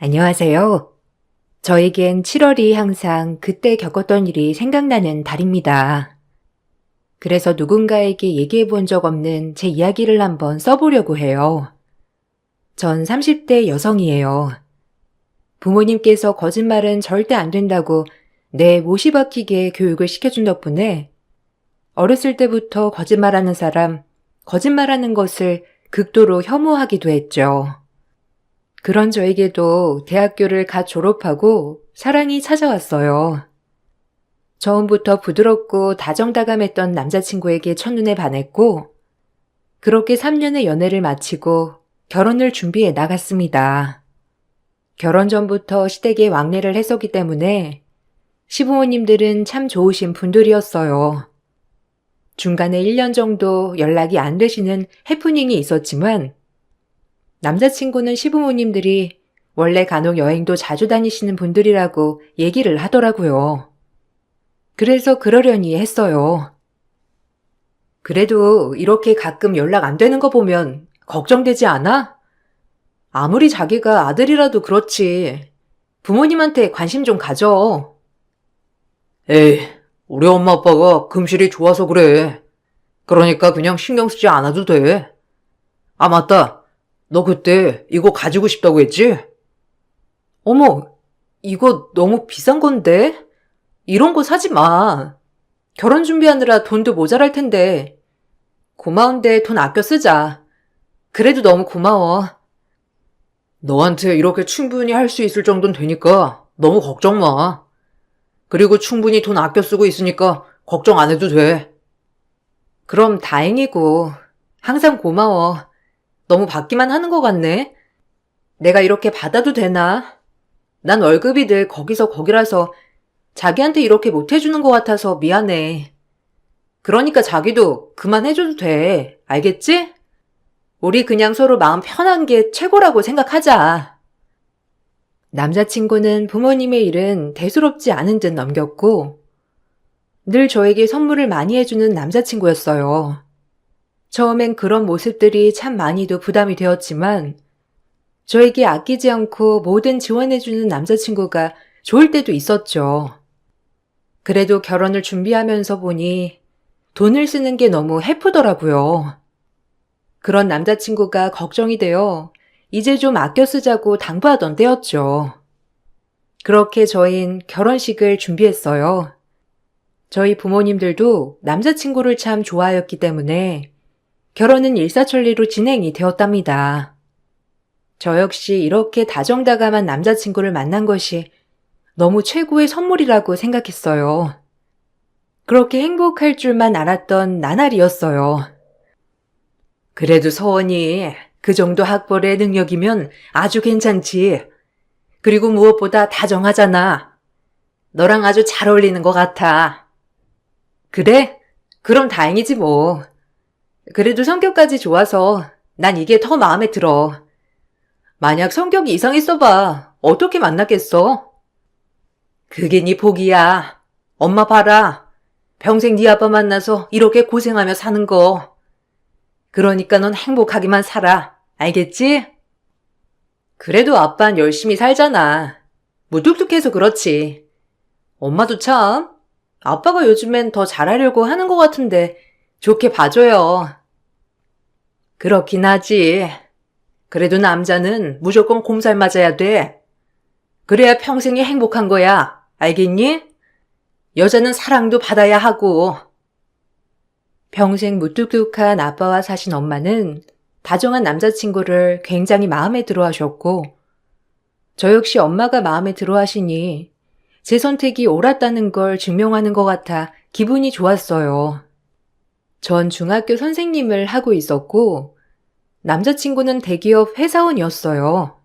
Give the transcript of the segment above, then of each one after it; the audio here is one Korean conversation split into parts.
안녕하세요. 저에겐 7월이 항상 그때 겪었던 일이 생각나는 달입니다. 그래서 누군가에게 얘기해 본 적 없는 제 이야기를 한번 써보려고 해요. 전 30대 여성이에요. 부모님께서 거짓말은 절대 안 된다고 내 못이 박히게 교육을 시켜준 덕분에 어렸을 때부터 거짓말하는 사람, 거짓말하는 것을 극도로 혐오하기도 했죠. 그런 저에게도 대학교를 갓 졸업하고 사랑이 찾아왔어요. 처음부터 부드럽고 다정다감했던 남자친구에게 첫눈에 반했고, 그렇게 3년의 연애를 마치고 결혼을 준비해 나갔습니다. 결혼 전부터 시댁에 왕래를 했었기 때문에 시부모님들은 참 좋으신 분들이었어요. 중간에 1년 정도 연락이 안 되시는 해프닝이 있었지만, 남자친구는 시부모님들이 원래 간혹 여행도 자주 다니시는 분들이라고 얘기를 하더라고요. 그래서 그러려니 했어요. 그래도 이렇게 가끔 연락 안 되는 거 보면 걱정되지 않아? 아무리 자기가 아들이라도 그렇지. 부모님한테 관심 좀 가져. 에이, 우리 엄마 아빠가 금실이 좋아서 그래. 그러니까 그냥 신경 쓰지 않아도 돼. 아, 맞다. 너 그때 이거 가지고 싶다고 했지? 어머, 이거 너무 비싼 건데? 이런 거 사지 마. 결혼 준비하느라 돈도 모자랄 텐데. 고마운데 돈 아껴 쓰자. 그래도 너무 고마워. 너한테 이렇게 충분히 할 수 있을 정도는 되니까 너무 걱정 마. 그리고 충분히 돈 아껴 쓰고 있으니까 걱정 안 해도 돼. 그럼 다행이고. 항상 고마워. 너무 받기만 하는 것 같네. 내가 이렇게 받아도 되나? 난 월급이 늘 거기서 거기라서 자기한테 이렇게 못 해주는 것 같아서 미안해. 그러니까 자기도 그만해줘도 돼. 알겠지? 우리 그냥 서로 마음 편한 게 최고라고 생각하자. 남자친구는 부모님의 일은 대수롭지 않은 듯 넘겼고, 늘 저에게 선물을 많이 해주는 남자친구였어요. 처음엔 그런 모습들이 참 많이도 부담이 되었지만, 저에게 아끼지 않고 뭐든 지원해주는 남자친구가 좋을 때도 있었죠. 그래도 결혼을 준비하면서 보니 돈을 쓰는 게 너무 해프더라고요. 그런 남자친구가 걱정이 되어 이제 좀 아껴 쓰자고 당부하던 때였죠. 그렇게 저흰 결혼식을 준비했어요. 저희 부모님들도 남자친구를 참 좋아했기 때문에 결혼은 일사천리로 진행이 되었답니다. 저 역시 이렇게 다정다감한 남자친구를 만난 것이 너무 최고의 선물이라고 생각했어요. 그렇게 행복할 줄만 알았던 나날이었어요. 그래도 서원이 그 정도 학벌의 능력이면 아주 괜찮지. 그리고 무엇보다 다정하잖아. 너랑 아주 잘 어울리는 것 같아. 그래? 그럼 다행이지 뭐. 그래도 성격까지 좋아서 난 이게 더 마음에 들어. 만약 성격이 이상했어봐. 어떻게 만났겠어? 그게 네 복이야. 엄마 봐라. 평생 네 아빠 만나서 이렇게 고생하며 사는 거. 그러니까 넌 행복하기만 살아. 알겠지? 그래도 아빠는 열심히 살잖아. 무뚝뚝해서 그렇지. 엄마도 참. 아빠가 요즘엔 더 잘하려고 하는 것 같은데 좋게 봐줘요. 그렇긴 하지. 그래도 남자는 무조건 곰살 맞아야 돼. 그래야 평생이 행복한 거야. 알겠니? 여자는 사랑도 받아야 하고. 평생 무뚝뚝한 아빠와 사신 엄마는 다정한 남자친구를 굉장히 마음에 들어 하셨고, 저 역시 엄마가 마음에 들어 하시니 제 선택이 옳았다는 걸 증명하는 것 같아 기분이 좋았어요. 전 중학교 선생님을 하고 있었고, 남자친구는 대기업 회사원이었어요.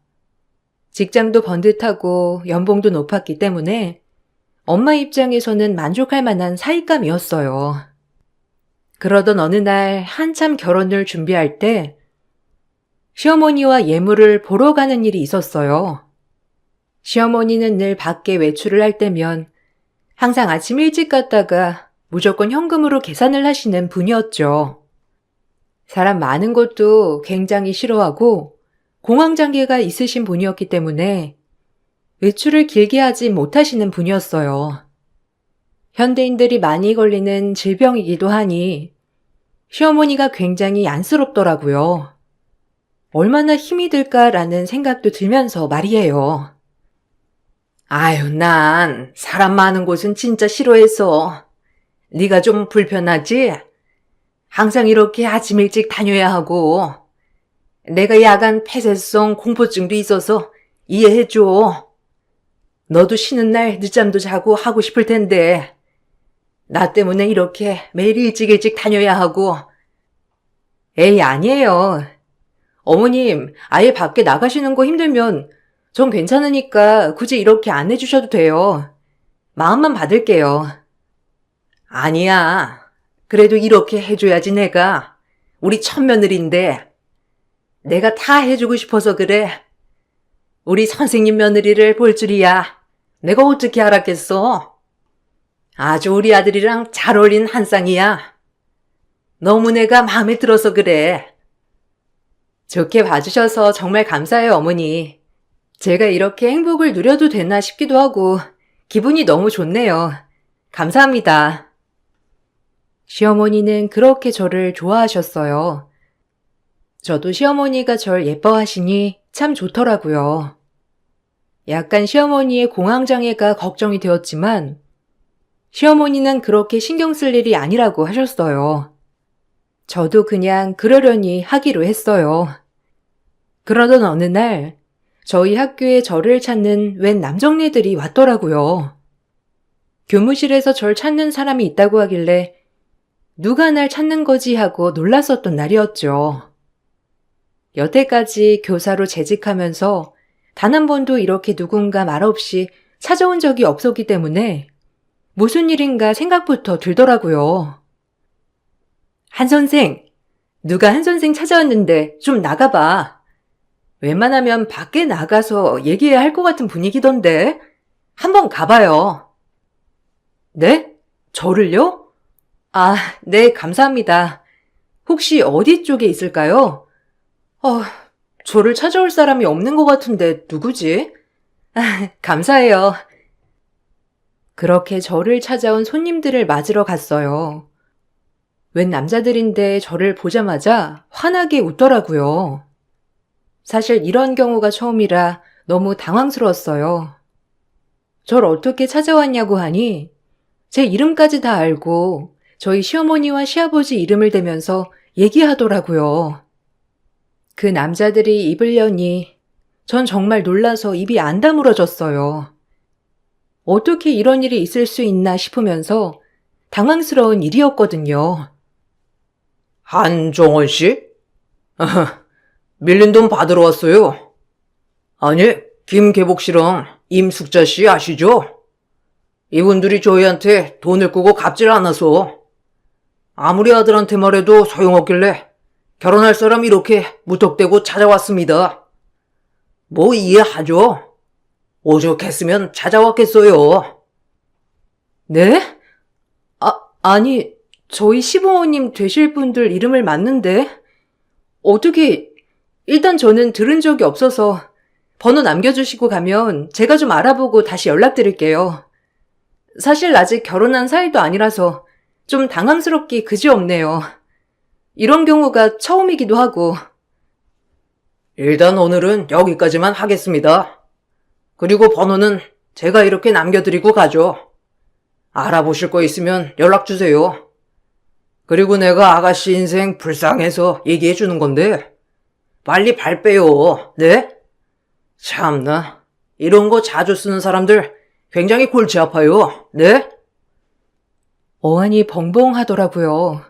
직장도 번듯하고 연봉도 높았기 때문에 엄마 입장에서는 만족할 만한 사익감이었어요. 그러던 어느 날 한참 결혼을 준비할 때 시어머니와 예물을 보러 가는 일이 있었어요. 시어머니는 늘 밖에 외출을 할 때면 항상 아침 일찍 갔다가 무조건 현금으로 계산을 하시는 분이었죠. 사람 많은 것도 굉장히 싫어하고 공황장애가 있으신 분이었기 때문에 외출을 길게 하지 못하시는 분이었어요. 현대인들이 많이 걸리는 질병이기도 하니 시어머니가 굉장히 안쓰럽더라고요. 얼마나 힘이 들까라는 생각도 들면서 말이에요. 아유, 난 사람 많은 곳은 진짜 싫어해서. 네가 좀 불편하지? 항상 이렇게 아침 일찍 다녀야 하고. 내가 야간 폐쇄성 공포증도 있어서 이해해줘. 너도 쉬는 날 늦잠도 자고 하고 싶을 텐데. 나 때문에 이렇게 매일 일찍 다녀야 하고. 에이, 아니에요. 어머님, 아예 밖에 나가시는 거 힘들면 전 괜찮으니까 굳이 이렇게 안 해주셔도 돼요. 마음만 받을게요. 아니야. 그래도 이렇게 해줘야지 내가. 우리 첫 며느리인데. 내가 다 해주고 싶어서 그래. 우리 선생님 며느리를 볼 줄이야. 내가 어떻게 알았겠어? 아주 우리 아들이랑 잘 어울리는 한 쌍이야. 너무 내가 마음에 들어서 그래. 좋게 봐주셔서 정말 감사해요, 어머니. 제가 이렇게 행복을 누려도 되나 싶기도 하고 기분이 너무 좋네요. 감사합니다. 시어머니는 그렇게 저를 좋아하셨어요. 저도 시어머니가 절 예뻐하시니 참 좋더라고요. 약간 시어머니의 공황장애가 걱정이 되었지만 시어머니는 그렇게 신경 쓸 일이 아니라고 하셨어요. 저도 그냥 그러려니 하기로 했어요. 그러던 어느 날 저희 학교에 저를 찾는 웬 남정네들이 왔더라고요. 교무실에서 절 찾는 사람이 있다고 하길래 누가 날 찾는 거지 하고 놀랐었던 날이었죠. 여태까지 교사로 재직하면서 단 한 번도 이렇게 누군가 말없이 찾아온 적이 없었기 때문에 무슨 일인가 생각부터 들더라고요. 한 선생, 누가 한 선생 찾아왔는데 좀 나가봐. 웬만하면 밖에 나가서 얘기해야 할 것 같은 분위기던데 한번 가봐요. 네? 저를요? 아, 네, 감사합니다. 혹시 어디 쪽에 있을까요? 저를 찾아올 사람이 없는 것 같은데 누구지? 감사해요. 그렇게 저를 찾아온 손님들을 맞으러 갔어요. 웬 남자들인데 저를 보자마자 환하게 웃더라고요. 사실 이런 경우가 처음이라 너무 당황스러웠어요. 절 어떻게 찾아왔냐고 하니 제 이름까지 다 알고 저희 시어머니와 시아버지 이름을 대면서 얘기하더라고요. 그 남자들이 입을 여니 전 정말 놀라서 입이 안 다물어졌어요. 어떻게 이런 일이 있을 수 있나 싶으면서 당황스러운 일이었거든요. 한종원 씨? 밀린 돈 받으러 왔어요. 아니, 김계복 씨랑 임숙자 씨 아시죠? 이분들이 저희한테 돈을 꾸고 갚질 않아서 아무리 아들한테 말해도 소용없길래 결혼할 사람 이렇게 무턱대고 찾아왔습니다. 뭐 이해하죠? 오죽했으면 찾아왔겠어요. 네? 아니, 저희 시부모님 되실 분들 이름을 맞는데 어떻게, 일단 저는 들은 적이 없어서 번호 남겨주시고 가면 제가 좀 알아보고 다시 연락드릴게요. 사실 아직 결혼한 사이도 아니라서 좀 당황스럽기 그지없네요. 이런 경우가 처음이기도 하고. 일단 오늘은 여기까지만 하겠습니다. 그리고 번호는 제가 이렇게 남겨드리고 가죠. 알아보실 거 있으면 연락 주세요. 그리고 내가 아가씨 인생 불쌍해서 얘기해 주는 건데 빨리 발 빼요. 네? 참나, 이런 거 자주 쓰는 사람들 굉장히 골치 아파요. 네? 어안이 벙벙하더라고요.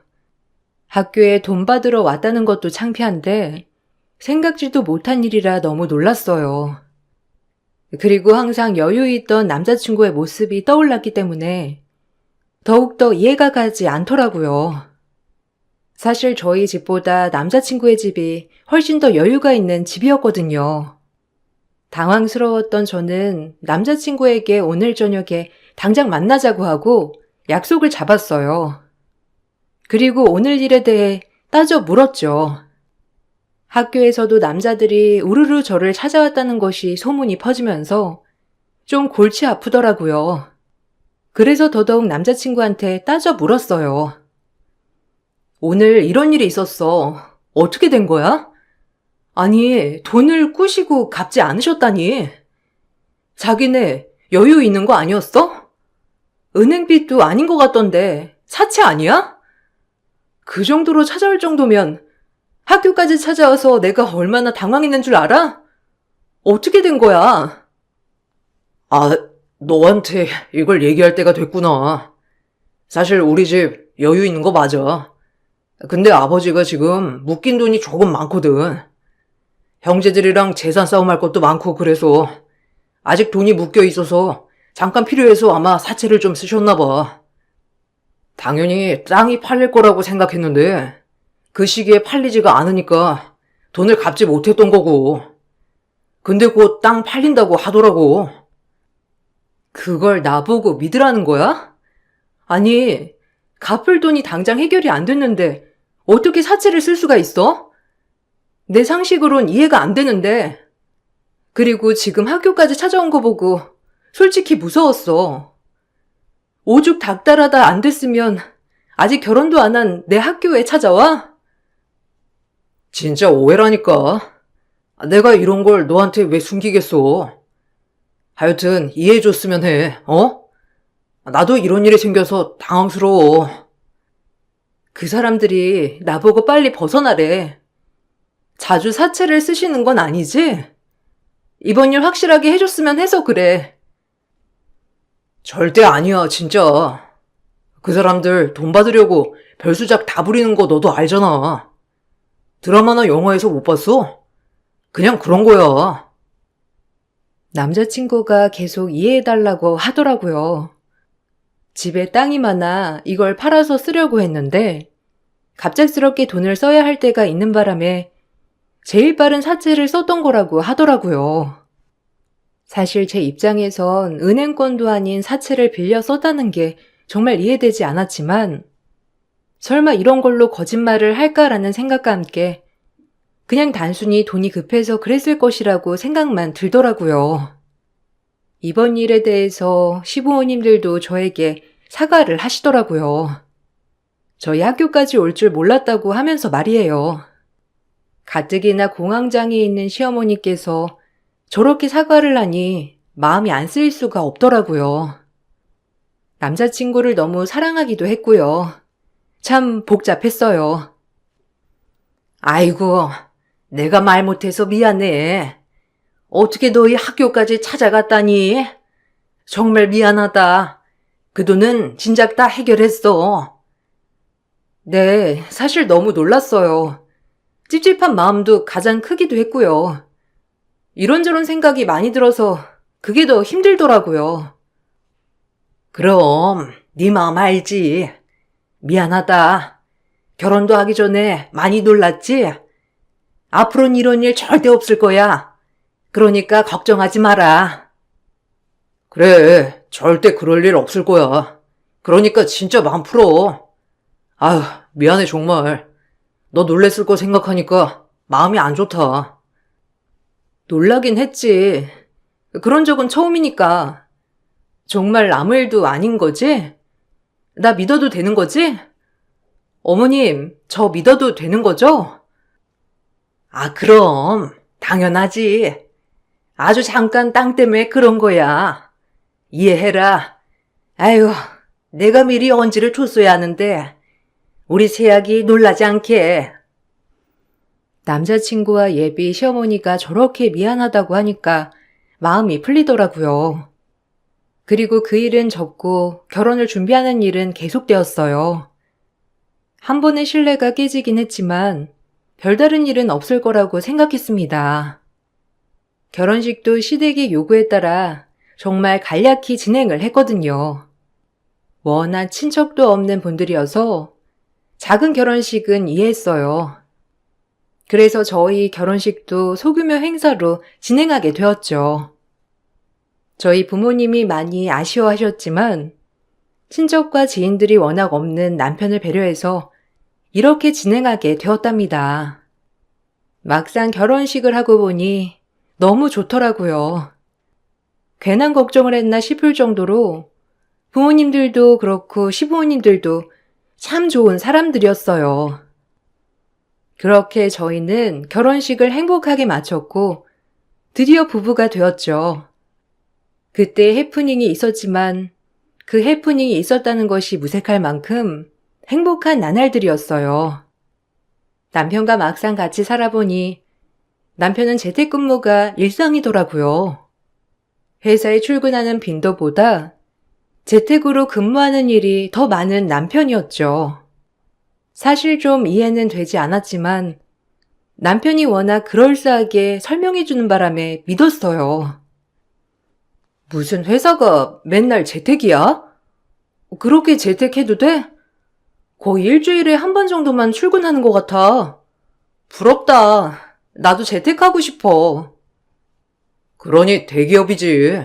학교에 돈 받으러 왔다는 것도 창피한데 생각지도 못한 일이라 너무 놀랐어요. 그리고 항상 여유 있던 남자친구의 모습이 떠올랐기 때문에 더욱더 이해가 가지 않더라고요. 사실 저희 집보다 남자친구의 집이 훨씬 더 여유가 있는 집이었거든요. 당황스러웠던 저는 남자친구에게 오늘 저녁에 당장 만나자고 하고 약속을 잡았어요. 그리고 오늘 일에 대해 따져 물었죠. 학교에서도 남자들이 우르르 저를 찾아왔다는 것이 소문이 퍼지면서 좀 골치 아프더라고요. 그래서 더더욱 남자친구한테 따져 물었어요. 오늘 이런 일이 있었어. 어떻게 된 거야? 아니, 돈을 꾸시고 갚지 않으셨다니. 자기네 여유 있는 거 아니었어? 은행빚도 아닌 것 같던데 사채 아니야? 그 정도로 찾아올 정도면 학교까지 찾아와서 내가 얼마나 당황했는 줄 알아? 어떻게 된 거야? 아, 너한테 이걸 얘기할 때가 됐구나. 사실 우리 집 여유 있는 거 맞아. 근데 아버지가 지금 묶인 돈이 조금 많거든. 형제들이랑 재산 싸움할 것도 많고 그래서 아직 돈이 묶여 있어서 잠깐 필요해서 아마 사채를 좀 쓰셨나 봐. 당연히 땅이 팔릴 거라고 생각했는데 그 시기에 팔리지가 않으니까 돈을 갚지 못했던 거고. 근데 곧 땅 팔린다고 하더라고. 그걸 나보고 믿으라는 거야? 아니, 갚을 돈이 당장 해결이 안 됐는데 어떻게 사채를 쓸 수가 있어? 내 상식으론 이해가 안 되는데. 그리고 지금 학교까지 찾아온 거 보고 솔직히 무서웠어. 오죽 닥달하다 안 됐으면 아직 결혼도 안 한 내 학교에 찾아와? 진짜 오해라니까. 내가 이런 걸 너한테 왜 숨기겠어. 하여튼 이해해줬으면 해, 어? 나도 이런 일이 생겨서 당황스러워. 그 사람들이 나보고 빨리 벗어나래. 자주 사채를 쓰시는 건 아니지? 이번 일 확실하게 해줬으면 해서 그래. 절대 아니야, 진짜. 그 사람들 돈 받으려고 별수작 다 부리는 거 너도 알잖아. 드라마나 영화에서 못 봤어? 그냥 그런 거야. 남자친구가 계속 이해해달라고 하더라고요. 집에 땅이 많아 이걸 팔아서 쓰려고 했는데 갑작스럽게 돈을 써야 할 때가 있는 바람에 제일 빠른 사채를 썼던 거라고 하더라고요. 사실 제 입장에선 은행권도 아닌 사채를 빌려 썼다는 게 정말 이해되지 않았지만 설마 이런 걸로 거짓말을 할까라는 생각과 함께 그냥 단순히 돈이 급해서 그랬을 것이라고 생각만 들더라고요. 이번 일에 대해서 시부모님들도 저에게 사과를 하시더라고요. 저희 학교까지 올 줄 몰랐다고 하면서 말이에요. 가뜩이나 공황장애 있는 시어머니께서 저렇게 사과를 하니 마음이 안 쓰일 수가 없더라고요. 남자친구를 너무 사랑하기도 했고요. 참 복잡했어요. 아이고, 내가 말 못해서 미안해. 어떻게 너희 학교까지 찾아갔다니? 정말 미안하다. 그 돈은 진작 다 해결했어. 네, 사실 너무 놀랐어요. 찝찝한 마음도 가장 크기도 했고요. 이런저런 생각이 많이 들어서 그게 더 힘들더라고요. 그럼 네 마음 알지. 미안하다. 결혼도 하기 전에 많이 놀랐지? 앞으로는 이런 일 절대 없을 거야. 그러니까 걱정하지 마라. 그래, 절대 그럴 일 없을 거야. 그러니까 진짜 마음 풀어. 아휴, 미안해 정말. 너 놀랬을 거 생각하니까 마음이 안 좋다. 놀라긴 했지. 그런 적은 처음이니까. 정말 아무 일도 아닌 거지? 나 믿어도 되는 거지? 어머님, 저 믿어도 되는 거죠? 아, 그럼. 당연하지. 아주 잠깐 땅 때문에 그런 거야. 이해해라. 아유, 내가 미리 언지를 줬어야 하는데 우리 새아기 놀라지 않게. 남자친구와 예비 시어머니가 저렇게 미안하다고 하니까 마음이 풀리더라고요. 그리고 그 일은 접고 결혼을 준비하는 일은 계속되었어요. 한 번의 신뢰가 깨지긴 했지만 별다른 일은 없을 거라고 생각했습니다. 결혼식도 시댁의 요구에 따라 정말 간략히 진행을 했거든요. 워낙 친척도 없는 분들이어서 작은 결혼식은 이해했어요. 그래서 저희 결혼식도 소규모 행사로 진행하게 되었죠. 저희 부모님이 많이 아쉬워하셨지만 친척과 지인들이 워낙 없는 남편을 배려해서 이렇게 진행하게 되었답니다. 막상 결혼식을 하고 보니 너무 좋더라고요. 괜한 걱정을 했나 싶을 정도로 부모님들도 그렇고 시부모님들도 참 좋은 사람들이었어요. 그렇게 저희는 결혼식을 행복하게 마쳤고 드디어 부부가 되었죠. 그때 해프닝이 있었지만 그 해프닝이 있었다는 것이 무색할 만큼 행복한 나날들이었어요. 남편과 막상 같이 살아보니 남편은 재택근무가 일상이더라고요. 회사에 출근하는 빈도보다 재택으로 근무하는 일이 더 많은 남편이었죠. 사실 좀 이해는 되지 않았지만 남편이 워낙 그럴싸하게 설명해주는 바람에 믿었어요. 무슨 회사가 맨날 재택이야? 그렇게 재택해도 돼? 거의 일주일에 한 번 정도만 출근하는 것 같아. 부럽다. 나도 재택하고 싶어. 그러니 대기업이지.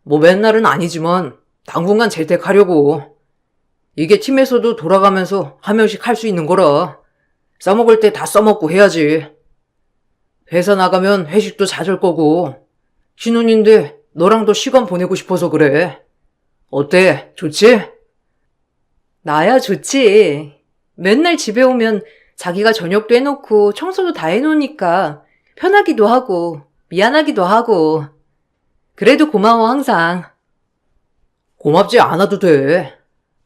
뭐 맨날은 아니지만 당분간 재택하려고. 이게 팀에서도 돌아가면서 한 명씩 할 수 있는 거라. 써먹을 때 다 써먹고 해야지. 회사 나가면 회식도 잦을 거고. 신혼인데 너랑도 시간 보내고 싶어서 그래. 어때? 좋지? 나야 좋지. 맨날 집에 오면 자기가 저녁도 해놓고 청소도 다 해놓으니까 편하기도 하고 미안하기도 하고. 그래도 고마워 항상. 고맙지 않아도 돼.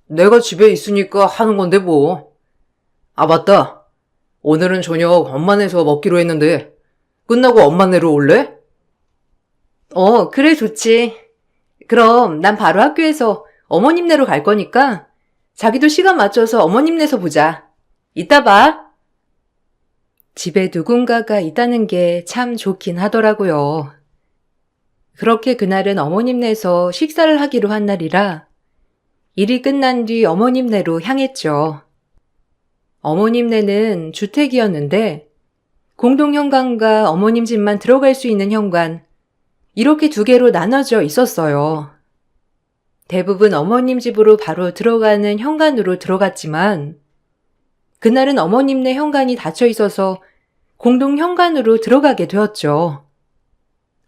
내가 집에 있으니까 하는 건데 뭐. 아, 맞다. 오늘은 저녁 엄마네서 먹기로 했는데 끝나고 엄마네로 올래? 그래 좋지. 그럼 난 바로 학교에서 어머님네로 갈 거니까 자기도 시간 맞춰서 어머님네서 보자. 이따 봐. 집에 누군가가 있다는 게 참 좋긴 하더라고요. 그렇게 그날은 어머님네서 식사를 하기로 한 날이라 일이 끝난 뒤 어머님네로 향했죠. 어머님네는 주택이었는데 공동 현관과 어머님 집만 들어갈 수 있는 현관, 이렇게 두 개로 나눠져 있었어요. 대부분 어머님 집으로 바로 들어가는 현관으로 들어갔지만 그날은 어머님네 현관이 닫혀 있어서 공동 현관으로 들어가게 되었죠.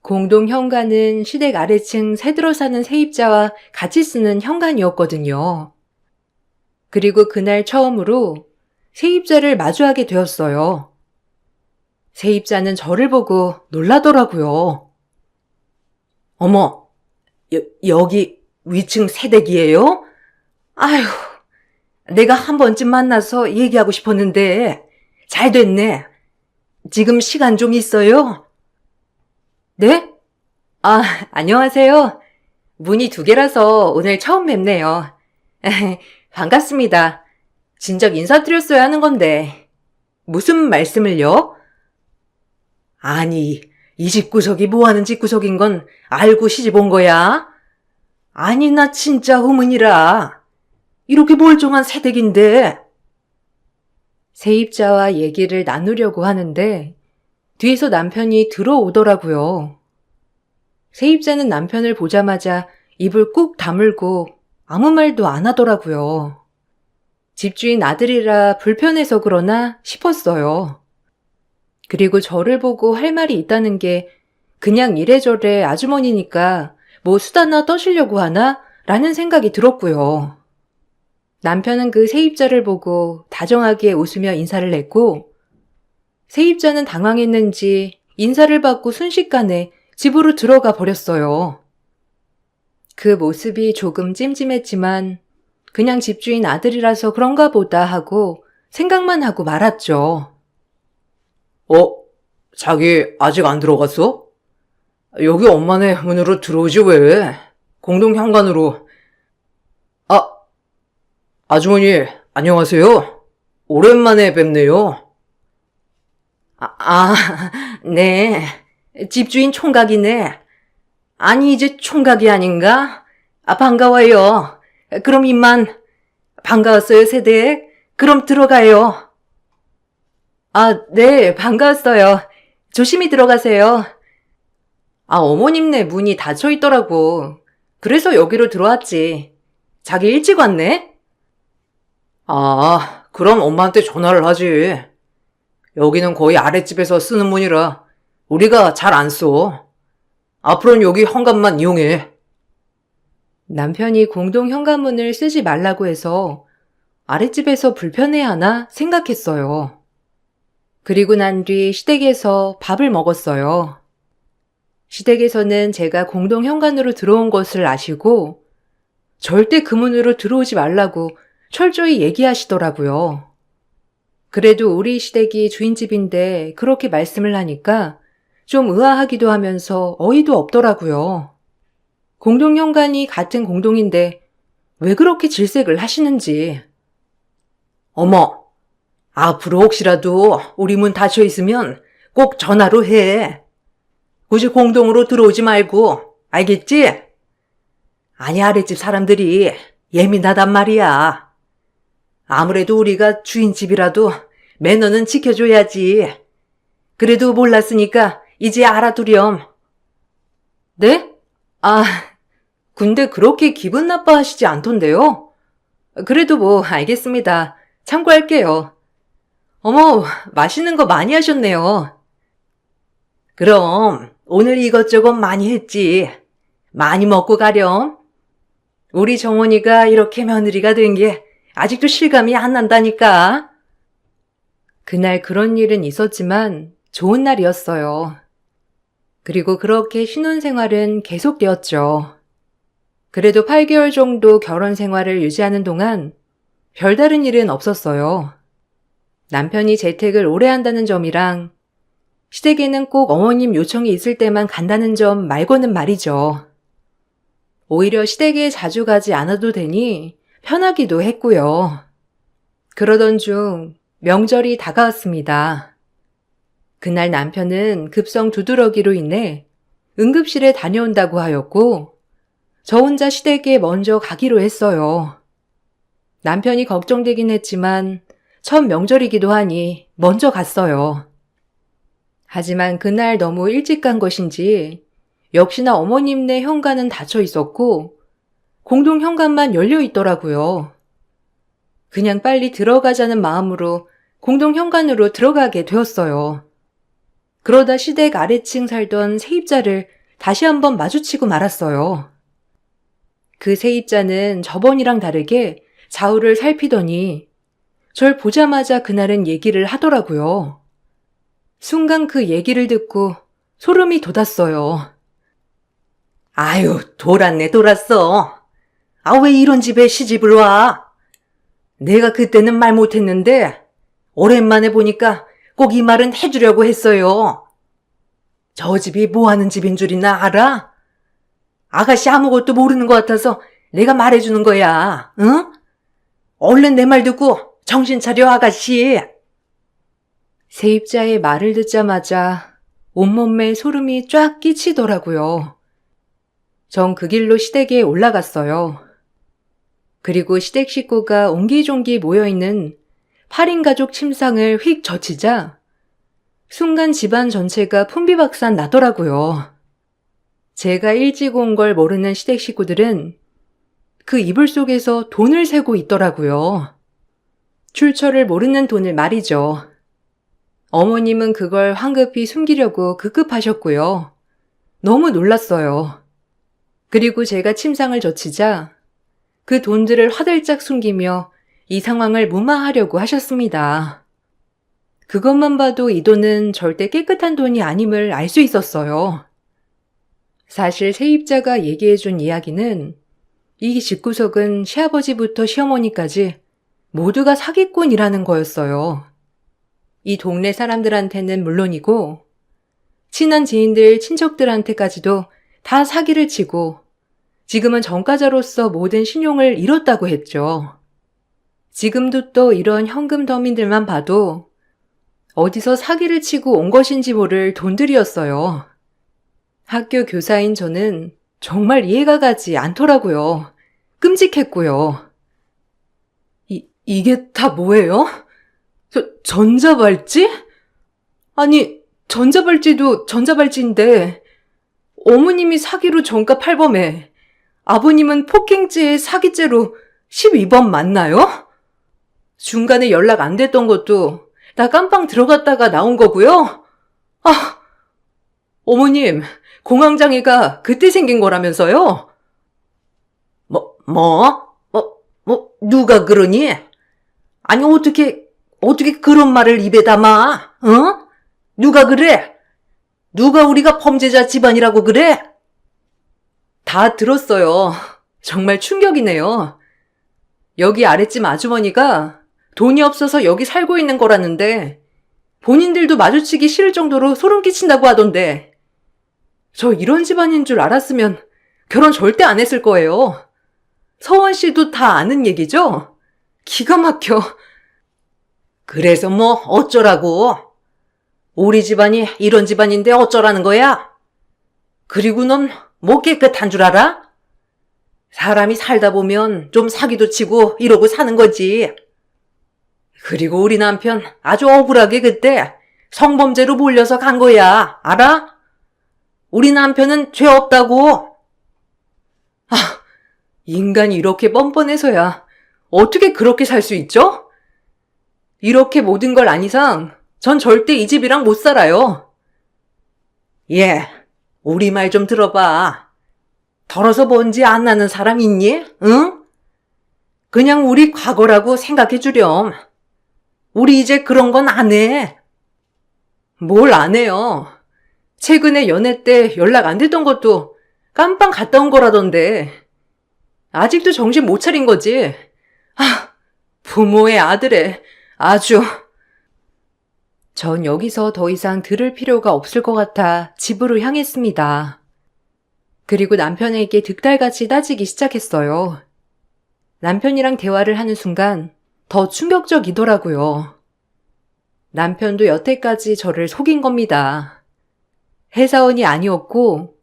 공동 현관은 시댁 아래층 새들어 사는 세입자와 같이 쓰는 현관이었거든요. 그리고 그날 처음으로 세입자를 마주하게 되었어요. 세입자는 저를 보고 놀라더라고요. 어머, 여기 위층 새댁이에요? 아휴, 내가 한 번쯤 만나서 얘기하고 싶었는데 잘 됐네. 지금 시간 좀 있어요? 네? 아, 안녕하세요. 문이 두 개라서 오늘 처음 뵙네요. 반갑습니다. 진작 인사드렸어야 하는 건데. 무슨 말씀을요? 아니, 이 집구석이 뭐하는 집구석인 건 알고 시집 온 거야? 아니, 나 진짜 의문이라. 이렇게 멀쩡한 새댁인데. 세입자와 얘기를 나누려고 하는데 뒤에서 남편이 들어오더라고요. 세입자는 남편을 보자마자 입을 꾹 다물고 아무 말도 안 하더라고요. 집주인 아들이라 불편해서 그러나 싶었어요. 그리고 저를 보고 할 말이 있다는 게 그냥 이래저래 아주머니니까 뭐 수다나 떠시려고 하나? 라는 생각이 들었고요. 남편은 그 세입자를 보고 다정하게 웃으며 인사를 했고 세입자는 당황했는지 인사를 받고 순식간에 집으로 들어가 버렸어요. 그 모습이 조금 찜찜했지만 그냥 집주인 아들이라서 그런가 보다 하고 생각만 하고 말았죠. 자기 아직 안 들어갔어? 여기 엄마네 문으로 들어오지 왜? 공동 현관으로. 아주머니, 안녕하세요. 오랜만에 뵙네요. 네. 집주인 총각이네. 아니, 이제 총각이 아닌가? 반가워요. 그럼 이만. 반가웠어요, 세댁. 그럼 들어가요. 네, 반가웠어요. 조심히 들어가세요. 어머님네 문이 닫혀 있더라고. 그래서 여기로 들어왔지. 자기 일찍 왔네? 그럼 엄마한테 전화를 하지. 여기는 거의 아랫집에서 쓰는 문이라 우리가 잘 안 써. 앞으로는 여기 현관만 이용해. 남편이 공동 현관문을 쓰지 말라고 해서 아랫집에서 불편해하나 생각했어요. 그리고 난 뒤 시댁에서 밥을 먹었어요. 시댁에서는 제가 공동 현관으로 들어온 것을 아시고 절대 그 문으로 들어오지 말라고 철저히 얘기하시더라고요. 그래도 우리 시댁이 주인집인데 그렇게 말씀을 하니까 좀 의아하기도 하면서 어이도 없더라고요. 공동 현관이 같은 공동인데 왜 그렇게 질색을 하시는지. 어머, 앞으로 혹시라도 우리 문 닫혀 있으면 꼭 전화로 해. 굳이 공동으로 들어오지 말고, 알겠지? 아니, 아랫집 사람들이 예민하단 말이야. 아무래도 우리가 주인집이라도 매너는 지켜줘야지. 그래도 몰랐으니까 이제 알아두렴. 네? 아, 근데 그렇게 기분 나빠하시지 않던데요? 그래도 뭐 알겠습니다. 참고할게요. 어머, 맛있는 거 많이 하셨네요. 그럼 오늘 이것저것 많이 했지. 많이 먹고 가렴. 우리 정원이가 이렇게 며느리가 된 게 아직도 실감이 안 난다니까. 그날 그런 일은 있었지만 좋은 날이었어요. 그리고 그렇게 신혼생활은 계속되었죠. 그래도 8개월 정도 결혼 생활을 유지하는 동안 별다른 일은 없었어요. 남편이 재택을 오래 한다는 점이랑 시댁에는 꼭 어머님 요청이 있을 때만 간다는 점 말고는 말이죠. 오히려 시댁에 자주 가지 않아도 되니 편하기도 했고요. 그러던 중 명절이 다가왔습니다. 그날 남편은 급성 두드러기로 인해 응급실에 다녀온다고 하였고 저 혼자 시댁에 먼저 가기로 했어요. 남편이 걱정되긴 했지만 첫 명절이기도 하니 먼저 갔어요. 하지만 그날 너무 일찍 간 것인지 역시나 어머님네 현관은 닫혀 있었고 공동 현관만 열려 있더라고요. 그냥 빨리 들어가자는 마음으로 공동 현관으로 들어가게 되었어요. 그러다 시댁 아래층 살던 세입자를 다시 한번 마주치고 말았어요. 그 세입자는 저번이랑 다르게 좌우를 살피더니 절 보자마자 그날은 얘기를 하더라고요. 순간 그 얘기를 듣고 소름이 돋았어요. 아유, 돌았네, 돌았어. 아, 왜 이런 집에 시집을 와? 내가 그때는 말 못했는데 오랜만에 보니까 꼭 이 말은 해주려고 했어요. 저 집이 뭐 하는 집인 줄이나 알아? 아가씨 아무것도 모르는 것 같아서 내가 말해주는 거야, 응? 얼른 내 말 듣고 정신 차려, 아가씨. 세입자의 말을 듣자마자 온몸에 소름이 쫙 끼치더라고요. 전 그 길로 시댁에 올라갔어요. 그리고 시댁 식구가 옹기종기 모여있는 8인 가족 침상을 휙 젖히자 순간 집안 전체가 풍비박산 나더라고요. 제가 일찍 온 걸 모르는 시댁 식구들은 그 이불 속에서 돈을 세고 있더라고요. 출처를 모르는 돈을 말이죠. 어머님은 그걸 황급히 숨기려고 급급하셨고요. 너무 놀랐어요. 그리고 제가 침상을 젖히자 그 돈들을 화들짝 숨기며 이 상황을 무마하려고 하셨습니다. 그것만 봐도 이 돈은 절대 깨끗한 돈이 아님을 알 수 있었어요. 사실 세입자가 얘기해준 이야기는 이 집구석은 시아버지부터 시어머니까지 모두가 사기꾼이라는 거였어요. 이 동네 사람들한테는 물론이고 친한 지인들, 친척들한테까지도 다 사기를 치고 지금은 전과자로서 모든 신용을 잃었다고 했죠. 지금도 또 이런 현금 더민들만 봐도 어디서 사기를 치고 온 것인지 모를 돈들이었어요. 학교 교사인 저는 정말 이해가 가지 않더라고요. 끔찍했고요. 이게 다 뭐예요? 전자발찌? 아니, 전자발찌도 전자발찌인데 어머님이 사기로 전가 8범에 아버님은 폭행죄에 사기죄로 12번 맞나요? 중간에 연락 안 됐던 것도 다 깜빵 들어갔다가 나온 거고요. 아, 어머님, 공황장애가 그때 생긴 거라면서요? 누가 그러니? 아니, 어떻게 그런 말을 입에 담아? 어? 누가 그래? 누가 우리가 범죄자 집안이라고 그래? 다 들었어요. 정말 충격이네요. 여기 아랫집 아주머니가 돈이 없어서 여기 살고 있는 거라는데 본인들도 마주치기 싫을 정도로 소름 끼친다고 하던데 저 이런 집안인 줄 알았으면 결혼 절대 안 했을 거예요. 서원 씨도 다 아는 얘기죠? 기가 막혀. 그래서 뭐 어쩌라고? 우리 집안이 이런 집안인데 어쩌라는 거야? 그리고 넌 뭐 깨끗한 줄 알아? 사람이 살다 보면 좀 사기도 치고 이러고 사는 거지. 그리고 우리 남편 아주 억울하게 그때 성범죄로 몰려서 간 거야. 알아? 우리 남편은 죄 없다고. 인간이 이렇게 뻔뻔해서야 어떻게 그렇게 살 수 있죠? 이렇게 모든 걸 안 이상 전 절대 이 집이랑 못 살아요. 예, 우리 말 좀 들어봐. 덜어서 뭔지 안 나는 사람 있니? 응? 그냥 우리 과거라고 생각해 주렴. 우리 이제 그런 건 안 해. 뭘 안 해요. 최근에 연애 때 연락 안 됐던 것도 깜빵 갔다 온 거라던데. 아직도 정신 못 차린 거지. 부모의 아들에 아주. 전 여기서 더 이상 들을 필요가 없을 것 같아 집으로 향했습니다. 그리고 남편에게 득달같이 따지기 시작했어요. 남편이랑 대화를 하는 순간 더 충격적이더라고요. 남편도 여태까지 저를 속인 겁니다. 회사원이 아니었고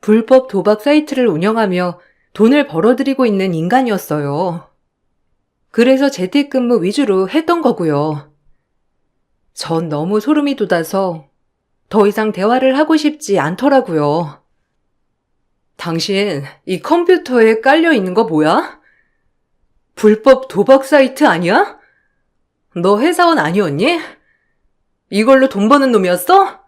불법 도박 사이트를 운영하며 돈을 벌어들이고 있는 인간이었어요. 그래서 재택근무 위주로 했던 거고요. 전 너무 소름이 돋아서 더 이상 대화를 하고 싶지 않더라고요. 당신 이 컴퓨터에 깔려 있는 거 뭐야? 불법 도박 사이트 아니야? 너 회사원 아니었니? 이걸로 돈 버는 놈이었어?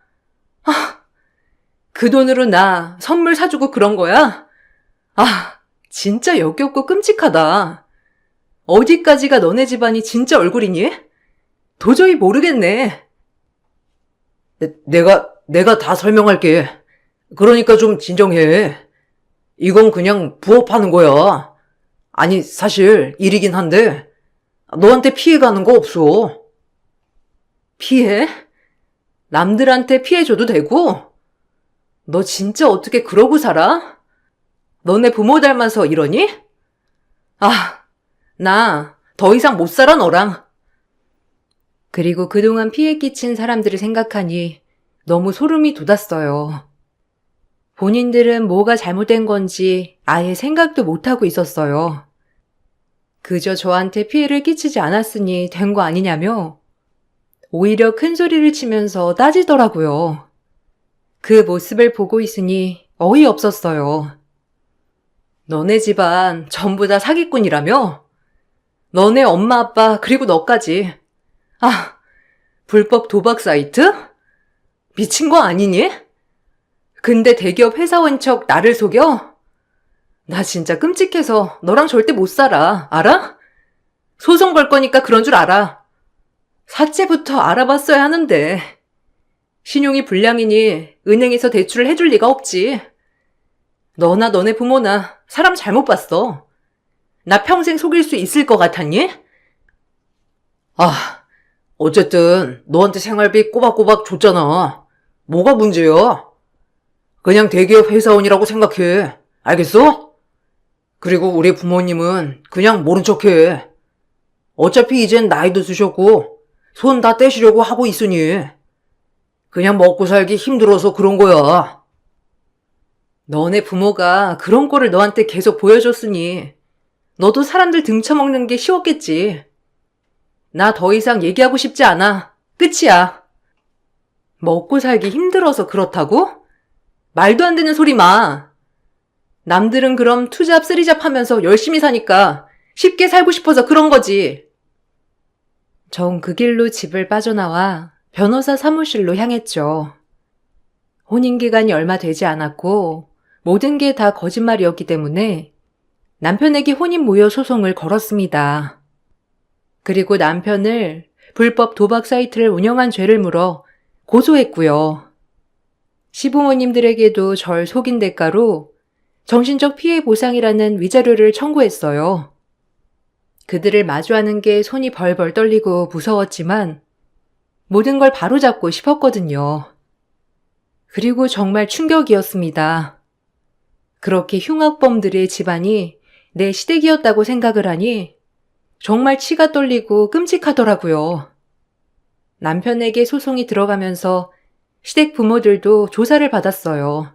그 돈으로 나 선물 사주고 그런 거야? 진짜 역겹고 끔찍하다. 어디까지가 너네 집안이 진짜 얼굴이니? 도저히 모르겠네. 내가 다 설명할게. 그러니까 좀 진정해. 이건 그냥 부업하는 거야. 아니, 사실 일이긴 한데 너한테 피해 가는 거 없어. 피해? 남들한테 피해 줘도 되고? 너 진짜 어떻게 그러고 살아? 너네 부모 닮아서 이러니? 나 더 이상 못 살아 너랑. 그리고 그동안 피해 끼친 사람들을 생각하니 너무 소름이 돋았어요. 본인들은 뭐가 잘못된 건지 아예 생각도 못하고 있었어요. 그저 저한테 피해를 끼치지 않았으니 된 거 아니냐며 오히려 큰 소리를 치면서 따지더라고요. 그 모습을 보고 있으니 어이없었어요. 너네 집안 전부 다 사기꾼이라며? 너네 엄마 아빠 그리고 너까지. 불법 도박 사이트? 미친 거 아니니? 근데 대기업 회사원 척 나를 속여? 나 진짜 끔찍해서 너랑 절대 못 살아. 알아? 소송 걸 거니까 그런 줄 알아. 사채부터 알아봤어야 하는데. 신용이 불량이니 은행에서 대출을 해줄 리가 없지. 너나 너네 부모나 사람 잘못 봤어. 나 평생 속일 수 있을 것 같았니? 어쨌든 너한테 생활비 꼬박꼬박 줬잖아. 뭐가 문제야? 그냥 대기업 회사원이라고 생각해. 알겠어? 그리고 우리 부모님은 그냥 모른 척해. 어차피 이젠 나이도 드셨고 손 다 떼시려고 하고 있으니 그냥 먹고 살기 힘들어서 그런 거야. 너네 부모가 그런 꼴을 너한테 계속 보여줬으니 너도 사람들 등쳐먹는 게 쉬웠겠지. 나 더 이상 얘기하고 싶지 않아. 끝이야. 먹고 살기 힘들어서 그렇다고? 말도 안 되는 소리 마. 남들은 그럼 투잡 쓰리잡 하면서 열심히 사니까 쉽게 살고 싶어서 그런 거지. 전 그 길로 집을 빠져나와 변호사 사무실로 향했죠. 혼인기간이 얼마 되지 않았고 모든 게 다 거짓말이었기 때문에 남편에게 혼인무효 소송을 걸었습니다. 그리고 남편을 불법 도박 사이트를 운영한 죄를 물어 고소했고요. 시부모님들에게도 절 속인 대가로 정신적 피해 보상이라는 위자료를 청구했어요. 그들을 마주하는 게 손이 벌벌 떨리고 무서웠지만 모든 걸 바로잡고 싶었거든요. 그리고 정말 충격이었습니다. 그렇게 흉악범들의 집안이 내 시댁이었다고 생각을 하니 정말 치가 떨리고 끔찍하더라고요. 남편에게 소송이 들어가면서 시댁 부모들도 조사를 받았어요.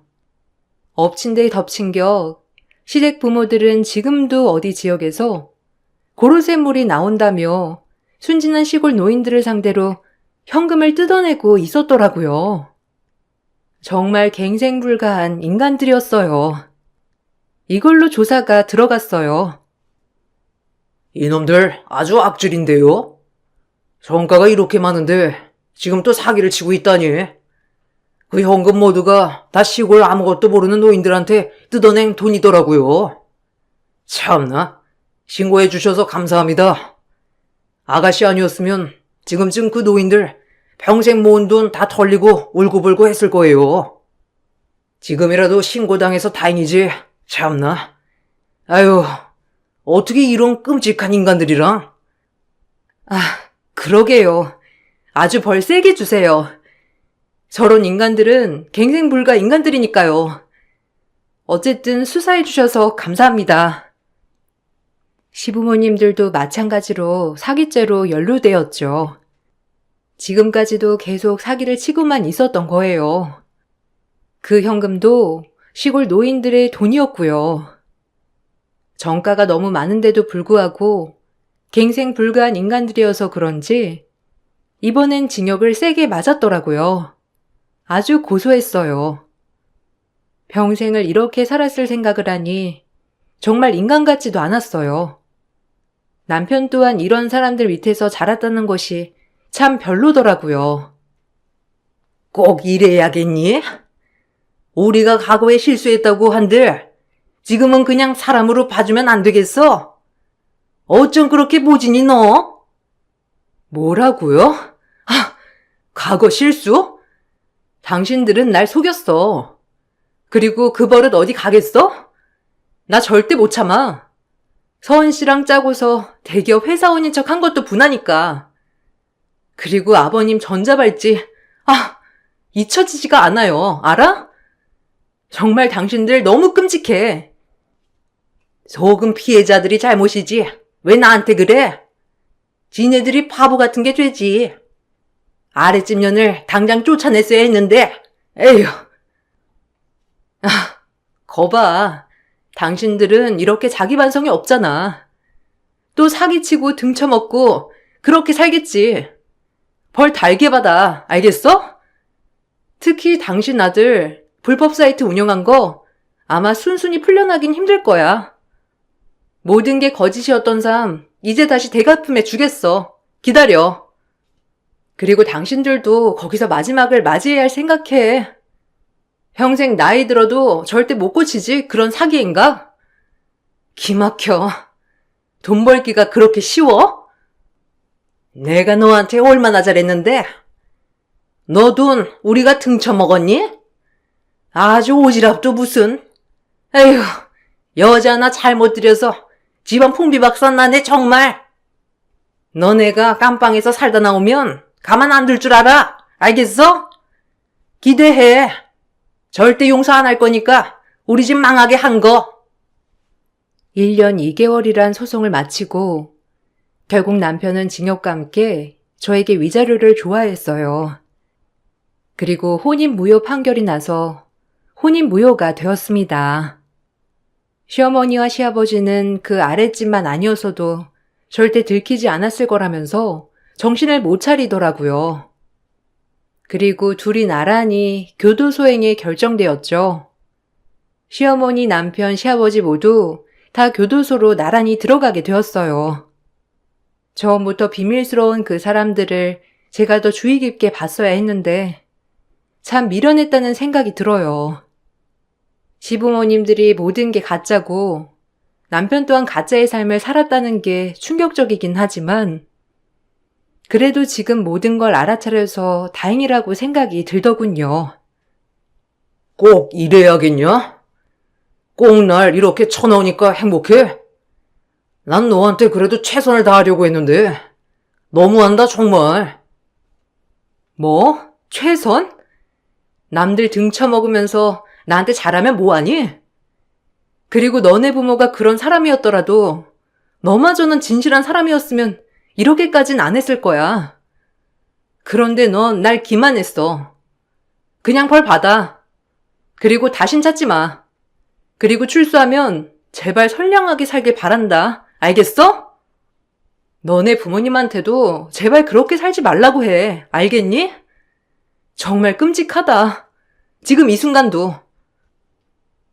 엎친 데 덮친 격 시댁 부모들은 지금도 어디 지역에서 고로쇠물이 나온다며 순진한 시골 노인들을 상대로 현금을 뜯어내고 있었더라고요. 정말 갱생불가한 인간들이었어요. 이걸로 조사가 들어갔어요. 이놈들 아주 악질인데요? 성과가 이렇게 많은데 지금 또 사기를 치고 있다니. 그 현금 모두가 다 시골 아무것도 모르는 노인들한테 뜯어낸 돈이더라고요. 참나, 신고해 주셔서 감사합니다. 아가씨 아니었으면 지금쯤 그 노인들 평생 모은 돈 다 털리고 울고불고 했을 거예요. 지금이라도 신고당해서 다행이지. 참나. 아유, 어떻게 이런 끔찍한 인간들이랑. 그러게요. 아주 벌 세게 주세요. 저런 인간들은 갱생불가 인간들이니까요. 어쨌든 수사해 주셔서 감사합니다. 시부모님들도 마찬가지로 사기죄로 연루되었죠. 지금까지도 계속 사기를 치고만 있었던 거예요. 그 현금도 시골 노인들의 돈이었고요. 정가가 너무 많은데도 불구하고 갱생불가한 인간들이어서 그런지 이번엔 징역을 세게 맞았더라고요. 아주 고소했어요. 평생을 이렇게 살았을 생각을 하니 정말 인간 같지도 않았어요. 남편 또한 이런 사람들 밑에서 자랐다는 것이 참 별로더라고요. 꼭 이래야겠니? 우리가 과거에 실수했다고 한들 지금은 그냥 사람으로 봐주면 안 되겠어? 어쩜 그렇게 모진이 너? 뭐라고요? 과거 실수? 당신들은 날 속였어. 그리고 그 버릇 어디 가겠어? 나 절대 못 참아. 서은 씨랑 짜고서 대기업 회사원인 척 한 것도 분하니까. 그리고 아버님 전자발찌, 잊혀지지가 않아요. 알아? 정말 당신들 너무 끔찍해. 속은 피해자들이 잘못이지. 왜 나한테 그래? 지네들이 바보 같은 게 죄지. 아랫집 년을 당장 쫓아냈어야 했는데, 에휴. 거봐. 당신들은 이렇게 자기 반성이 없잖아. 또 사기치고 등쳐먹고 그렇게 살겠지. 벌 달게 받아. 알겠어? 특히 당신 아들 불법 사이트 운영한 거 아마 순순히 풀려나긴 힘들 거야. 모든 게 거짓이었던 삶 이제 다시 대갚음해 주겠어. 기다려. 그리고 당신들도 거기서 마지막을 맞이해야 할 생각해. 평생 나이 들어도 절대 못 고치지 그런 사기인가? 기막혀. 돈 벌기가 그렇게 쉬워? 내가 너한테 얼마나 잘했는데? 너 돈 우리가 등쳐먹었니? 아주 오지랖도 무슨. 에휴, 여자 하나 잘못 들여서 집안 풍비박산 나네 정말. 너네가 깜빵에서 살다 나오면 가만 안 둘 줄 알아. 알겠어? 기대해. 절대 용서 안 할 거니까 우리 집 망하게 한 거. 1년 2개월이란 소송을 마치고 결국 남편은 징역과 함께 저에게 위자료를 조화했어요. 그리고 혼인무효 판결이 나서 혼인무효가 되었습니다. 시어머니와 시아버지는 그 아랫집만 아니었어도 절대 들키지 않았을 거라면서 정신을 못 차리더라고요. 그리고 둘이 나란히 교도소행에 결정되었죠. 시어머니, 남편, 시아버지 모두 다 교도소로 나란히 들어가게 되었어요. 처음부터 비밀스러운 그 사람들을 제가 더 주의 깊게 봤어야 했는데 참 미련했다는 생각이 들어요. 시부모님들이 모든 게 가짜고 남편 또한 가짜의 삶을 살았다는 게 충격적이긴 하지만 그래도 지금 모든 걸 알아차려서 다행이라고 생각이 들더군요. 꼭 이래야겠냐? 꼭 날 이렇게 쳐넣으니까 행복해? 난 너한테 그래도 최선을 다하려고 했는데 너무한다 정말. 뭐? 최선? 남들 등쳐먹으면서 나한테 잘하면 뭐하니? 그리고 너네 부모가 그런 사람이었더라도 너마저는 진실한 사람이었으면 이렇게까진 안 했을 거야. 그런데 넌 날 기만했어. 그냥 벌 받아. 그리고 다신 찾지 마. 그리고 출소하면 제발 선량하게 살길 바란다. 알겠어? 너네 부모님한테도 제발 그렇게 살지 말라고 해. 알겠니? 정말 끔찍하다. 지금 이 순간도.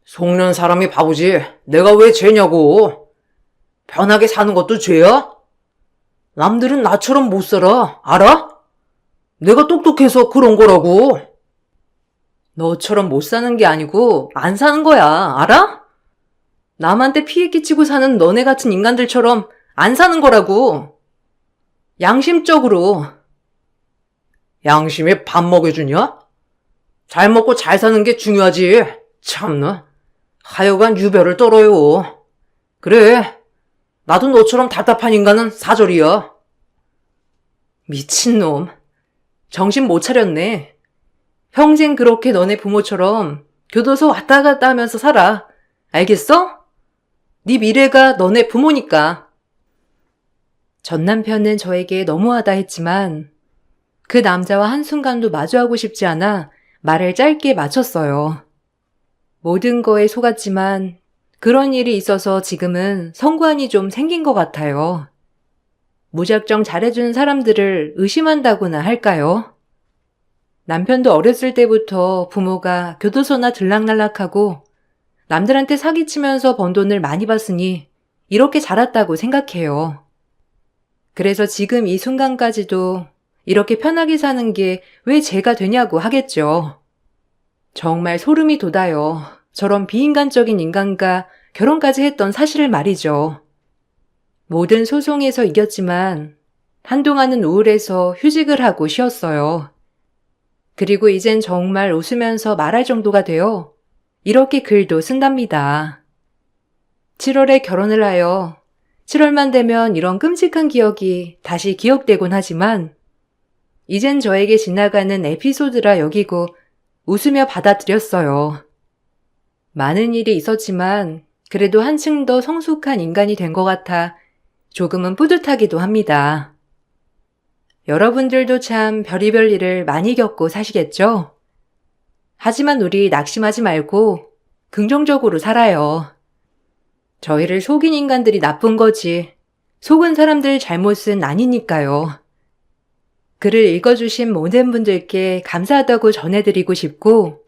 속는 사람이 바보지. 내가 왜 죄냐고. 편하게 사는 것도 죄야? 남들은 나처럼 못 살아. 알아? 내가 똑똑해서 그런 거라고. 너처럼 못 사는 게 아니고 안 사는 거야. 알아? 남한테 피해 끼치고 사는 너네 같은 인간들처럼 안 사는 거라고. 양심적으로. 양심에 밥 먹여주냐? 잘 먹고 잘 사는 게 중요하지. 참나. 하여간 유별을 떨어요. 그래. 나도 너처럼 답답한 인간은 사절이야. 미친놈. 정신 못 차렸네. 평생 그렇게 너네 부모처럼 교도소 왔다 갔다 하면서 살아. 알겠어? 네 미래가 너네 부모니까. 전 남편은 저에게 너무하다 했지만 그 남자와 한순간도 마주하고 싶지 않아 말을 짧게 마쳤어요. 모든 거에 속았지만 그런 일이 있어서 지금은 성관이 좀 생긴 것 같아요. 무작정 잘해주는 사람들을 의심한다고나 할까요? 남편도 어렸을 때부터 부모가 교도소나 들락날락하고 남들한테 사기치면서 번 돈을 많이 받으니 이렇게 자랐다고 생각해요. 그래서 지금 이 순간까지도 이렇게 편하게 사는 게 왜 제가 되냐고 하겠죠. 정말 소름이 돋아요. 저런 비인간적인 인간과 결혼까지 했던 사실을 말이죠. 모든 소송에서 이겼지만 한동안은 우울해서 휴직을 하고 쉬었어요. 그리고 이젠 정말 웃으면서 말할 정도가 되어 이렇게 글도 쓴답니다. 7월에 결혼을 하여 7월만 되면 이런 끔찍한 기억이 다시 기억되곤 하지만 이젠 저에게 지나가는 에피소드라 여기고 웃으며 받아들였어요. 많은 일이 있었지만 그래도 한층 더 성숙한 인간이 된 것 같아 조금은 뿌듯하기도 합니다. 여러분들도 참 별의별 일을 많이 겪고 사시겠죠? 하지만 우리 낙심하지 말고 긍정적으로 살아요. 저희를 속인 인간들이 나쁜 거지 속은 사람들 잘못은 아니니까요. 글을 읽어주신 모든 분들께 감사하다고 전해드리고 싶고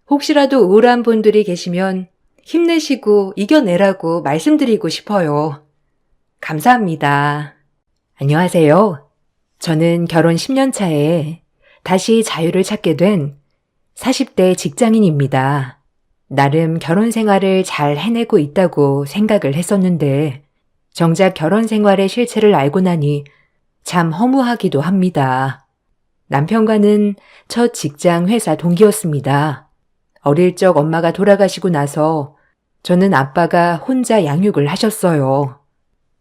혹시라도 우울한 분들이 계시면 힘내시고 이겨내라고 말씀드리고 싶어요. 감사합니다. 안녕하세요. 저는 결혼 10년 차에 다시 자유를 찾게 된 40대 직장인입니다. 나름 결혼 생활을 잘 해내고 있다고 생각을 했었는데 정작 결혼 생활의 실체를 알고 나니 참 허무하기도 합니다. 남편과는 첫 직장 회사 동기였습니다. 어릴 적 엄마가 돌아가시고 나서 저는 아빠가 혼자 양육을 하셨어요.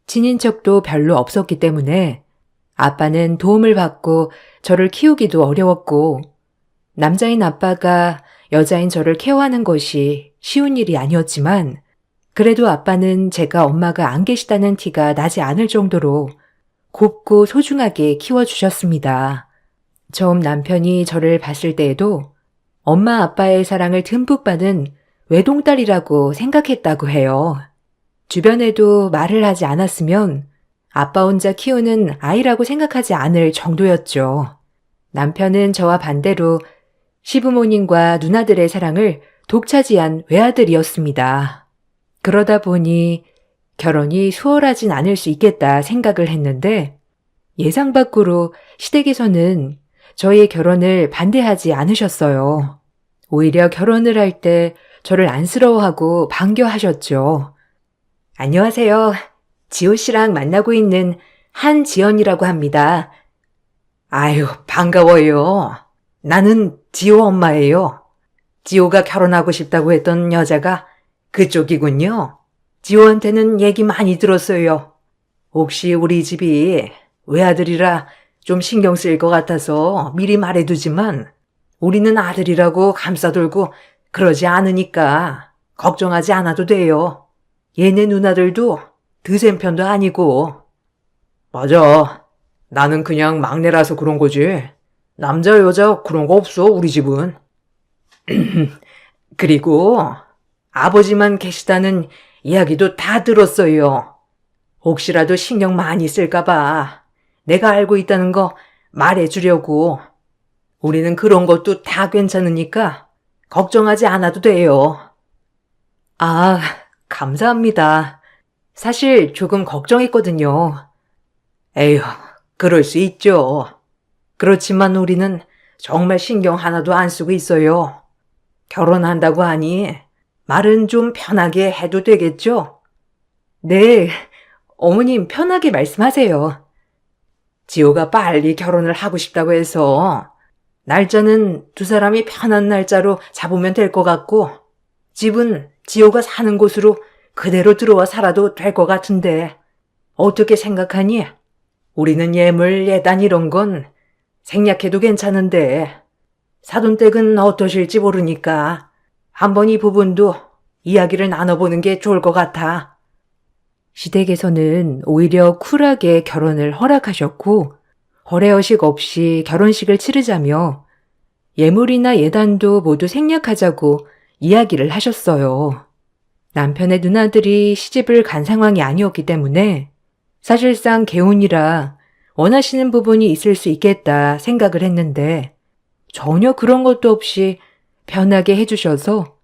친인척도 별로 없었기 때문에 아빠는 도움을 받고 저를 키우기도 어려웠고 남자인 아빠가 여자인 저를 케어하는 것이 쉬운 일이 아니었지만 그래도 아빠는 제가 엄마가 안 계시다는 티가 나지 않을 정도로 곱고 소중하게 키워주셨습니다. 처음 남편이 저를 봤을 때에도 엄마 아빠의 사랑을 듬뿍 받은 외동딸이라고 생각했다고 해요. 주변에도 말을 하지 않았으면 아빠 혼자 키우는 아이라고 생각하지 않을 정도였죠. 남편은 저와 반대로 시부모님과 누나들의 사랑을 독차지한 외아들이었습니다. 그러다 보니 결혼이 수월하진 않을 수 있겠다 생각을 했는데 예상 밖으로 시댁에서는 저희의 결혼을 반대하지 않으셨어요. 오히려 결혼을 할 때 저를 안쓰러워하고 반겨하셨죠. 안녕하세요. 지호 씨랑 만나고 있는 한지연이라고 합니다. 아유, 반가워요. 나는 지호 엄마예요. 지호가 결혼하고 싶다고 했던 여자가 그쪽이군요. 지호한테는 얘기 많이 들었어요. 혹시 우리 집이 외아들이라 좀 신경 쓰일 것 같아서 미리 말해두지만 우리는 아들이라고 감싸돌고 그러지 않으니까 걱정하지 않아도 돼요. 얘네 누나들도 드센 편도 아니고. 맞아. 나는 그냥 막내라서 그런 거지. 남자, 여자 그런 거 없어, 우리 집은. 그리고 아버지만 계시다는 이야기도 다 들었어요. 혹시라도 신경 많이 쓸까봐 내가 알고 있다는 거 말해주려고. 우리는 그런 것도 다 괜찮으니까 걱정하지 않아도 돼요. 아, 감사합니다. 사실 조금 걱정했거든요. 에휴, 그럴 수 있죠. 그렇지만 우리는 정말 신경 하나도 안 쓰고 있어요. 결혼한다고 하니 말은 좀 편하게 해도 되겠죠? 네, 어머님 편하게 말씀하세요. 지호가 빨리 결혼을 하고 싶다고 해서 날짜는 두 사람이 편한 날짜로 잡으면 될 것 같고 집은 지호가 사는 곳으로 그대로 들어와 살아도 될 것 같은데 어떻게 생각하니? 우리는 예물, 예단 이런 건 생략해도 괜찮은데 사돈댁은 어떠실지 모르니까 한번 이 부분도 이야기를 나눠보는 게 좋을 것 같아. 시댁에서는 오히려 쿨하게 결혼을 허락하셨고 허례허식 없이 결혼식을 치르자며 예물이나 예단도 모두 생략하자고 이야기를 하셨어요. 남편의 누나들이 시집을 간 상황이 아니었기 때문에 사실상 개운이라 원하시는 부분이 있을 수 있겠다 생각을 했는데 전혀 그런 것도 없이 편하게 해주셔서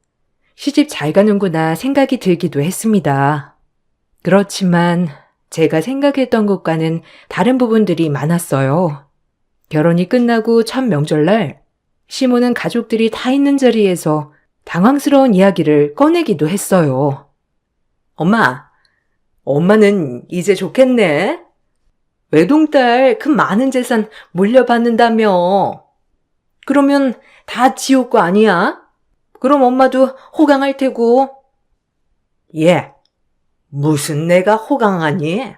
시집 잘 가는구나 생각이 들기도 했습니다. 그렇지만 제가 생각했던 것과는 다른 부분들이 많았어요. 결혼이 끝나고 첫 명절날 시모는 가족들이 다 있는 자리에서 당황스러운 이야기를 꺼내기도 했어요. 엄마는 이제 좋겠네. 외동딸 그 많은 재산 물려받는다며. 그러면 다 지호 거 아니야? 그럼 엄마도 호강할 테고. 예, 무슨 내가 호강하니?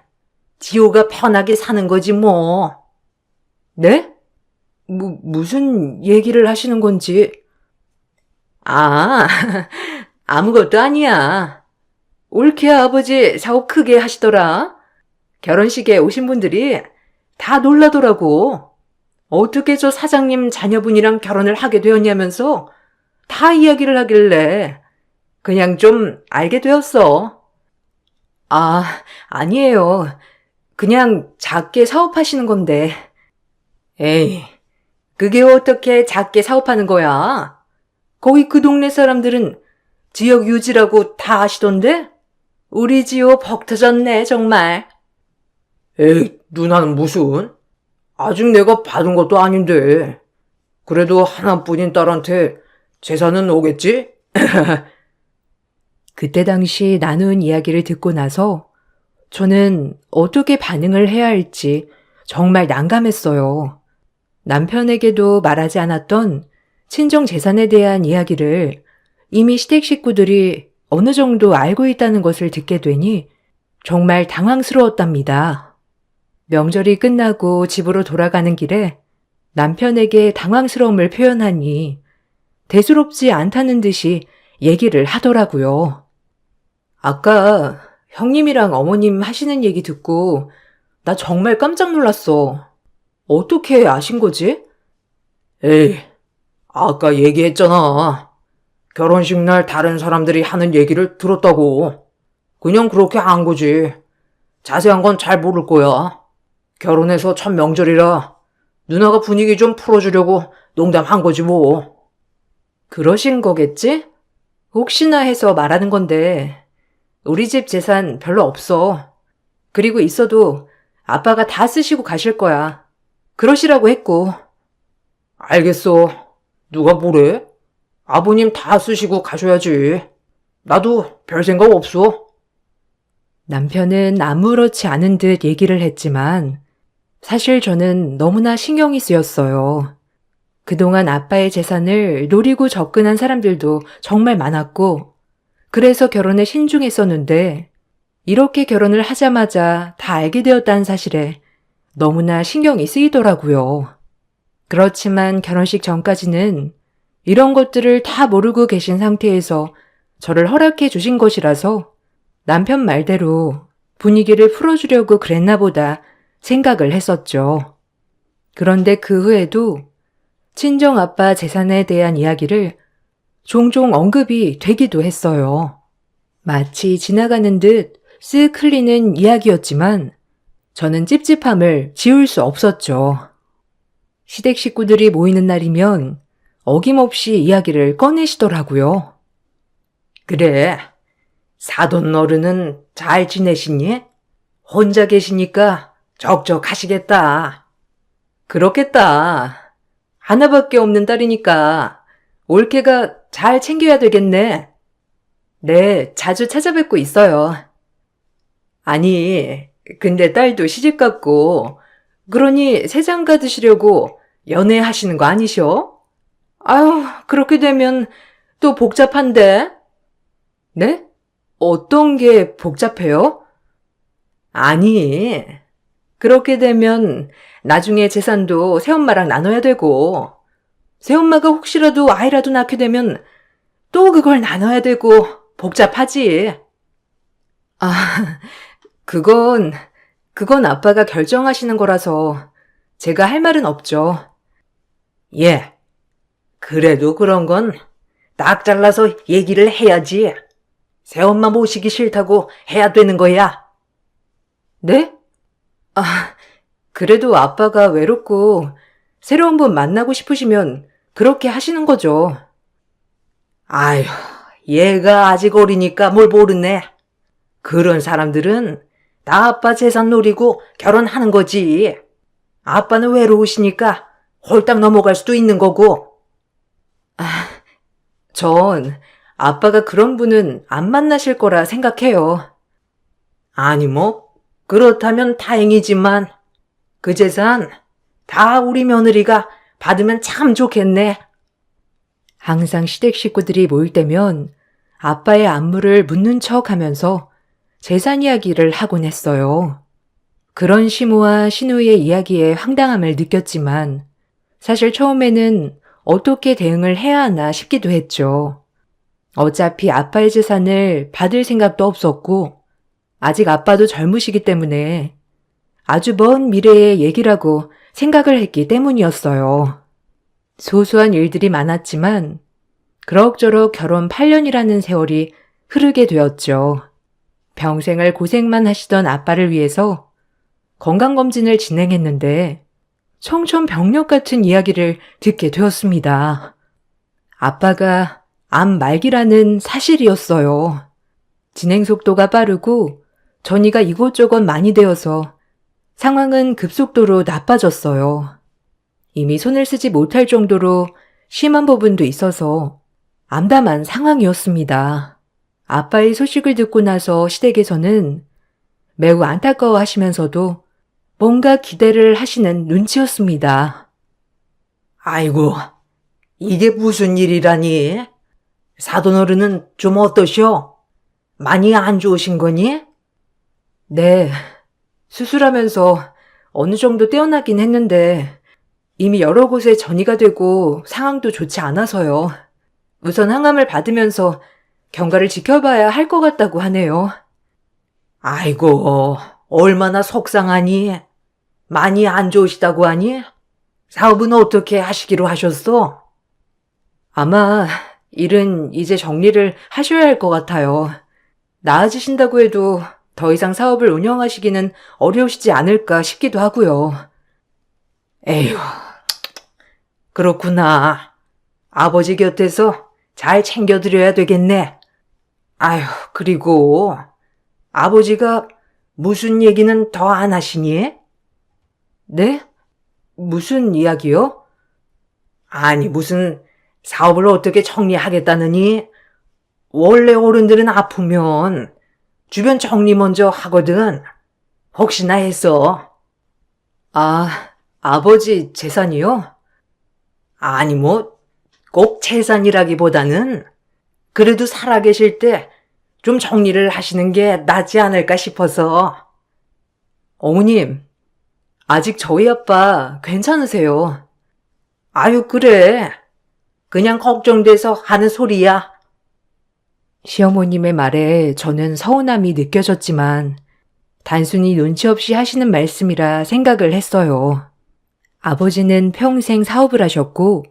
지호가 편하게 사는 거지 뭐. 네? 무슨 얘기를 하시는 건지. 아, 아무것도 아니야. 올케 아버지 사업 크게 하시더라. 결혼식에 오신 분들이 다 놀라더라고. 어떻게 저 사장님 자녀분이랑 결혼을 하게 되었냐면서 다 이야기를 하길래 그냥 좀 알게 되었어. 아, 아니에요. 그냥 작게 사업하시는 건데. 에이, 그게 어떻게 작게 사업하는 거야? 거기 그 동네 사람들은 지역 유지라고 다 아시던데? 우리 지호 벅 터졌네, 정말. 에이, 누나는 무슨? 아직 내가 받은 것도 아닌데. 그래도 하나뿐인 딸한테 재산은 오겠지? 그때 당시 나눈 이야기를 듣고 나서 저는 어떻게 반응을 해야 할지 정말 난감했어요. 남편에게도 말하지 않았던 친정 재산에 대한 이야기를 이미 시댁 식구들이 어느 정도 알고 있다는 것을 듣게 되니 정말 당황스러웠답니다. 명절이 끝나고 집으로 돌아가는 길에 남편에게 당황스러움을 표현하니 대수롭지 않다는 듯이 얘기를 하더라고요. 아까 형님이랑 어머님 하시는 얘기 듣고 나 정말 깜짝 놀랐어. 어떻게 아신 거지? 에이, 아까 얘기했잖아. 결혼식 날 다른 사람들이 하는 얘기를 들었다고. 그냥 그렇게 한 거지. 자세한 건 잘 모를 거야. 결혼해서 첫 명절이라 누나가 분위기 좀 풀어주려고 농담한 거지 뭐. 그러신 거겠지? 혹시나 해서 말하는 건데 우리 집 재산 별로 없어. 그리고 있어도 아빠가 다 쓰시고 가실 거야. 그러시라고 했고. 알겠어. 누가 뭐래? 아버님 다 쓰시고 가셔야지. 나도 별 생각 없어. 남편은 아무렇지 않은 듯 얘기를 했지만 사실 저는 너무나 신경이 쓰였어요. 그동안 아빠의 재산을 노리고 접근한 사람들도 정말 많았고 그래서 결혼에 신중했었는데 이렇게 결혼을 하자마자 다 알게 되었다는 사실에 너무나 신경이 쓰이더라고요. 그렇지만 결혼식 전까지는 이런 것들을 다 모르고 계신 상태에서 저를 허락해 주신 것이라서 남편 말대로 분위기를 풀어주려고 그랬나 보다 생각을 했었죠. 그런데 그 후에도 친정 아빠 재산에 대한 이야기를 종종 언급이 되기도 했어요. 마치 지나가는 듯 쓱 흘리는 이야기였지만 저는 찝찝함을 지울 수 없었죠. 시댁 식구들이 모이는 날이면 어김없이 이야기를 꺼내시더라고요. 그래. 사돈 어른은 잘 지내시니? 혼자 계시니까 적적하시겠다. 그렇겠다. 하나밖에 없는 딸이니까 올케가 잘 챙겨야 되겠네. 네, 자주 찾아뵙고 있어요. 아니, 근데 딸도 시집갔고, 그러니 새장가 드시려고 연애하시는 거 아니셔? 아유, 그렇게 되면 또 복잡한데? 네? 어떤 게 복잡해요? 아니, 그렇게 되면 나중에 재산도 새엄마랑 나눠야 되고, 새엄마가 혹시라도 아이라도 낳게 되면 또 그걸 나눠야 되고 복잡하지. 아, 그건 아빠가 결정하시는 거라서 제가 할 말은 없죠. 예. 그래도 그런 건 딱 잘라서 얘기를 해야지. 새엄마 모시기 싫다고 해야 되는 거야. 네? 아, 그래도 아빠가 외롭고 새로운 분 만나고 싶으시면 그렇게 하시는 거죠. 아휴, 얘가 아직 어리니까 뭘 모르네. 그런 사람들은 다 아빠 재산 노리고 결혼하는 거지. 아빠는 외로우시니까 홀딱 넘어갈 수도 있는 거고. 전 아빠가 그런 분은 안 만나실 거라 생각해요. 아니 뭐 그렇다면 다행이지만 그 재산 다 우리 며느리가 받으면 참 좋겠네. 항상 시댁 식구들이 모일 때면 아빠의 안부를 묻는 척 하면서 재산 이야기를 하곤 했어요. 그런 시모와 시누이의 이야기에 황당함을 느꼈지만 사실 처음에는 어떻게 대응을 해야 하나 싶기도 했죠. 어차피 아빠의 재산을 받을 생각도 없었고 아직 아빠도 젊으시기 때문에 아주 먼 미래의 얘기라고 생각을 했기 때문이었어요. 소소한 일들이 많았지만 그럭저럭 결혼 8년이라는 세월이 흐르게 되었죠. 평생을 고생만 하시던 아빠를 위해서 건강검진을 진행했는데 청천벽력 같은 이야기를 듣게 되었습니다. 아빠가 암 말기라는 사실이었어요. 진행 속도가 빠르고 전이가 이곳저곳 많이 되어서 상황은 급속도로 나빠졌어요. 이미 손을 쓰지 못할 정도로 심한 부분도 있어서 암담한 상황이었습니다. 아빠의 소식을 듣고 나서 시댁에서는 매우 안타까워하시면서도 뭔가 기대를 하시는 눈치였습니다. 아이고, 이게 무슨 일이라니? 사돈어른은 좀 어떠셔? 많이 안 좋으신 거니? 네, 수술하면서 어느 정도 떼어나긴 했는데 이미 여러 곳에 전이가 되고 상황도 좋지 않아서요. 우선 항암을 받으면서 경과를 지켜봐야 할 것 같다고 하네요. 아이고, 얼마나 속상하니? 많이 안 좋으시다고 하니? 사업은 어떻게 하시기로 하셨어? 아마 일은 이제 정리를 하셔야 할 것 같아요. 나아지신다고 해도 더 이상 사업을 운영하시기는 어려우시지 않을까 싶기도 하고요. 에휴, 그렇구나. 아버지 곁에서 잘 챙겨드려야 되겠네. 아휴, 그리고 아버지가 무슨 얘기는 더 안 하시니? 네? 무슨 이야기요? 아니, 무슨 사업을 어떻게 정리하겠다느니? 원래 어른들은 아프면 주변 정리 먼저 하거든. 혹시나 해서. 아, 아버지 재산이요? 아니, 꼭 재산이라기보다는 그래도 살아계실 때 좀 정리를 하시는 게 낫지 않을까 싶어서. 어머님, 아직 저희 아빠 괜찮으세요? 아유, 그래. 그냥 걱정돼서 하는 소리야. 시어머님의 말에 저는 서운함이 느껴졌지만 단순히 눈치 없이 하시는 말씀이라 생각을 했어요. 아버지는 평생 사업을 하셨고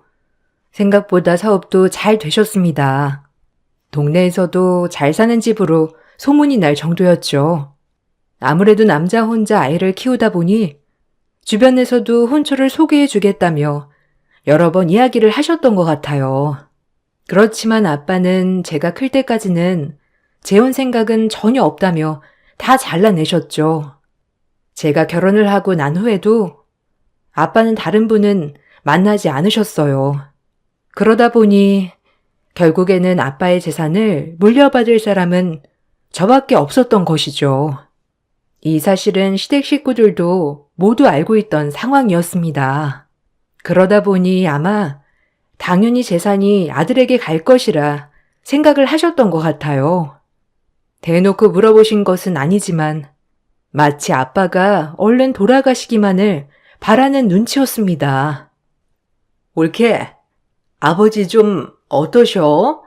생각보다 사업도 잘 되셨습니다. 동네에서도 잘 사는 집으로 소문이 날 정도였죠. 아무래도 남자 혼자 아이를 키우다 보니 주변에서도 혼처를 소개해 주겠다며 여러 번 이야기를 하셨던 것 같아요. 그렇지만 아빠는 제가 클 때까지는 재혼 생각은 전혀 없다며 다 잘라내셨죠. 제가 결혼을 하고 난 후에도 아빠는 다른 분은 만나지 않으셨어요. 그러다 보니 결국에는 아빠의 재산을 물려받을 사람은 저밖에 없었던 것이죠. 이 사실은 시댁 식구들도 모두 알고 있던 상황이었습니다. 그러다 보니 아마 당연히 재산이 아들에게 갈 것이라 생각을 하셨던 것 같아요. 대놓고 물어보신 것은 아니지만 마치 아빠가 얼른 돌아가시기만을 바라는 눈치였습니다. 옳게. 아버지 좀 어떠셔?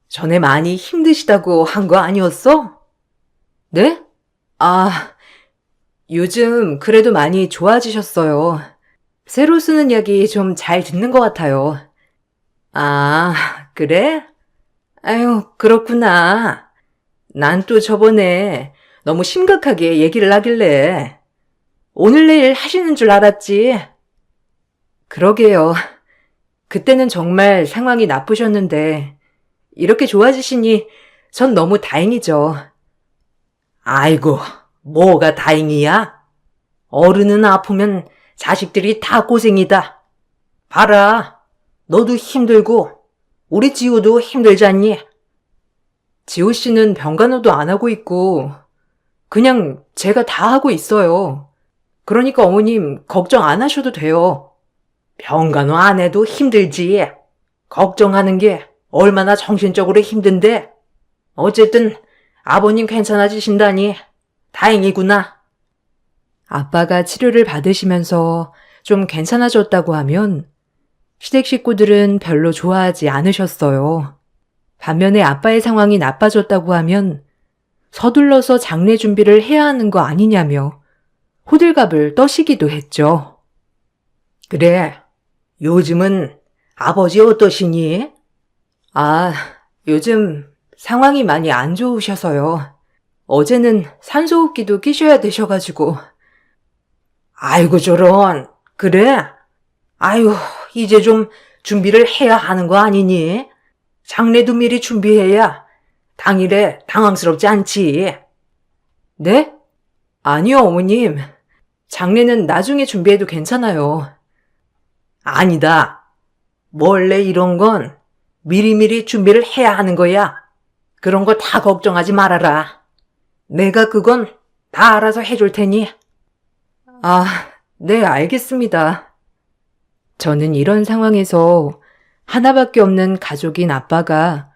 전에 많이 힘드시다고 한 거 아니었어? 네? 아, 요즘 그래도 많이 좋아지셨어요. 새로 쓰는 약이 좀 잘 듣는 것 같아요. 아, 그래? 아유, 그렇구나. 난 또 저번에 너무 심각하게 얘기를 하길래 오늘 내일 하시는 줄 알았지. 그러게요. 그때는 정말 상황이 나쁘셨는데 이렇게 좋아지시니 전 너무 다행이죠. 아이고, 뭐가 다행이야? 어른은 아프면 자식들이 다 고생이다. 봐라, 너도 힘들고 우리 지우도 힘들잖니? 지호 씨는 병간호도 안 하고 있고 그냥 제가 다 하고 있어요. 그러니까 어머님 걱정 안 하셔도 돼요. 병간호 안 해도 힘들지. 걱정하는 게 얼마나 정신적으로 힘든데. 어쨌든 아버님 괜찮아지신다니 다행이구나. 아빠가 치료를 받으시면서 좀 괜찮아졌다고 하면 시댁 식구들은 별로 좋아하지 않으셨어요. 반면에 아빠의 상황이 나빠졌다고 하면 서둘러서 장례 준비를 해야 하는 거 아니냐며 호들갑을 떠시기도 했죠. 그래, 요즘은 아버지 어떠시니? 아, 요즘 상황이 많이 안 좋으셔서요. 어제는 산소호흡기도 끼셔야 되셔가지고. 아이고 저런, 그래? 아유, 이제 좀 준비를 해야 하는 거 아니니? 장례도 미리 준비해야 당일에 당황스럽지 않지. 네? 아니요, 어머님. 장례는 나중에 준비해도 괜찮아요. 아니다. 원래 이런 건 미리미리 준비를 해야 하는 거야. 그런 거 다 걱정하지 말아라. 내가 그건 다 알아서 해줄 테니. 아, 네, 알겠습니다. 저는 이런 상황에서 하나밖에 없는 가족인 아빠가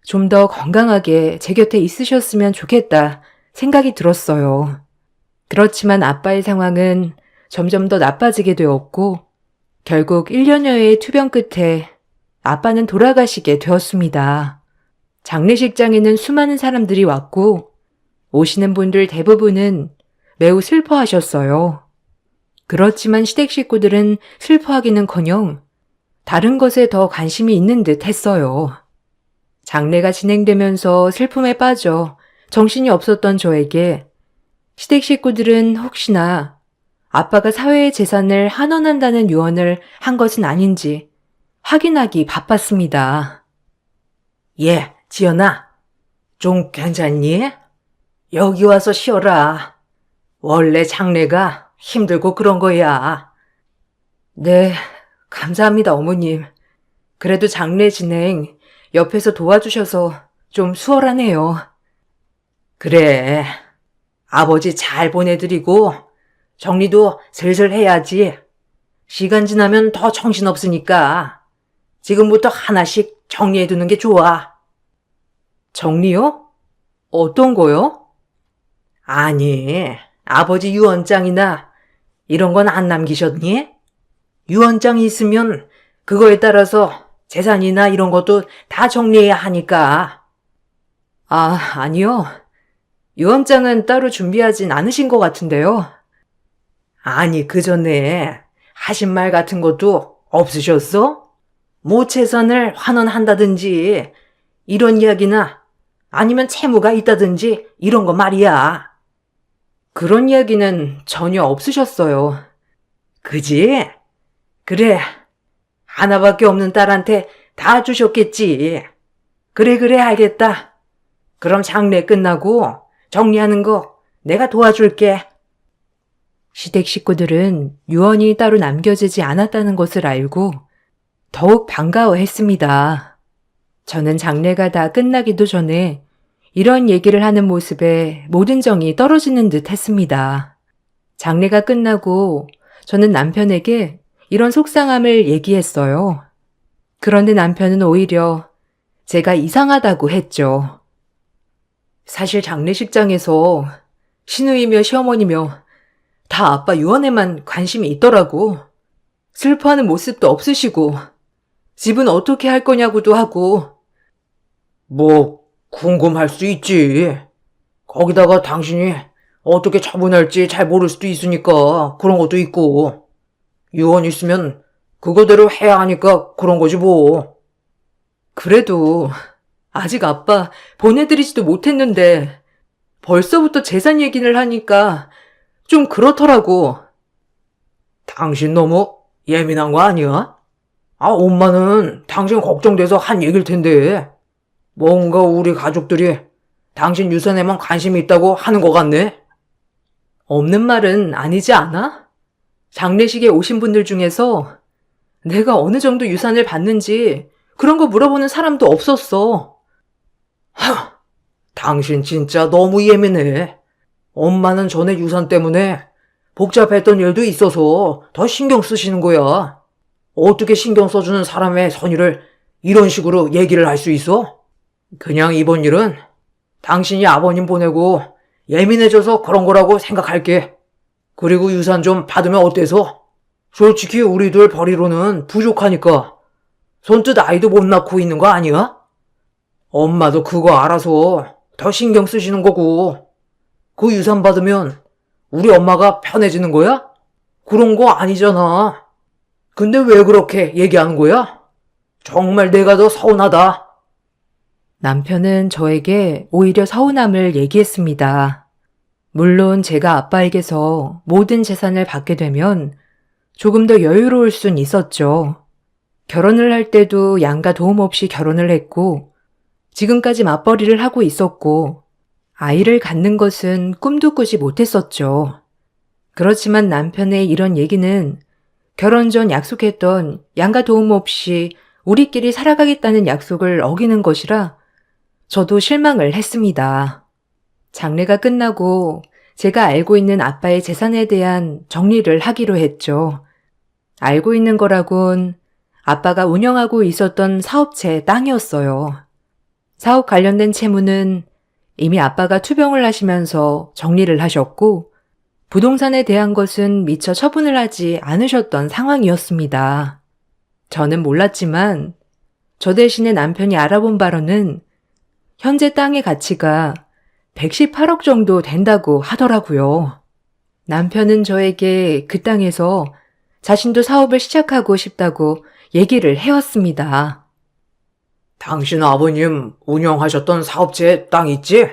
좀 더 건강하게 제 곁에 있으셨으면 좋겠다 생각이 들었어요. 그렇지만 아빠의 상황은 점점 더 나빠지게 되었고 결국 1년여의 투병 끝에 아빠는 돌아가시게 되었습니다. 장례식장에는 수많은 사람들이 왔고 오시는 분들 대부분은 매우 슬퍼하셨어요. 그렇지만 시댁 식구들은 슬퍼하기는커녕 다른 것에 더 관심이 있는 듯 했어요. 장례가 진행되면서 슬픔에 빠져 정신이 없었던 저에게 시댁 식구들은 혹시나 아빠가 사회의 재산을 환원한다는 유언을 한 것은 아닌지 확인하기 바빴습니다. 예, 지연아. 좀 괜찮니? 여기 와서 쉬어라. 원래 장례가 힘들고 그런 거야. 네, 감사합니다, 어머님. 그래도 장례 진행 옆에서 도와주셔서 좀 수월하네요. 그래. 아버지 잘 보내드리고 정리도 슬슬 해야지. 시간 지나면 더 정신없으니까 지금부터 하나씩 정리해두는 게 좋아. 정리요? 어떤 거요? 아니, 아버지 유언장이나 이런 건 안 남기셨니? 유언장이 있으면 그거에 따라서 재산이나 이런 것도 다 정리해야 하니까. 아니요. 유언장은 따로 준비하진 않으신 것 같은데요. 아니, 그 전에 하신 말 같은 것도 없으셨어? 모채산을 환원한다든지 이런 이야기나 아니면 채무가 있다든지 이런 거 말이야. 그런 이야기는 전혀 없으셨어요. 그지? 그래. 하나밖에 없는 딸한테 다 주셨겠지. 그래, 알겠다. 그럼 장례 끝나고 정리하는 거 내가 도와줄게. 시댁 식구들은 유언이 따로 남겨지지 않았다는 것을 알고 더욱 반가워했습니다. 저는 장례가 다 끝나기도 전에 이런 얘기를 하는 모습에 모든 정이 떨어지는 듯 했습니다. 장례가 끝나고 저는 남편에게 이런 속상함을 얘기했어요. 그런데 남편은 오히려 제가 이상하다고 했죠. 사실 장례식장에서 시누이며 시어머니며 다 아빠 유언에만 관심이 있더라고. 슬퍼하는 모습도 없으시고 집은 어떻게 할 거냐고도 하고. 뭐 궁금할 수 있지. 거기다가 당신이 어떻게 처분할지 잘 모를 수도 있으니까 그런 것도 있고. 유언 있으면 그거대로 해야 하니까 그런 거지 뭐. 그래도 아직 아빠 보내드리지도 못했는데 벌써부터 재산 얘기를 하니까 좀 그렇더라고. 당신 너무 예민한 거 아니야? 엄마는 당신 걱정돼서 한 얘기일 텐데. 뭔가 우리 가족들이 당신 유산에만 관심이 있다고 하는 것 같네? 없는 말은 아니지 않아? 장례식에 오신 분들 중에서 내가 어느 정도 유산을 받는지 그런 거 물어보는 사람도 없었어. 당신 진짜 너무 예민해. 엄마는 전에 유산 때문에 복잡했던 일도 있어서 더 신경 쓰시는 거야. 어떻게 신경 써주는 사람의 선의를 이런 식으로 얘기를 할 수 있어? 그냥 이번 일은 당신이 아버님 보내고 예민해져서 그런 거라고 생각할게. 그리고 유산 좀 받으면 어때서? 솔직히 우리들 벌이로는 부족하니까. 손뜻 아이도 못 낳고 있는 거 아니야? 엄마도 그거 알아서 더 신경 쓰시는 거고. 그 유산 받으면 우리 엄마가 편해지는 거야? 그런 거 아니잖아. 근데 왜 그렇게 얘기하는 거야? 정말 내가 더 서운하다. 남편은 저에게 오히려 서운함을 얘기했습니다. 물론 제가 아빠에게서 모든 재산을 받게 되면 조금 더 여유로울 순 있었죠. 결혼을 할 때도 양가 도움 없이 결혼을 했고 지금까지 맞벌이를 하고 있었고 아이를 갖는 것은 꿈도 꾸지 못했었죠. 그렇지만 남편의 이런 얘기는 결혼 전 약속했던 양가 도움 없이 우리끼리 살아가겠다는 약속을 어기는 것이라 저도 실망을 했습니다. 장례가 끝나고 제가 알고 있는 아빠의 재산에 대한 정리를 하기로 했죠. 알고 있는 거라곤 아빠가 운영하고 있었던 사업체 땅이었어요. 사업 관련된 채무는 이미 아빠가 투병을 하시면서 정리를 하셨고 부동산에 대한 것은 미처 처분을 하지 않으셨던 상황이었습니다. 저는 몰랐지만 저 대신에 남편이 알아본 바로는 현재 땅의 가치가 118억 정도 된다고 하더라고요. 남편은 저에게 그 땅에서 자신도 사업을 시작하고 싶다고 얘기를 해왔습니다. 당신 아버님 운영하셨던 사업체 땅 있지?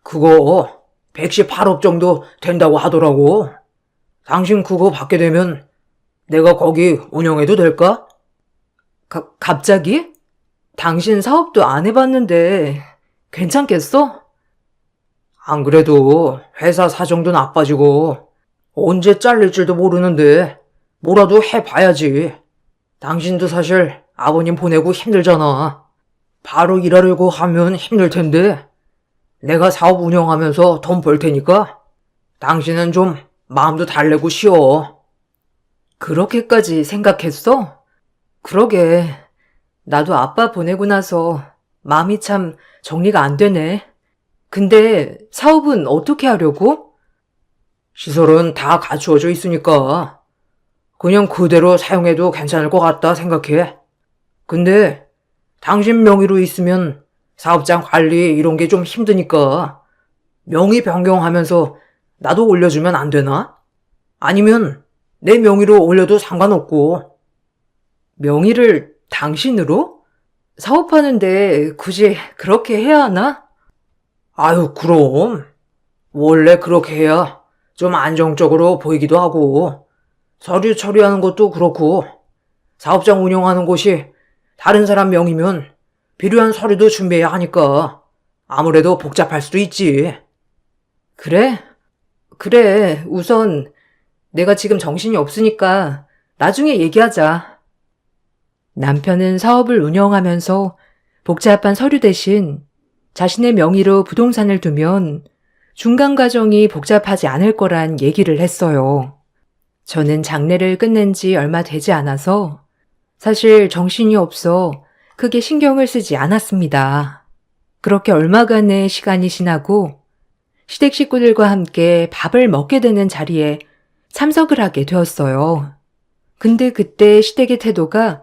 그거 118억 정도 된다고 하더라고. 당신 그거 받게 되면 내가 거기 운영해도 될까? 갑자기? 당신 사업도 안 해봤는데 괜찮겠어? 안 그래도 회사 사정도 나빠지고 언제 잘릴지도 모르는데 뭐라도 해봐야지. 당신도 사실 아버님 보내고 힘들잖아. 바로 일하려고 하면 힘들 텐데, 내가 사업 운영하면서 돈 벌 테니까, 당신은 좀 마음도 달래고 쉬어. 그렇게까지 생각했어? 그러게. 나도 아빠 보내고 나서 마음이 참 정리가 안 되네. 근데 사업은 어떻게 하려고? 시설은 다 갖추어져 있으니까, 그냥 그대로 사용해도 괜찮을 것 같다 생각해. 근데, 당신 명의로 있으면 사업장 관리 이런 게 좀 힘드니까, 명의 변경하면서 나도 올려주면 안 되나? 아니면 내 명의로 올려도 상관없고. 명의를 당신으로? 사업하는데 굳이 그렇게 해야 하나? 아유, 그럼. 원래 그렇게 해야 좀 안정적으로 보이기도 하고, 서류 처리하는 것도 그렇고, 사업장 운영하는 곳이 다른 사람 명의면 필요한 서류도 준비해야 하니까 아무래도 복잡할 수도 있지. 그래? 그래, 우선 내가 지금 정신이 없으니까 나중에 얘기하자. 남편은 사업을 운영하면서 복잡한 서류 대신 자신의 명의로 부동산을 두면 중간 과정이 복잡하지 않을 거란 얘기를 했어요. 저는 장례를 끝낸 지 얼마 되지 않아서 사실 정신이 없어 크게 신경을 쓰지 않았습니다. 그렇게 얼마간의 시간이 지나고 시댁 식구들과 함께 밥을 먹게 되는 자리에 참석을 하게 되었어요. 근데 그때 시댁의 태도가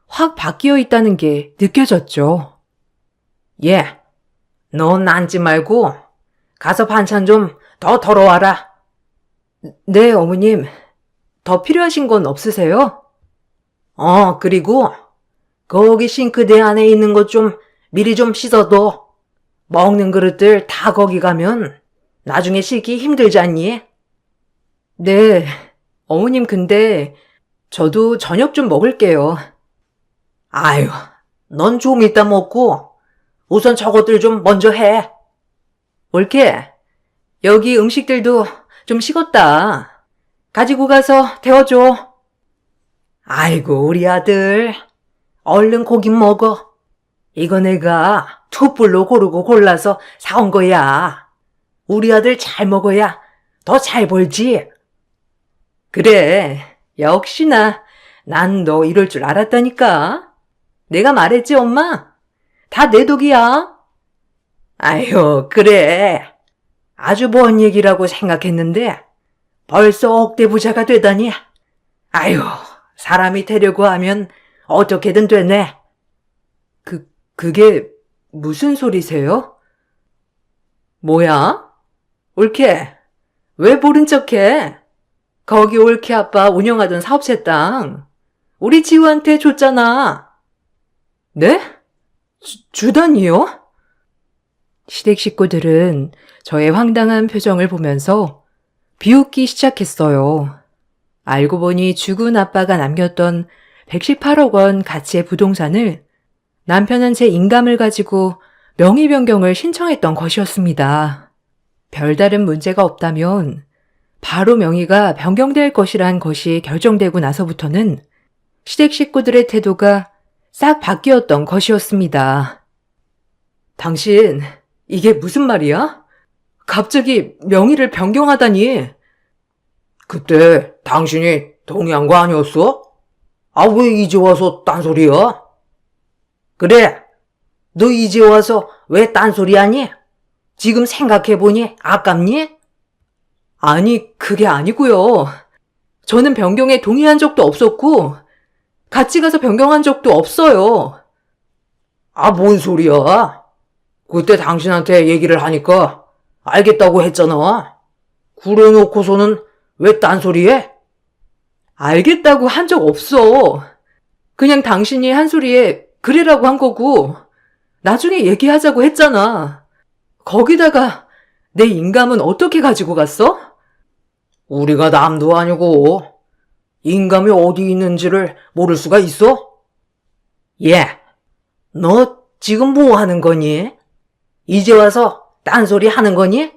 확 바뀌어 있다는 게 느껴졌죠. 예, 넌 앉지 말고 가서 반찬 좀 더 덜어와라. 네, 어머님. 더 필요하신 건 없으세요? 그리고 거기 싱크대 안에 있는 것 좀 미리 좀 씻어둬. 먹는 그릇들 다 거기 가면 나중에 씻기 힘들지 않니? 네, 어머님 근데 저도 저녁 좀 먹을게요. 아유, 넌 좀 이따 먹고 우선 저것들 좀 먼저 해. 올케, 여기 음식들도 좀 식었다. 가지고 가서 데워줘. 아이고, 우리 아들. 얼른 고기 먹어. 이거 내가 툭불로 고르고 골라서 사온 거야. 우리 아들 잘 먹어야 더 잘 벌지. 그래, 역시나 난 너 이럴 줄 알았다니까. 내가 말했지, 엄마? 다 내 덕이야. 아유, 그래. 아주 먼 얘기라고 생각했는데 벌써 억대 부자가 되다니. 아유, 사람이 되려고 하면 어떻게든 되네. 그게 무슨 소리세요? 뭐야? 올케, 왜 모른 척해? 거기 올케 아빠 운영하던 사업체 땅 우리 지우한테 줬잖아. 네? 주다니요? 시댁 식구들은 저의 황당한 표정을 보면서 비웃기 시작했어요. 알고 보니 죽은 아빠가 남겼던 118억 원 가치의 부동산을 남편은 제 인감을 가지고 명의 변경을 신청했던 것이었습니다. 별다른 문제가 없다면 바로 명의가 변경될 것이란 것이 결정되고 나서부터는 시댁 식구들의 태도가 싹 바뀌었던 것이었습니다. 당신, 이게 무슨 말이야? 갑자기 명의를 변경하다니. 그때 당신이 동의한 거 아니었어? 아, 왜 이제 와서 딴소리야? 그래, 너 이제 와서 왜 딴소리 하니? 지금 생각해보니 아깝니? 아니, 그게 아니고요. 저는 변경에 동의한 적도 없었고 같이 가서 변경한 적도 없어요. 아, 뭔 소리야? 그때 당신한테 얘기를 하니까 알겠다고 했잖아. 그래 놓고서는 왜 딴소리해? 알겠다고 한 적 없어. 그냥 당신이 한 소리에 그래라고 한 거고 나중에 얘기하자고 했잖아. 거기다가 내 인감은 어떻게 가지고 갔어? 우리가 남도 아니고 인감이 어디 있는지를 모를 수가 있어? 예, 너 지금 뭐 하는 거니? 이제 와서 딴소리 하는 거니?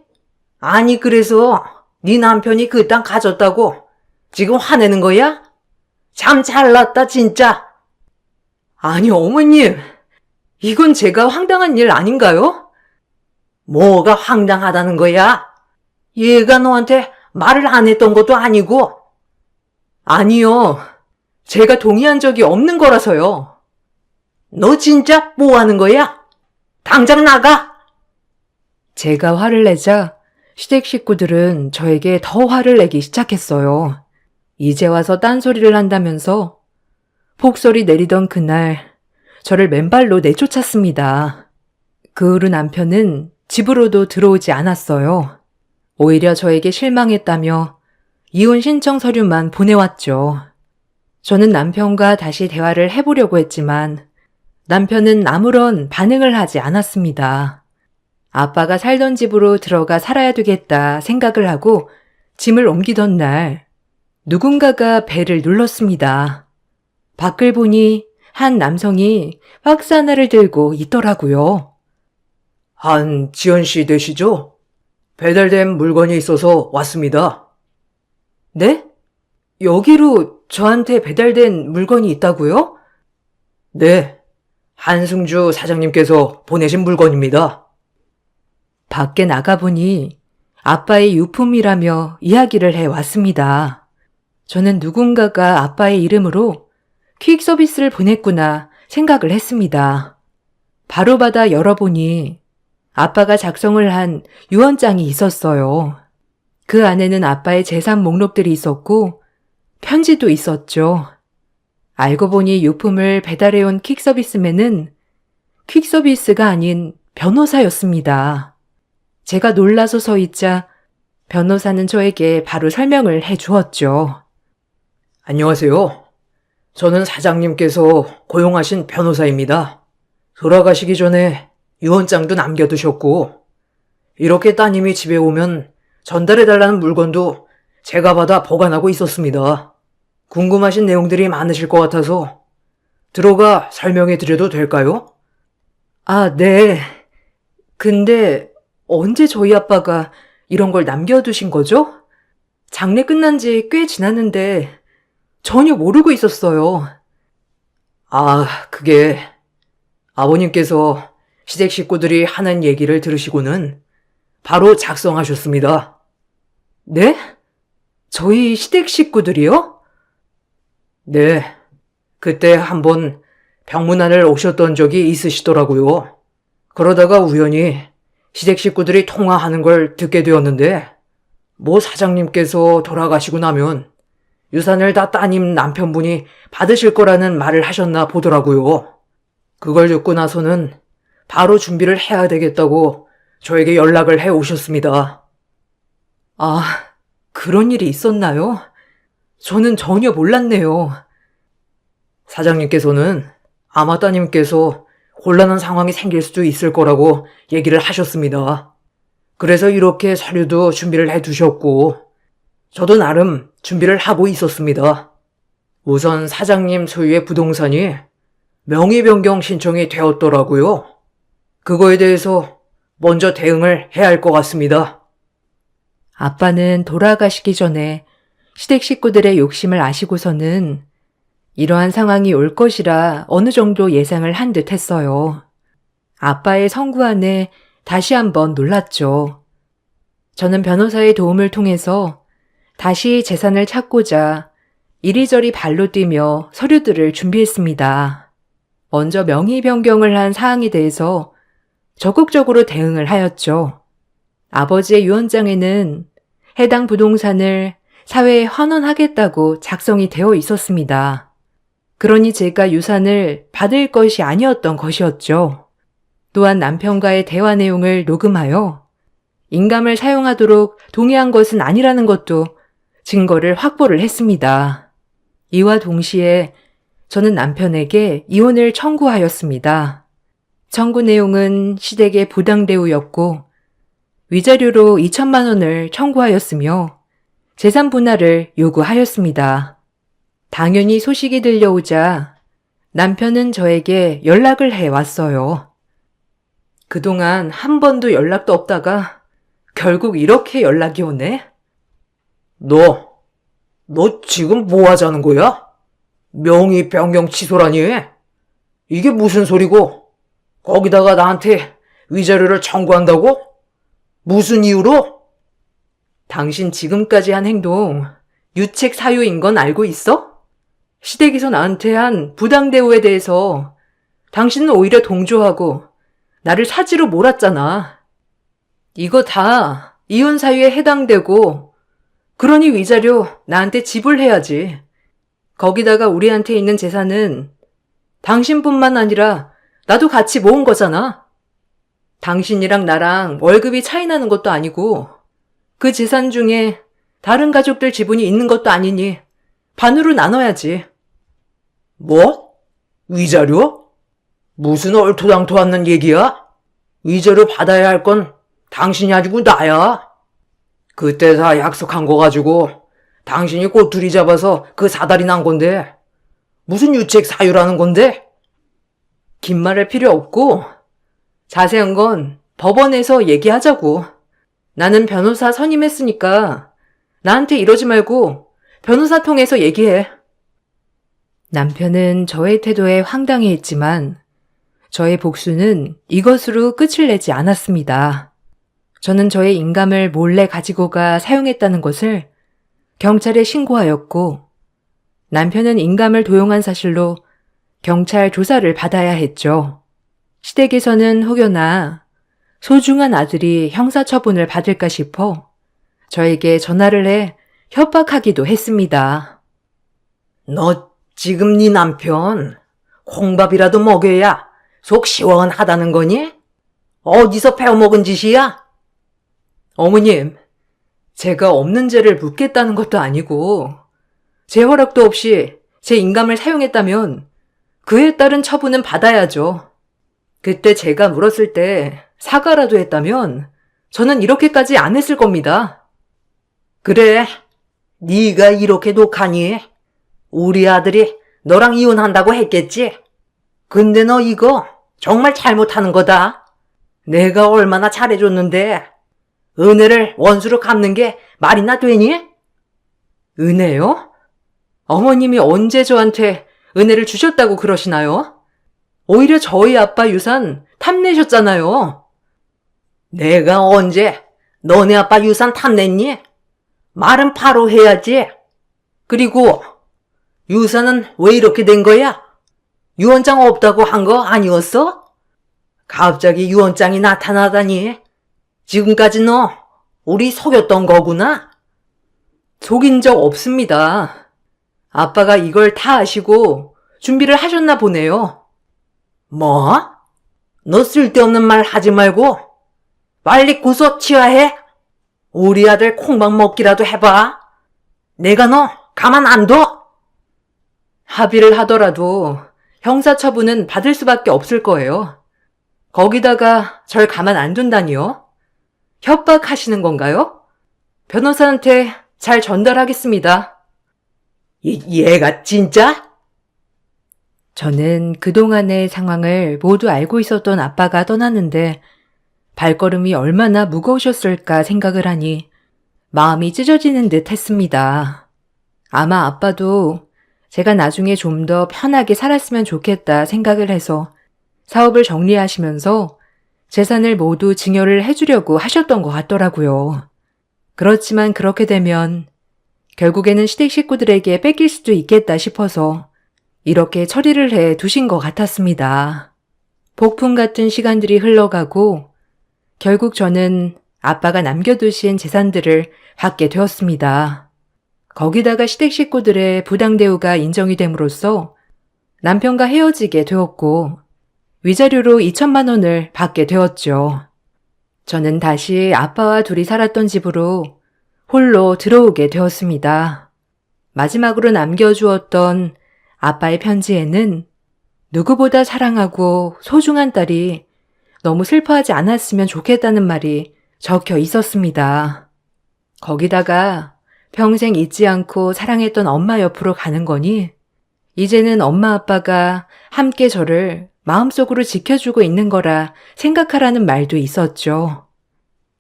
아니, 그래서 네 남편이 그 땅 가졌다고 지금 화내는 거야? 참 잘났다, 진짜. 아니, 어머님. 이건 제가 황당한 일 아닌가요? 뭐가 황당하다는 거야? 얘가 너한테 말을 안 했던 것도 아니고. 아니요. 제가 동의한 적이 없는 거라서요. 너 진짜 뭐 하는 거야? 당장 나가! 제가 화를 내자 시댁 식구들은 저에게 더 화를 내기 시작했어요. 이제 와서 딴소리를 한다면서 폭설이 내리던 그날 저를 맨발로 내쫓았습니다. 그 후로 남편은 집으로도 들어오지 않았어요. 오히려 저에게 실망했다며 이혼 신청 서류만 보내왔죠. 저는 남편과 다시 대화를 해보려고 했지만 남편은 아무런 반응을 하지 않았습니다. 아빠가 살던 집으로 들어가 살아야 되겠다 생각을 하고 짐을 옮기던 날 누군가가 벨을 눌렀습니다. 밖을 보니 한 남성이 박스 하나를 들고 있더라고요. 한지연 씨 되시죠? 배달된 물건이 있어서 왔습니다. 네? 여기로 저한테 배달된 물건이 있다고요? 네, 한승주 사장님께서 보내신 물건입니다. 밖에 나가보니 아빠의 유품이라며 이야기를 해왔습니다. 저는 누군가가 아빠의 이름으로 퀵 서비스를 보냈구나 생각을 했습니다. 바로 받아 열어보니 아빠가 작성을 한 유언장이 있었어요. 그 안에는 아빠의 재산 목록들이 있었고 편지도 있었죠. 알고 보니 유품을 배달해온 퀵서비스맨은 퀵서비스가 아닌 변호사였습니다. 제가 놀라서 서 있자 변호사는 저에게 바로 설명을 해 주었죠. 안녕하세요. 저는 사장님께서 고용하신 변호사입니다. 돌아가시기 전에 유언장도 남겨두셨고, 이렇게 따님이 집에 오면 전달해달라는 물건도 제가 받아 보관하고 있었습니다. 궁금하신 내용들이 많으실 것 같아서 들어가 설명해 드려도 될까요? 아, 네. 근데 언제 저희 아빠가 이런 걸 남겨두신 거죠? 장례 끝난 지 꽤 지났는데 전혀 모르고 있었어요. 아, 그게 아버님께서 시댁 식구들이 하는 얘기를 들으시고는 바로 작성하셨습니다. 네? 저희 시댁 식구들이요? 네, 그때 한번 병문안을 오셨던 적이 있으시더라고요. 그러다가 우연히 시댁 식구들이 통화하는 걸 듣게 되었는데, 뭐 사장님께서 돌아가시고 나면 유산을 다 따님 남편분이 받으실 거라는 말을 하셨나 보더라고요. 그걸 듣고 나서는 바로 준비를 해야 되겠다고 저에게 연락을 해 오셨습니다. 아, 그런 일이 있었나요? 저는 전혀 몰랐네요. 사장님께서는 아마 따님께서 곤란한 상황이 생길 수도 있을 거라고 얘기를 하셨습니다. 그래서 이렇게 서류도 준비를 해 두셨고, 저도 나름 준비를 하고 있었습니다. 우선 사장님 소유의 부동산이 명의 변경 신청이 되었더라고요. 그거에 대해서 먼저 대응을 해야 할 것 같습니다. 아빠는 돌아가시기 전에 시댁 식구들의 욕심을 아시고서는 이러한 상황이 올 것이라 어느 정도 예상을 한 듯 했어요. 아빠의 성구안에 다시 한번 놀랐죠. 저는 변호사의 도움을 통해서 다시 재산을 찾고자 이리저리 발로 뛰며 서류들을 준비했습니다. 먼저 명의 변경을 한 사항에 대해서 적극적으로 대응을 하였죠. 아버지의 유언장에는 해당 부동산을 사회에 환원하겠다고 작성이 되어 있었습니다. 그러니 제가 유산을 받을 것이 아니었던 것이었죠. 또한 남편과의 대화 내용을 녹음하여 인감을 사용하도록 동의한 것은 아니라는 것도 증거를 확보를 했습니다. 이와 동시에 저는 남편에게 이혼을 청구하였습니다. 청구 내용은 시댁의 부당대우였고 위자료로 2천만 원을 청구하였으며 재산 분할을 요구하였습니다. 당연히 소식이 들려오자 남편은 저에게 연락을 해왔어요. 그동안 한 번도 연락도 없다가 결국 이렇게 연락이 오네? 너 지금 뭐 하자는 거야? 명의 변경 취소라니? 이게 무슨 소리고? 거기다가 나한테 위자료를 청구한다고? 무슨 이유로? 당신 지금까지 한 행동 유책 사유인 건 알고 있어? 시댁에서 나한테 한 부당 대우에 대해서 당신은 오히려 동조하고 나를 사지로 몰았잖아. 이거 다 이혼 사유에 해당되고 그러니 위자료 나한테 지불해야지. 거기다가 우리한테 있는 재산은 당신뿐만 아니라 나도 같이 모은 거잖아. 당신이랑 나랑 월급이 차이 나는 것도 아니고 그 재산 중에 다른 가족들 지분이 있는 것도 아니니 반으로 나눠야지. 뭐? 위자료? 무슨 얼토당토 않는 얘기야? 위자료 받아야 할 건 당신이 아니고 나야. 그때 다 약속한 거 가지고 당신이 꼬투리 잡아서 그 사달이 난 건데 무슨 유책 사유라는 건데? 긴 말할 필요 없고 자세한 건 법원에서 얘기하자고. 나는 변호사 선임했으니까 나한테 이러지 말고 변호사 통해서 얘기해. 남편은 저의 태도에 황당해했지만 저의 복수는 이것으로 끝을 내지 않았습니다. 저는 저의 인감을 몰래 가지고 가 사용했다는 것을 경찰에 신고하였고 남편은 인감을 도용한 사실로 경찰 조사를 받아야 했죠. 시댁에서는 혹여나 소중한 아들이 형사처분을 받을까 싶어 저에게 전화를 해 협박하기도 했습니다. 너 지금 네 남편 콩밥이라도 먹여야 속 시원하다는 거니? 어디서 배워먹은 짓이야? 어머님, 제가 없는 죄를 묻겠다는 것도 아니고 제 허락도 없이 제 인감을 사용했다면 그에 따른 처분은 받아야죠. 그때 제가 물었을 때 사과라도 했다면 저는 이렇게까지 안 했을 겁니다. 그래, 네가 이렇게 독하니 우리 아들이 너랑 이혼한다고 했겠지? 근데 너 이거 정말 잘못하는 거다. 내가 얼마나 잘해줬는데 은혜를 원수로 갚는 게 말이나 되니? 은혜요? 어머님이 언제 저한테 은혜를 주셨다고 그러시나요? 오히려 저희 아빠 유산 탐내셨잖아요. 내가 언제 너네 아빠 유산 탐냈니? 말은 바로 해야지. 그리고 유산은 왜 이렇게 된 거야? 유언장 없다고 한 거 아니었어? 갑자기 유언장이 나타나다니. 지금까지 너 우리 속였던 거구나? 속인 적 없습니다. 아빠가 이걸 다 아시고 준비를 하셨나 보네요. 뭐? 너 쓸데없는 말 하지 말고 빨리 고소 취하해. 우리 아들 콩밥 먹기라도 해봐. 내가 너 가만 안 둬. 합의를 하더라도 형사처분은 받을 수밖에 없을 거예요. 거기다가 절 가만 안 둔다니요? 협박하시는 건가요? 변호사한테 잘 전달하겠습니다. 얘가 진짜? 저는 그동안의 상황을 모두 알고 있었던 아빠가 떠났는데 발걸음이 얼마나 무거우셨을까 생각을 하니 마음이 찢어지는 듯 했습니다. 아마 아빠도 제가 나중에 좀 더 편하게 살았으면 좋겠다 생각을 해서 사업을 정리하시면서 재산을 모두 증여를 해주려고 하셨던 것 같더라고요. 그렇지만 그렇게 되면 결국에는 시댁 식구들에게 뺏길 수도 있겠다 싶어서 이렇게 처리를 해 두신 것 같았습니다. 폭풍 같은 시간들이 흘러가고 결국 저는 아빠가 남겨두신 재산들을 받게 되었습니다. 거기다가 시댁 식구들의 부당 대우가 인정이 됨으로써 남편과 헤어지게 되었고 위자료로 2천만 원을 받게 되었죠. 저는 다시 아빠와 둘이 살았던 집으로 홀로 들어오게 되었습니다. 마지막으로 남겨주었던 아빠의 편지에는 누구보다 사랑하고 소중한 딸이 너무 슬퍼하지 않았으면 좋겠다는 말이 적혀 있었습니다. 거기다가 평생 잊지 않고 사랑했던 엄마 옆으로 가는 거니 이제는 엄마 아빠가 함께 저를 마음속으로 지켜주고 있는 거라 생각하라는 말도 있었죠.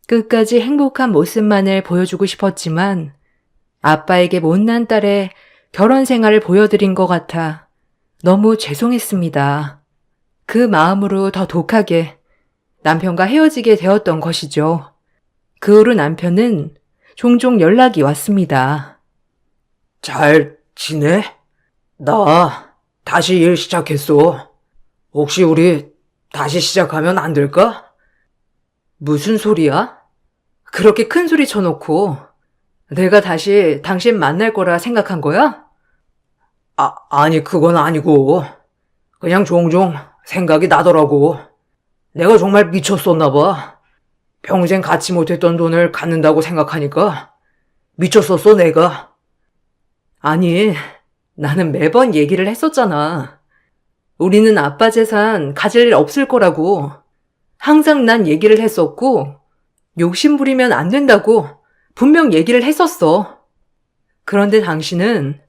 끝까지 행복한 모습만을 보여주고 싶었지만 아빠에게 못난 딸의 결혼 생활을 보여드린 것 같아 너무 죄송했습니다. 그 마음으로 더 독하게 남편과 헤어지게 되었던 것이죠. 그 후로 남편은 종종 연락이 왔습니다. 잘 지내? 나 다시 일 시작했어. 혹시 우리 다시 시작하면 안 될까? 무슨 소리야? 그렇게 큰 소리 쳐놓고 내가 다시 당신 만날 거라 생각한 거야? 아니 그건 아니고 그냥 종종 생각이 나더라고. 내가 정말 미쳤었나 봐. 평생 갖지 못했던 돈을 갖는다고 생각하니까 미쳤었어 내가. 아니, 나는 매번 얘기를 했었잖아. 우리는 아빠 재산 가질 일 없을 거라고. 항상 난 얘기를 했었고, 욕심 부리면 안 된다고 분명 얘기를 했었어. 그런데 당신은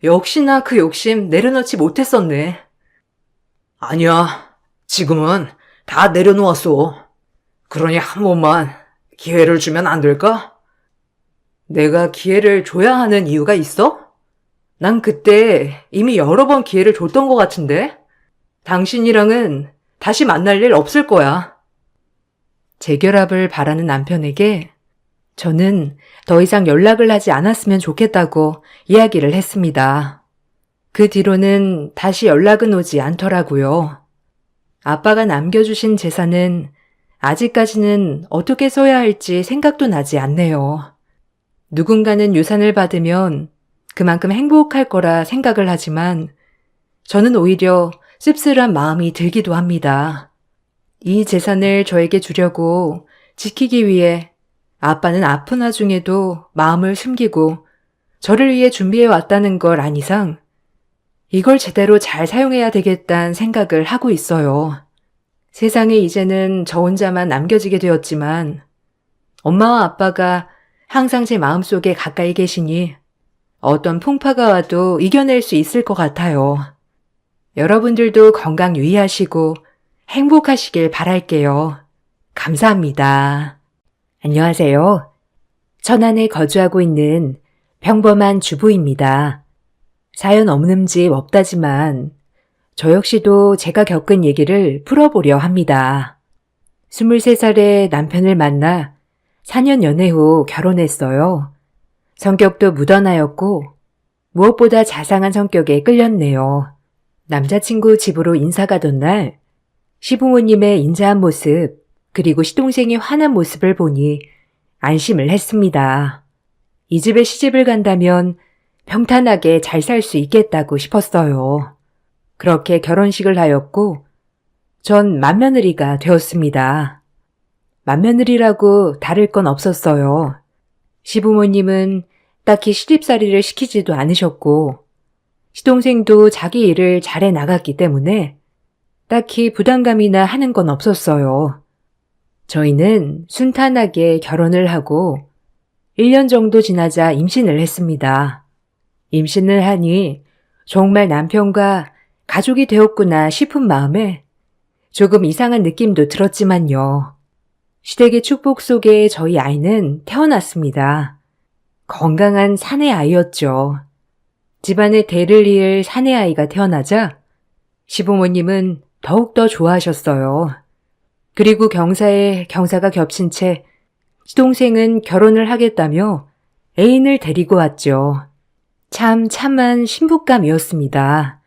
역시나 그 욕심 내려놓지 못했었네. 아니야. 지금은 다 내려놓았어. 그러니 한 번만 기회를 주면 안 될까? 내가 기회를 줘야 하는 이유가 있어? 난 그때 이미 여러 번 기회를 줬던 것 같은데? 당신이랑은 다시 만날 일 없을 거야. 재결합을 바라는 남편에게 저는 더 이상 연락을 하지 않았으면 좋겠다고 이야기를 했습니다. 그 뒤로는 다시 연락은 오지 않더라고요. 아빠가 남겨주신 재산은 아직까지는 어떻게 써야 할지 생각도 나지 않네요. 누군가는 유산을 받으면 그만큼 행복할 거라 생각을 하지만 저는 오히려 씁쓸한 마음이 들기도 합니다. 이 재산을 저에게 주려고 지키기 위해 아빠는 아픈 와중에도 마음을 숨기고 저를 위해 준비해 왔다는 걸 안 이상 이걸 제대로 잘 사용해야 되겠다는 생각을 하고 있어요. 세상에 이제는 저 혼자만 남겨지게 되었지만 엄마와 아빠가 항상 제 마음속에 가까이 계시니 어떤 풍파가 와도 이겨낼 수 있을 것 같아요. 여러분들도 건강 유의하시고 행복하시길 바랄게요. 감사합니다. 안녕하세요. 천안에 거주하고 있는 평범한 주부입니다. 사연 없는 집 없다지만 저 역시도 제가 겪은 얘기를 풀어보려 합니다. 23살에 남편을 만나 4년 연애 후 결혼했어요. 성격도 무던하였고 무엇보다 자상한 성격에 끌렸네요. 남자친구 집으로 인사 가던 날 시부모님의 인자한 모습 그리고 시동생이 화난 모습을 보니 안심을 했습니다. 이 집에 시집을 간다면 평탄하게 잘 살 수 있겠다고 싶었어요. 그렇게 결혼식을 하였고 전 맏며느리가 되었습니다. 맏며느리라고 다를 건 없었어요. 시부모님은 딱히 시집살이를 시키지도 않으셨고 시동생도 자기 일을 잘해 나갔기 때문에 딱히 부담감이나 하는 건 없었어요. 저희는 순탄하게 결혼을 하고 1년 정도 지나자 임신을 했습니다. 임신을 하니 정말 남편과 가족이 되었구나 싶은 마음에 조금 이상한 느낌도 들었지만요. 시댁의 축복 속에 저희 아이는 태어났습니다. 건강한 사내 아이였죠. 집안의 대를 이을 사내 아이가 태어나자 시부모님은 더욱더 좋아하셨어요. 그리고 경사에 경사가 겹친 채 시동생은 결혼을 하겠다며 애인을 데리고 왔죠. 참 참한 신부감이었습니다.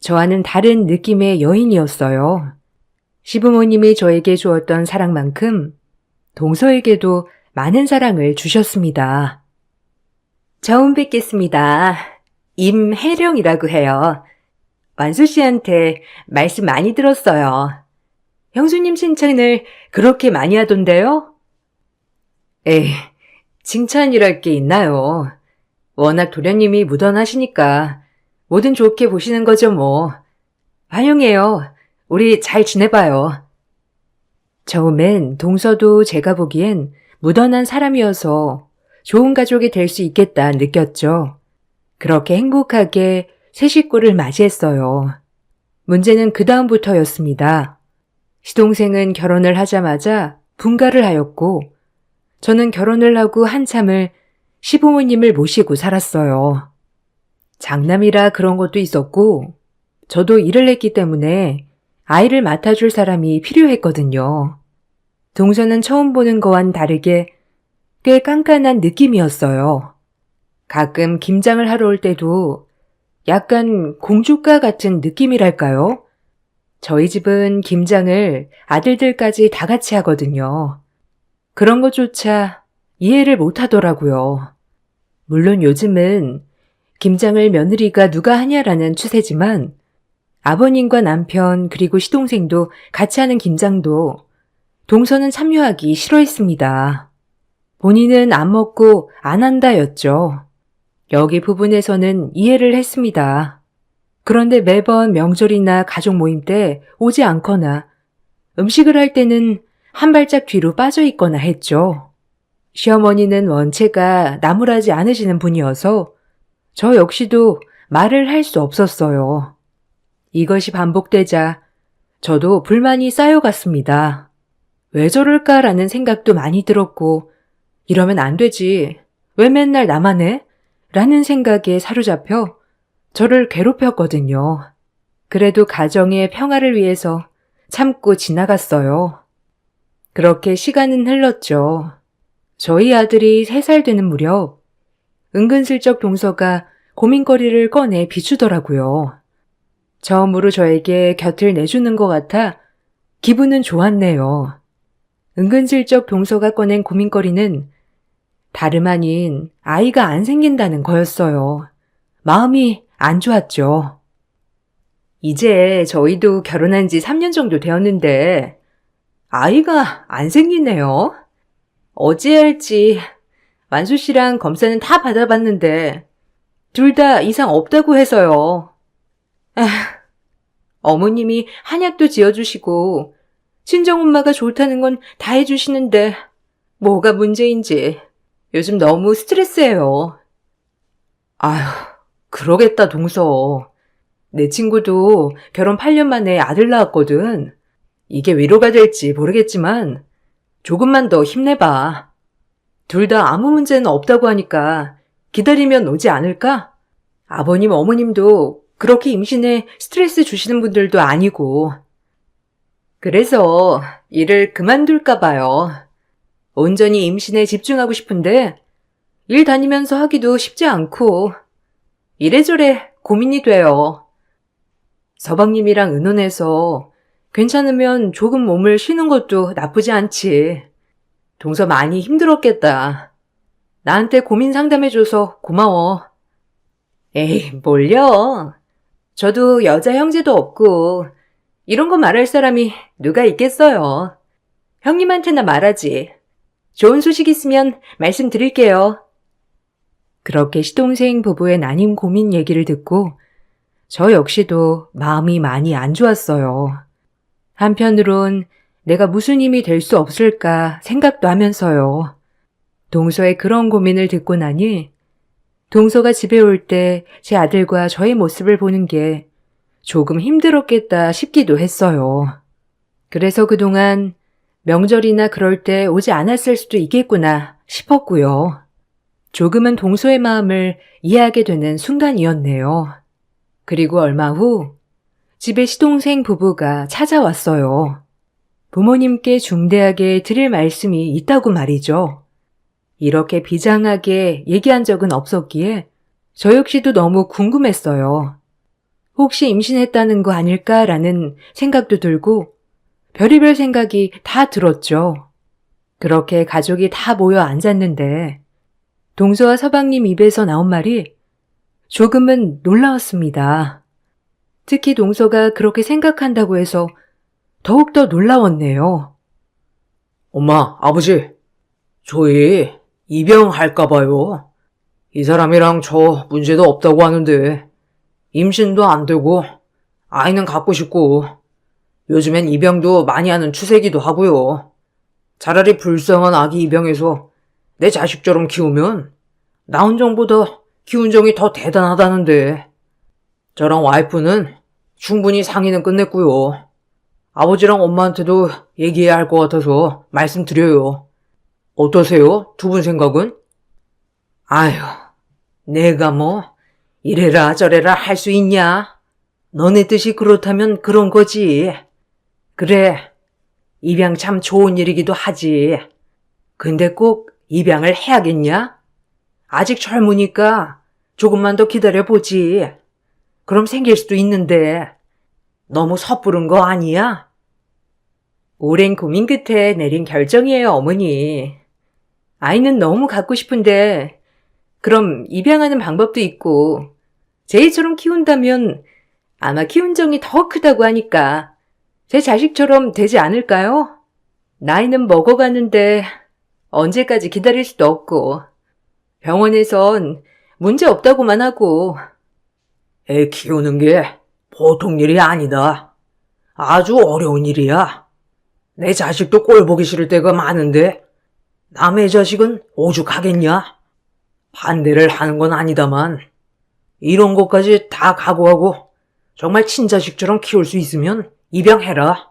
저와는 다른 느낌의 여인이었어요. 시부모님이 저에게 주었던 사랑만큼 동서에게도 많은 사랑을 주셨습니다. 처음 뵙겠습니다. 임혜령이라고 해요. 완수 씨한테 말씀 많이 들었어요. 형수님 칭찬을 그렇게 많이 하던데요? 에이, 칭찬이랄 게 있나요? 워낙 도련님이 무던하시니까 뭐든 좋게 보시는 거죠 뭐. 환영해요. 우리 잘 지내봐요. 처음엔 동서도 제가 보기엔 무던한 사람이어서 좋은 가족이 될 수 있겠다 느꼈죠. 그렇게 행복하게 새 식구를 맞이했어요. 문제는 그 다음부터였습니다. 시동생은 결혼을 하자마자 분가를 하였고 저는 결혼을 하고 한참을 시부모님을 모시고 살았어요. 장남이라 그런 것도 있었고, 저도 일을 했기 때문에 아이를 맡아줄 사람이 필요했거든요. 동서는 처음 보는 거와는 다르게 꽤 깐깐한 느낌이었어요. 가끔 김장을 하러 올 때도 약간 공주가 같은 느낌이랄까요? 저희 집은 김장을 아들들까지 다 같이 하거든요. 그런 것조차 이해를 못 하더라고요. 물론 요즘은 김장을 며느리가 누가 하냐라는 추세지만 아버님과 남편 그리고 시동생도 같이 하는 김장도 동서는 참여하기 싫어했습니다. 본인은 안 먹고 안 한다였죠. 여기 부분에서는 이해를 했습니다. 그런데 매번 명절이나 가족 모임 때 오지 않거나 음식을 할 때는 한 발짝 뒤로 빠져 있거나 했죠. 시어머니는 원체가 나무라지 않으시는 분이어서 저 역시도 말을 할 수 없었어요. 이것이 반복되자 저도 불만이 쌓여갔습니다. 왜 저럴까라는 생각도 많이 들었고, 이러면 안 되지. 왜 맨날 나만 해? 라는 생각에 사로잡혀 저를 괴롭혔거든요. 그래도 가정의 평화를 위해서 참고 지나갔어요. 그렇게 시간은 흘렀죠. 저희 아들이 3살 되는 무렵 은근슬쩍 동서가 고민거리를 꺼내 비추더라고요. 처음으로 저에게 곁을 내주는 것 같아 기분은 좋았네요. 은근슬쩍 동서가 꺼낸 고민거리는 다름 아닌 아이가 안 생긴다는 거였어요. 마음이 안 좋았죠. 이제 저희도 결혼한 지 3년 정도 되었는데 아이가 안 생기네요. 어찌할지 만수 씨랑 검사는 다 받아봤는데 둘 다 이상 없다고 해서요. 어머님이 한약도 지어주시고 친정엄마가 좋다는 건 다 해주시는데 뭐가 문제인지 요즘 너무 스트레스예요. 아휴, 그러겠다 동서. 내 친구도 결혼 8년 만에 아들 낳았거든. 이게 위로가 될지 모르겠지만 조금만 더 힘내봐. 둘 다 아무 문제는 없다고 하니까 기다리면 오지 않을까? 아버님, 어머님도 그렇게 임신에 스트레스 주시는 분들도 아니고. 그래서 일을 그만둘까 봐요. 온전히 임신에 집중하고 싶은데 일 다니면서 하기도 쉽지 않고 이래저래 고민이 돼요. 서방님이랑 의논해서 괜찮으면 조금 몸을 쉬는 것도 나쁘지 않지. 동서 많이 힘들었겠다. 나한테 고민 상담해줘서 고마워. 에이, 뭘요? 저도 여자 형제도 없고 이런 거 말할 사람이 누가 있겠어요. 형님한테나 말하지. 좋은 소식 있으면 말씀드릴게요. 그렇게 시동생 부부의 난임 고민 얘기를 듣고 저 역시도 마음이 많이 안 좋았어요. 한편으론 내가 무슨 힘이 될 수 없을까 생각도 하면서요. 동서의 그런 고민을 듣고 나니 동서가 집에 올 때 제 아들과 저의 모습을 보는 게 조금 힘들었겠다 싶기도 했어요. 그래서 그동안 명절이나 그럴 때 오지 않았을 수도 있겠구나 싶었고요. 조금은 동서의 마음을 이해하게 되는 순간이었네요. 그리고 얼마 후 집에 시동생 부부가 찾아왔어요. 부모님께 중대하게 드릴 말씀이 있다고 말이죠. 이렇게 비장하게 얘기한 적은 없었기에 저 역시도 너무 궁금했어요. 혹시 임신했다는 거 아닐까라는 생각도 들고 별의별 생각이 다 들었죠. 그렇게 가족이 다 모여 앉았는데 동서와 서방님 입에서 나온 말이 조금은 놀라웠습니다. 특히 동서가 그렇게 생각한다고 해서 더욱더 놀라웠네요. 엄마, 아버지, 저희 입양할까 봐요. 이 사람이랑 저 문제도 없다고 하는데 임신도 안 되고 아이는 갖고 싶고 요즘엔 입양도 많이 하는 추세기도 하고요. 차라리 불쌍한 아기 입양해서 내 자식처럼 키우면 낳은 정보다 키운 정이 더 대단하다는데 저랑 와이프는 충분히 상의는 끝냈고요. 아버지랑 엄마한테도 얘기해야 할 것 같아서 말씀드려요. 어떠세요? 두 분 생각은? 아휴, 내가 뭐 이래라 저래라 할 수 있냐? 너네 뜻이 그렇다면 그런 거지. 그래, 입양 참 좋은 일이기도 하지. 근데 꼭 입양을 해야겠냐? 아직 젊으니까 조금만 더 기다려보지. 그럼 생길 수도 있는데 너무 섣부른 거 아니야? 오랜 고민 끝에 내린 결정이에요, 어머니. 아이는 너무 갖고 싶은데, 그럼 입양하는 방법도 있고, 제이처럼 키운다면 아마 키운 정이 더 크다고 하니까 제 자식처럼 되지 않을까요? 나이는 먹어가는데 언제까지 기다릴 수도 없고, 병원에선 문제 없다고만 하고, 애 키우는 게 보통 일이 아니다. 아주 어려운 일이야. 내 자식도 꼴 보기 싫을 때가 많은데 남의 자식은 오죽하겠냐? 반대를 하는 건 아니다만 이런 것까지 다 각오하고 정말 친자식처럼 키울 수 있으면 입양해라.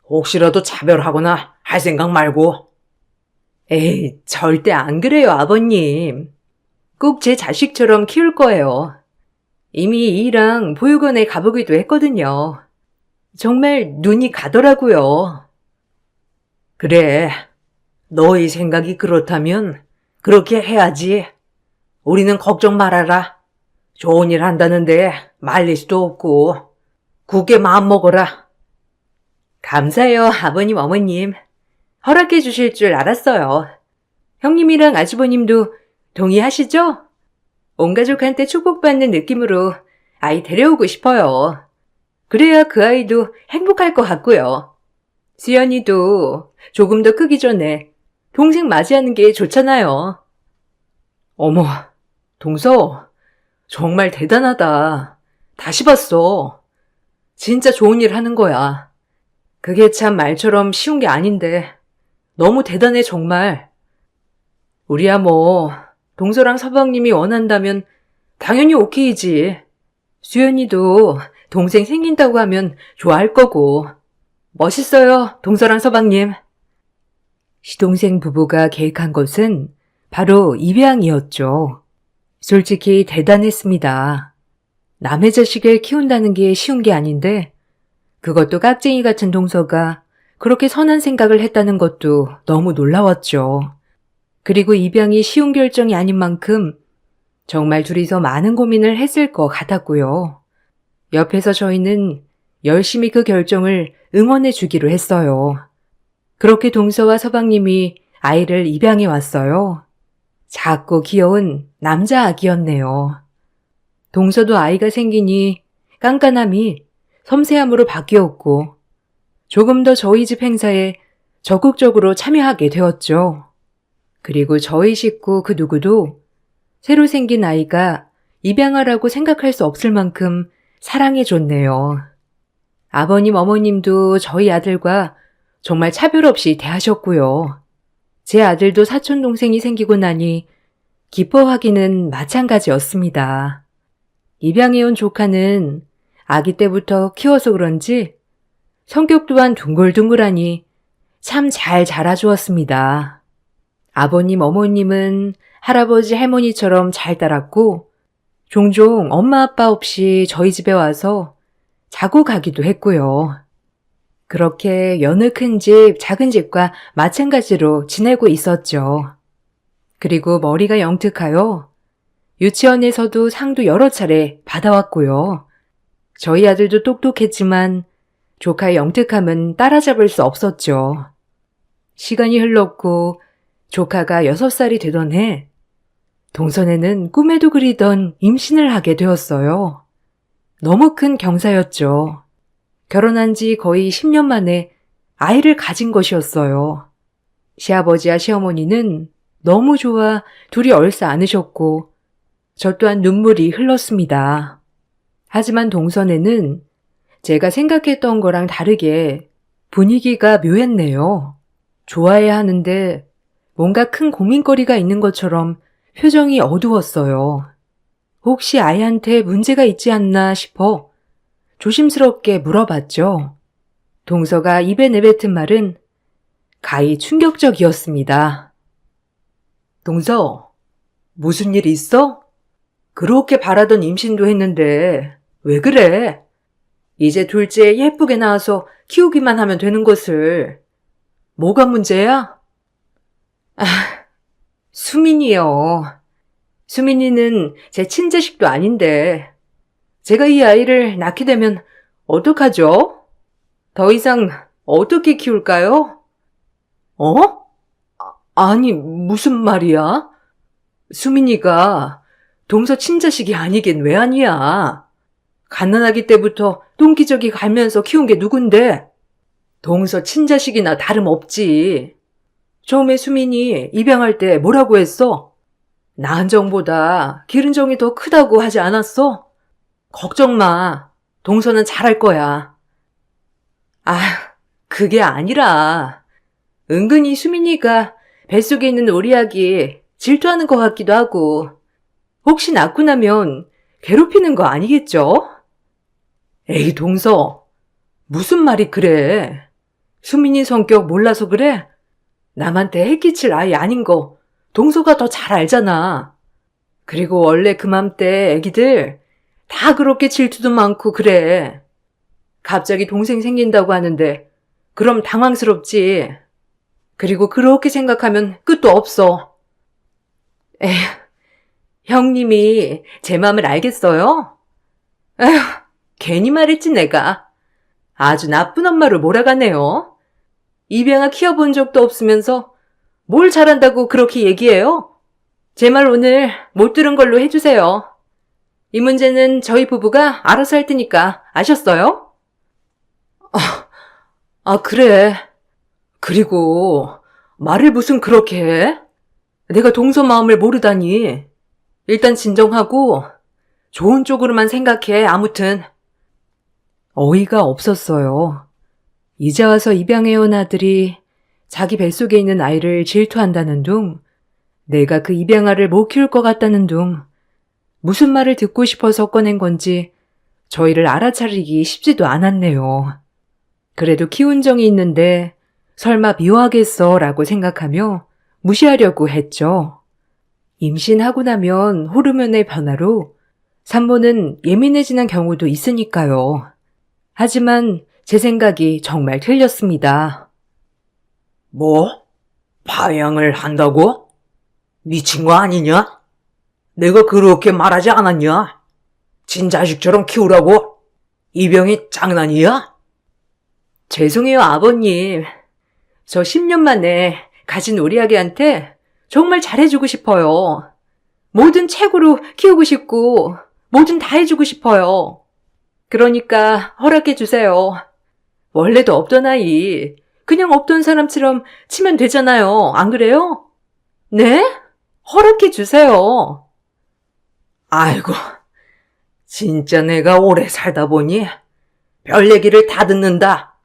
혹시라도 차별하거나 할 생각 말고. 에이, 절대 안 그래요, 아버님. 꼭 제 자식처럼 키울 거예요. 이미 이랑 보육원에 가보기도 했거든요. 정말 눈이 가더라고요. 그래, 너의 생각이 그렇다면 그렇게 해야지. 우리는 걱정 말아라. 좋은 일 한다는데 말릴 수도 없고 굳게 마음 먹어라. 감사해요, 아버님, 어머님. 허락해 주실 줄 알았어요. 형님이랑 아주버님도 동의하시죠? 온 가족한테 축복받는 느낌으로 아이 데려오고 싶어요. 그래야 그 아이도 행복할 것 같고요. 수연이도 조금 더 크기 전에 동생 맞이하는 게 좋잖아요. 어머, 동서, 정말 대단하다. 다시 봤어. 진짜 좋은 일 하는 거야. 그게 참 말처럼 쉬운 게 아닌데 너무 대단해 정말. 우리야 뭐 동서랑 서방님이 원한다면 당연히 오케이지. 수연이도 동생 생긴다고 하면 좋아할 거고. 멋있어요, 동서랑 서방님. 시동생 부부가 계획한 것은 바로 입양이었죠. 솔직히 대단했습니다. 남의 자식을 키운다는 게 쉬운 게 아닌데 그것도 깍쟁이 같은 동서가 그렇게 선한 생각을 했다는 것도 너무 놀라웠죠. 그리고 입양이 쉬운 결정이 아닌 만큼 정말 둘이서 많은 고민을 했을 것 같았고요. 옆에서 저희는 열심히 그 결정을 응원해 주기로 했어요. 그렇게 동서와 서방님이 아이를 입양해 왔어요. 작고 귀여운 남자 아기였네요. 동서도 아이가 생기니 깐깐함이 섬세함으로 바뀌었고 조금 더 저희 집 행사에 적극적으로 참여하게 되었죠. 그리고 저희 식구 그 누구도 새로 생긴 아이가 입양하라고 생각할 수 없을 만큼 사랑해줬네요. 아버님, 어머님도 저희 아들과 정말 차별 없이 대하셨고요. 제 아들도 사촌 동생이 생기고 나니 기뻐하기는 마찬가지였습니다. 입양해온 조카는 아기 때부터 키워서 그런지 성격 또한 둥글둥글하니 참 잘 자라주었습니다. 아버님, 어머님은 할아버지, 할머니처럼 잘 따랐고 종종 엄마, 아빠 없이 저희 집에 와서 자고 가기도 했고요. 그렇게 여느 큰 집, 작은 집과 마찬가지로 지내고 있었죠. 그리고 머리가 영특하여 유치원에서도 상도 여러 차례 받아왔고요. 저희 아들도 똑똑했지만 조카의 영특함은 따라잡을 수 없었죠. 시간이 흘렀고 조카가 6살이 되던 해 동선에는 꿈에도 그리던 임신을 하게 되었어요. 너무 큰 경사였죠. 결혼한 지 거의 10년 만에 아이를 가진 것이었어요. 시아버지와 시어머니는 너무 좋아 둘이 얼싸 안으셨고 저 또한 눈물이 흘렀습니다. 하지만 동선에는 제가 생각했던 거랑 다르게 분위기가 묘했네요. 좋아해야 하는데 뭔가 큰 고민거리가 있는 것처럼 표정이 어두웠어요. 혹시 아이한테 문제가 있지 않나 싶어 조심스럽게 물어봤죠. 동서가 입에 내뱉은 말은 가히 충격적이었습니다. 동서, 무슨 일 있어? 그렇게 바라던 임신도 했는데 왜 그래? 이제 둘째 예쁘게 낳아서 키우기만 하면 되는 것을. 뭐가 문제야? 아, 수민이요. 수민이는 제 친자식도 아닌데 제가 이 아이를 낳게 되면 어떡하죠? 더 이상 어떻게 키울까요? 어? 아니, 무슨 말이야? 수민이가 동서 친자식이 아니긴 왜 아니야? 갓난아기 때부터 똥기저귀 갈면서 키운 게 누군데? 동서 친자식이나 다름없지. 처음에 수민이 입양할 때 뭐라고 했어? 낳은 정보다 기른 정이 더 크다고 하지 않았어? 걱정 마. 동서는 잘할 거야. 아, 그게 아니라 은근히 수민이가 뱃속에 있는 우리 아기 질투하는 것 같기도 하고 혹시 낳고 나면 괴롭히는 거 아니겠죠? 에이, 동서. 무슨 말이 그래? 수민이 성격 몰라서 그래? 남한테 해끼칠 아이 아닌 거 동서가 더 잘 알잖아. 그리고 원래 그맘때 애기들 다 그렇게 질투도 많고 그래. 갑자기 동생 생긴다고 하는데 그럼 당황스럽지. 그리고 그렇게 생각하면 끝도 없어. 에휴, 형님이 제 마음을 알겠어요? 에휴, 괜히 말했지 내가. 아주 나쁜 엄마로 몰아가네요. 입양아 키워본 적도 없으면서 뭘 잘한다고 그렇게 얘기해요? 제 말 오늘 못 들은 걸로 해주세요. 이 문제는 저희 부부가 알아서 할 테니까 아셨어요? 그래. 그리고 말을 무슨 그렇게 해? 내가 동서 마음을 모르다니. 일단 진정하고 좋은 쪽으로만 생각해. 아무튼 어이가 없었어요. 이제 와서 입양해온 아들이 자기 뱃속에 있는 아이를 질투한다는 둥, 내가 그 입양아를 못 키울 것 같다는 둥, 무슨 말을 듣고 싶어서 꺼낸 건지 저희를 알아차리기 쉽지도 않았네요. 그래도 키운 정이 있는데 설마 미워하겠어 라고 생각하며 무시하려고 했죠. 임신하고 나면 호르몬의 변화로 산모는 예민해지는 경우도 있으니까요. 하지만 제 생각이 정말 틀렸습니다. 뭐? 파양을 한다고? 미친 거 아니냐? 내가 그렇게 말하지 않았냐? 친자식처럼 키우라고? 이 병이 장난이야? 죄송해요, 아버님. 저 10년 만에 가진 우리 아기한테 정말 잘해주고 싶어요. 뭐든 최고로 키우고 싶고 뭐든 다 해주고 싶어요. 그러니까 허락해주세요. 원래도 없던 아이, 그냥 없던 사람처럼 치면 되잖아요. 안 그래요? 네? 허락해주세요. 아이고, 진짜 내가 오래 살다 보니 별 얘기를 다 듣는다.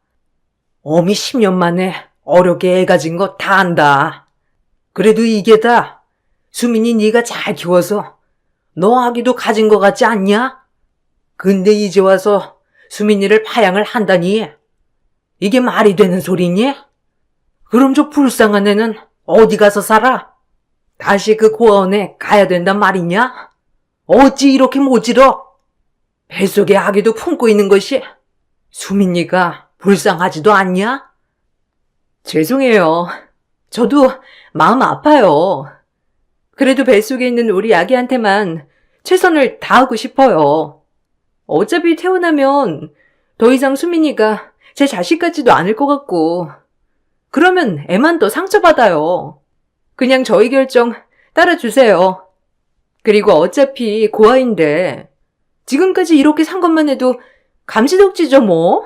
어미 10년 만에 어렵게 애 가진 거 다 안다. 그래도 이게 다 수민이 네가 잘 키워서 너 아기도 가진 거 같지 않냐? 근데 이제 와서 수민이를 파양을 한다니 이게 말이 되는 소리니? 그럼 저 불쌍한 애는 어디 가서 살아? 다시 그 고아원에 가야 된단 말이냐? 어찌 이렇게 모질어? 뱃속에 아기도 품고 있는 것이 수민이가 불쌍하지도 않냐? 죄송해요. 저도 마음 아파요. 그래도 뱃속에 있는 우리 아기한테만 최선을 다하고 싶어요. 어차피 태어나면 더 이상 수민이가 제 자식 같지도 않을 것 같고 그러면 애만 더 상처받아요. 그냥 저희 결정 따라주세요. 그리고 어차피 고아인데 지금까지 이렇게 산 것만 해도 감지덕지죠 뭐.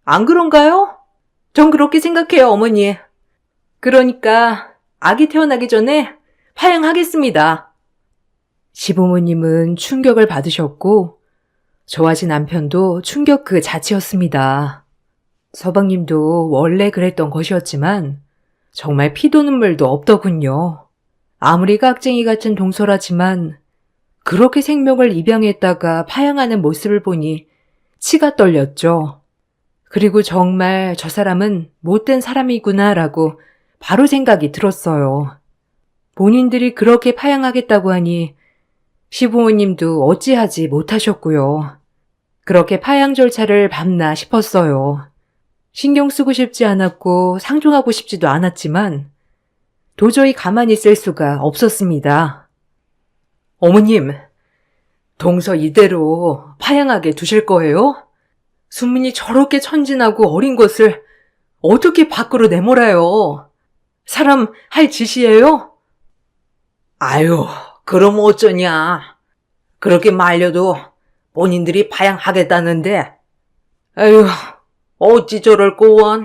안 그런가요? 전 그렇게 생각해요, 어머니. 그러니까 아기 태어나기 전에 파양하겠습니다. 시부모님은 충격을 받으셨고 저와 제 남편도 충격 그 자체였습니다. 서방님도 원래 그랬던 것이었지만 정말 피도 눈물도 없더군요. 아무리 깍쟁이 같은 동서라지만 그렇게 생명을 입양했다가 파양하는 모습을 보니 치가 떨렸죠. 그리고 정말 저 사람은 못된 사람이구나라고 바로 생각이 들었어요. 본인들이 그렇게 파양하겠다고 하니 시부모님도 어찌하지 못하셨고요. 그렇게 파양 절차를 밟나 싶었어요. 신경 쓰고 싶지 않았고 상종하고 싶지도 않았지만 도저히 가만히 있을 수가 없었습니다. 어머님, 동서 이대로 파양하게 두실 거예요? 수민이 저렇게 천진하고 어린 것을 어떻게 밖으로 내몰아요? 사람 할 짓이에요? 아유, 그럼 어쩌냐. 그렇게 말려도 본인들이 파양하겠다는데, 아유, 어찌 저럴 꼬원.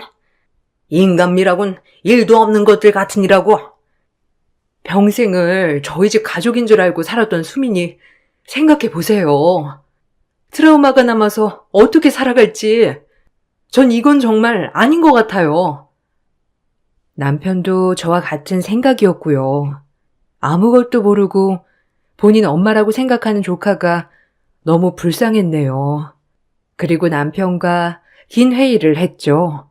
인간미라곤 일도 없는 것들 같으니라고. 평생을 저희 집 가족인 줄 알고 살았던 수민이 생각해 보세요. 트라우마가 남아서 어떻게 살아갈지 전 이건 정말 아닌 것 같아요. 남편도 저와 같은 생각이었고요. 아무것도 모르고 본인 엄마라고 생각하는 조카가 너무 불쌍했네요. 그리고 남편과 긴 회의를 했죠.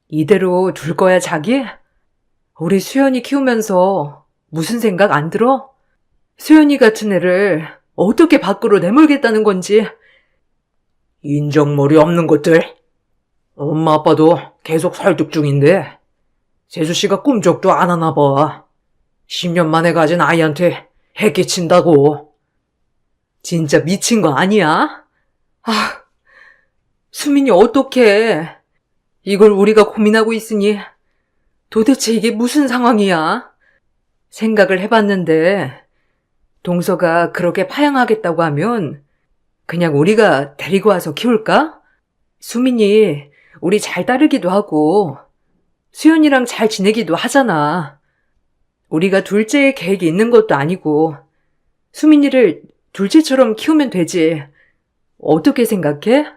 이대로 둘 거야, 자기? 우리 수연이 키우면서 무슨 생각 안 들어? 수연이 같은 애를 어떻게 밖으로 내몰겠다는 건지. 인정머리 없는 것들. 엄마 아빠도 계속 설득 중인데, 재수씨가 꿈쩍도 안 하나 봐. 10년 만에 가진 아이한테 해 끼친다고. 진짜 미친 거 아니야? 아, 수민이 어떡해. 이걸 우리가 고민하고 있으니 도대체 이게 무슨 상황이야? 생각을 해봤는데 동서가 그렇게 파양하겠다고 하면 그냥 우리가 데리고 와서 키울까? 수민이 우리 잘 따르기도 하고 수연이랑 잘 지내기도 하잖아. 우리가 둘째 계획이 있는 것도 아니고 수민이를 둘째처럼 키우면 되지. 어떻게 생각해?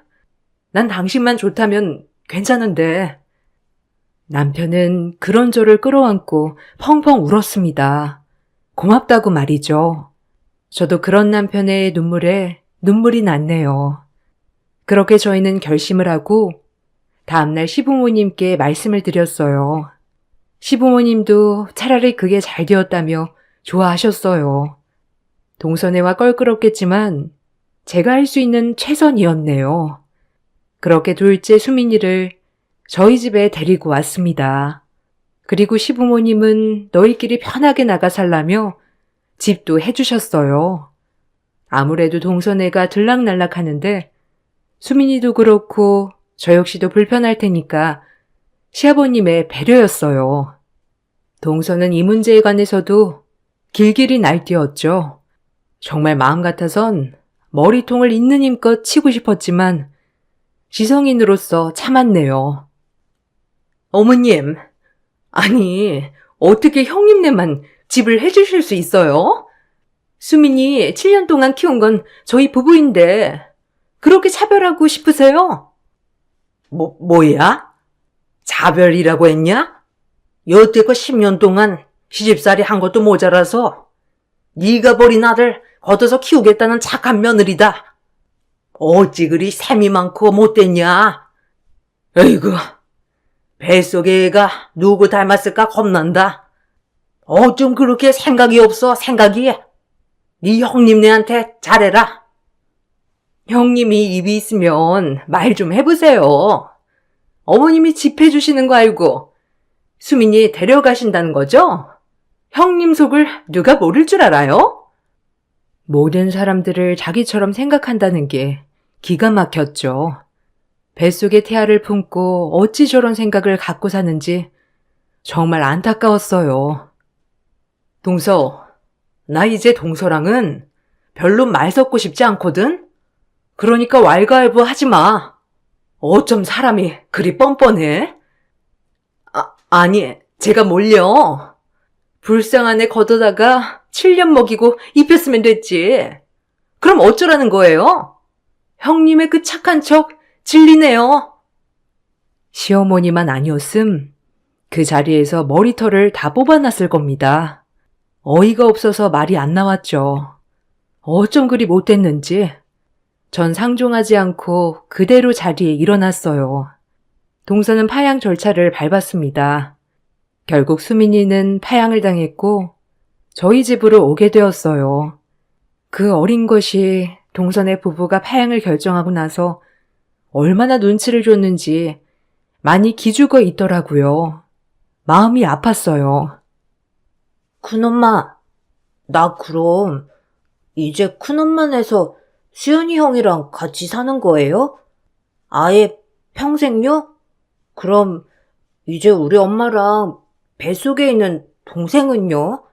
난 당신만 좋다면 괜찮은데. 남편은 그런 저를 끌어안고 펑펑 울었습니다. 고맙다고 말이죠. 저도 그런 남편의 눈물에 눈물이 났네요. 그렇게 저희는 결심을 하고 다음날 시부모님께 말씀을 드렸어요. 시부모님도 차라리 그게 잘 되었다며 좋아하셨어요. 동서네와 껄끄럽겠지만 제가 할 수 있는 최선이었네요. 그렇게 둘째 수민이를 저희 집에 데리고 왔습니다. 그리고 시부모님은 너희끼리 편하게 나가 살라며 집도 해주셨어요. 아무래도 동서네가 들락날락 하는데 수민이도 그렇고 저 역시도 불편할 테니까 시아버님의 배려였어요. 동서는 이 문제에 관해서도 길길이 날뛰었죠. 정말 마음 같아선 머리통을 있는 힘껏 치고 싶었지만 지성인으로서 참았네요. 어머님, 아니 어떻게 형님네만 집을 해주실 수 있어요? 수민이 7년 동안 키운 건 저희 부부인데 그렇게 차별하고 싶으세요? 뭐야? 자별이라고 했냐? 여태껏 10년 동안 시집살이 한 것도 모자라서 네가 버린 아들 걷어서 키우겠다는 착한 며느리다. 어찌 그리 셈이 많고 못됐냐? 에이구, 뱃속의 애가 누구 닮았을까 겁난다. 어쩜 그렇게 생각이 없어, 생각이. 네 형님네한테 잘해라. 형님이 입이 있으면 말 좀 해보세요. 어머님이 집 해주시는 거 알고 수민이 데려가신다는 거죠? 형님 속을 누가 모를 줄 알아요? 모든 사람들을 자기처럼 생각한다는 게 기가 막혔죠. 뱃속에 태아를 품고 어찌 저런 생각을 갖고 사는지 정말 안타까웠어요. 동서, 나 이제 동서랑은 별로 말 섞고 싶지 않거든? 그러니까 왈가왈부 하지 마. 어쩜 사람이 그리 뻔뻔해? 아니, 제가 뭘요? 불쌍한 애 걷어다가 7년 먹이고 입혔으면 됐지. 그럼 어쩌라는 거예요? 형님의 그 착한 척 질리네요. 시어머니만 아니었음 그 자리에서 머리털을 다 뽑아놨을 겁니다. 어이가 없어서 말이 안 나왔죠. 어쩜 그리 못됐는지. 전 상종하지 않고 그대로 자리에 일어났어요. 동서는 파양 절차를 밟았습니다. 결국 수민이는 파양을 당했고 저희 집으로 오게 되었어요. 그 어린 것이 동선의 부부가 파양을 결정하고 나서 얼마나 눈치를 줬는지 많이 기죽어 있더라고요. 마음이 아팠어요. 큰엄마, 나 그럼 이제 큰엄마네서 수연이 형이랑 같이 사는 거예요? 아예 평생요? 그럼 이제 우리 엄마랑 뱃속에 있는 동생은요?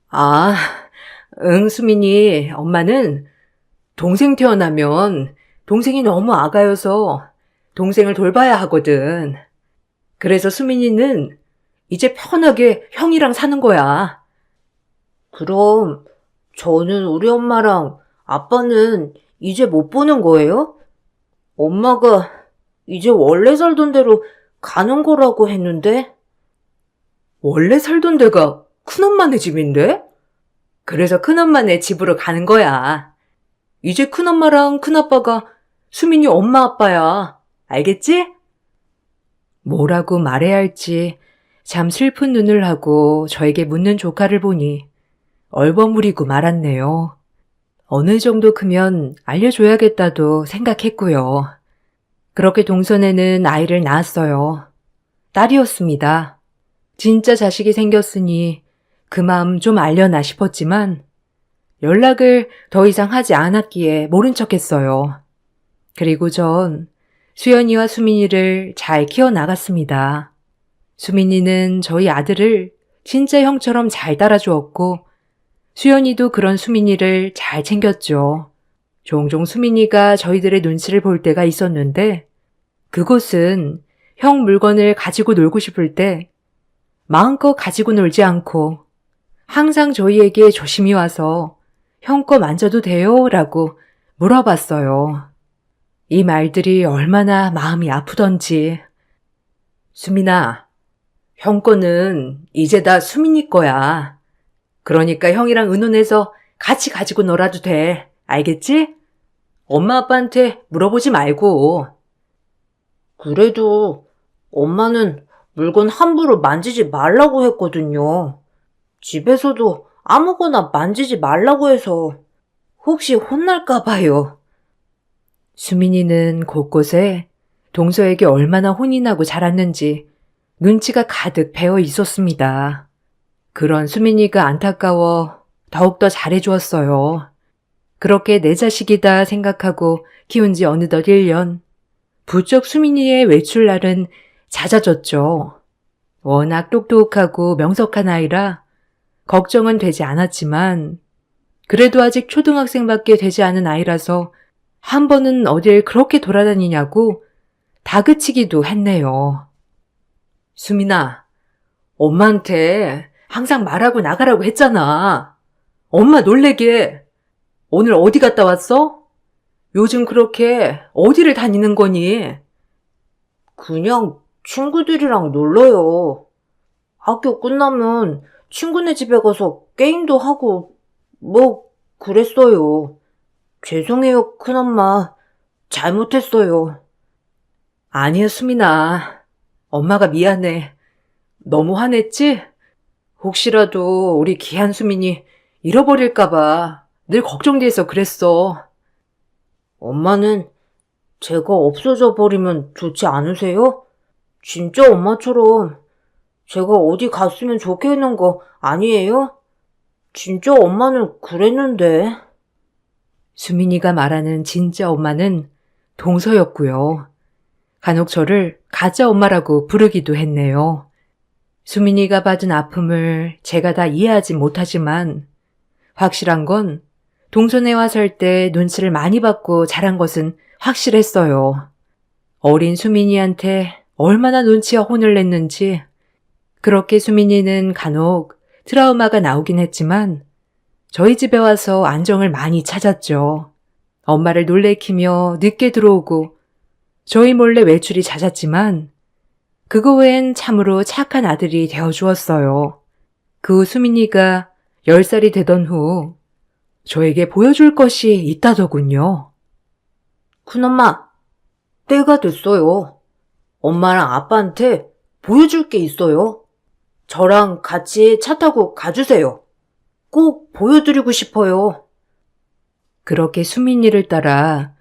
아, 응, 수민이, 엄마는 동생 태어나면 동생이 너무 아가여서 동생을 돌봐야 하거든. 그래서 수민이는 이제 편하게 형이랑 사는 거야. 그럼 저는 우리 엄마랑 아빠는 이제 못 보는 거예요? 엄마가 이제 원래 살던 대로 가는 거라고 했는데? 원래 살던 데가 큰엄마네 집인데? 그래서 큰엄마네 집으로 가는 거야. 이제 큰엄마랑 큰아빠가 수민이 엄마 아빠야. 알겠지? 뭐라고 말해야 할지 참 슬픈 눈을 하고 저에게 묻는 조카를 보니 얼버무리고 말았네요. 어느 정도 크면 알려줘야겠다도 생각했고요. 그렇게 동선에는 아이를 낳았어요. 딸이었습니다. 진짜 자식이 생겼으니 그 마음 좀 알려나 싶었지만 연락을 더 이상 하지 않았기에 모른 척했어요. 그리고 전 수연이와 수민이를 잘 키워나갔습니다. 수민이는 저희 아들을 진짜 형처럼 잘 따라주었고 수연이도 그런 수민이를 잘 챙겼죠. 종종 수민이가 저희들의 눈치를 볼 때가 있었는데 그곳은 형 물건을 가지고 놀고 싶을 때 마음껏 가지고 놀지 않고 항상 저희에게 조심히 와서 형 거 만져도 돼요? 라고 물어봤어요. 이 말들이 얼마나 마음이 아프던지. 수민아, 형 거는 이제 다 수민이 거야. 그러니까 형이랑 의논해서 같이 가지고 놀아도 돼. 알겠지? 엄마 아빠한테 물어보지 말고. 그래도 엄마는 물건 함부로 만지지 말라고 했거든요. 집에서도 아무거나 만지지 말라고 해서 혹시 혼날까 봐요. 수민이는 곳곳에 동서에게 얼마나 혼이 나고 자랐는지 눈치가 가득 배어 있었습니다. 그런 수민이가 안타까워 더욱더 잘해주었어요. 그렇게 내 자식이다 생각하고 키운 지 어느덧 1년. 부쩍 수민이의 외출날은 잦아졌죠. 워낙 똑똑하고 명석한 아이라 걱정은 되지 않았지만 그래도 아직 초등학생밖에 되지 않은 아이라서 한 번은 어딜 그렇게 돌아다니냐고 다그치기도 했네요. 수민아, 엄마한테 항상 말하고 나가라고 했잖아. 엄마 놀래게. 오늘 어디 갔다 왔어? 요즘 그렇게 어디를 다니는 거니? 그냥 친구들이랑 놀러요. 학교 끝나면 친구네 집에 가서 게임도 하고 뭐 그랬어요. 죄송해요, 큰엄마. 잘못했어요. 아니야, 수민아. 엄마가 미안해. 너무 화냈지? 혹시라도 우리 귀한 수민이 잃어버릴까봐 늘 걱정돼서 그랬어. 엄마는 제가 없어져 버리면 좋지 않으세요? 진짜 엄마처럼 제가 어디 갔으면 좋겠는 거 아니에요? 진짜 엄마는 그랬는데. 수민이가 말하는 진짜 엄마는 동서였고요. 간혹 저를 가짜 엄마라고 부르기도 했네요. 수민이가 받은 아픔을 제가 다 이해하지 못하지만 확실한 건 동선에 와 살 때 눈치를 많이 받고 자란 것은 확실했어요. 어린 수민이한테 얼마나 눈치와 혼을 냈는지. 그렇게 수민이는 간혹 트라우마가 나오긴 했지만 저희 집에 와서 안정을 많이 찾았죠. 엄마를 놀래키며 늦게 들어오고 저희 몰래 외출이 잦았지만 그거 외엔 참으로 착한 아들이 되어주었어요. 그 후 수민이가 10살이 되던 후 저에게 보여줄 것이 있다더군요. 큰엄마, 때가 됐어요. 엄마랑 아빠한테 보여줄 게 있어요. 저랑 같이 차 타고 가주세요. 꼭 보여드리고 싶어요. 그렇게 수민이를 따라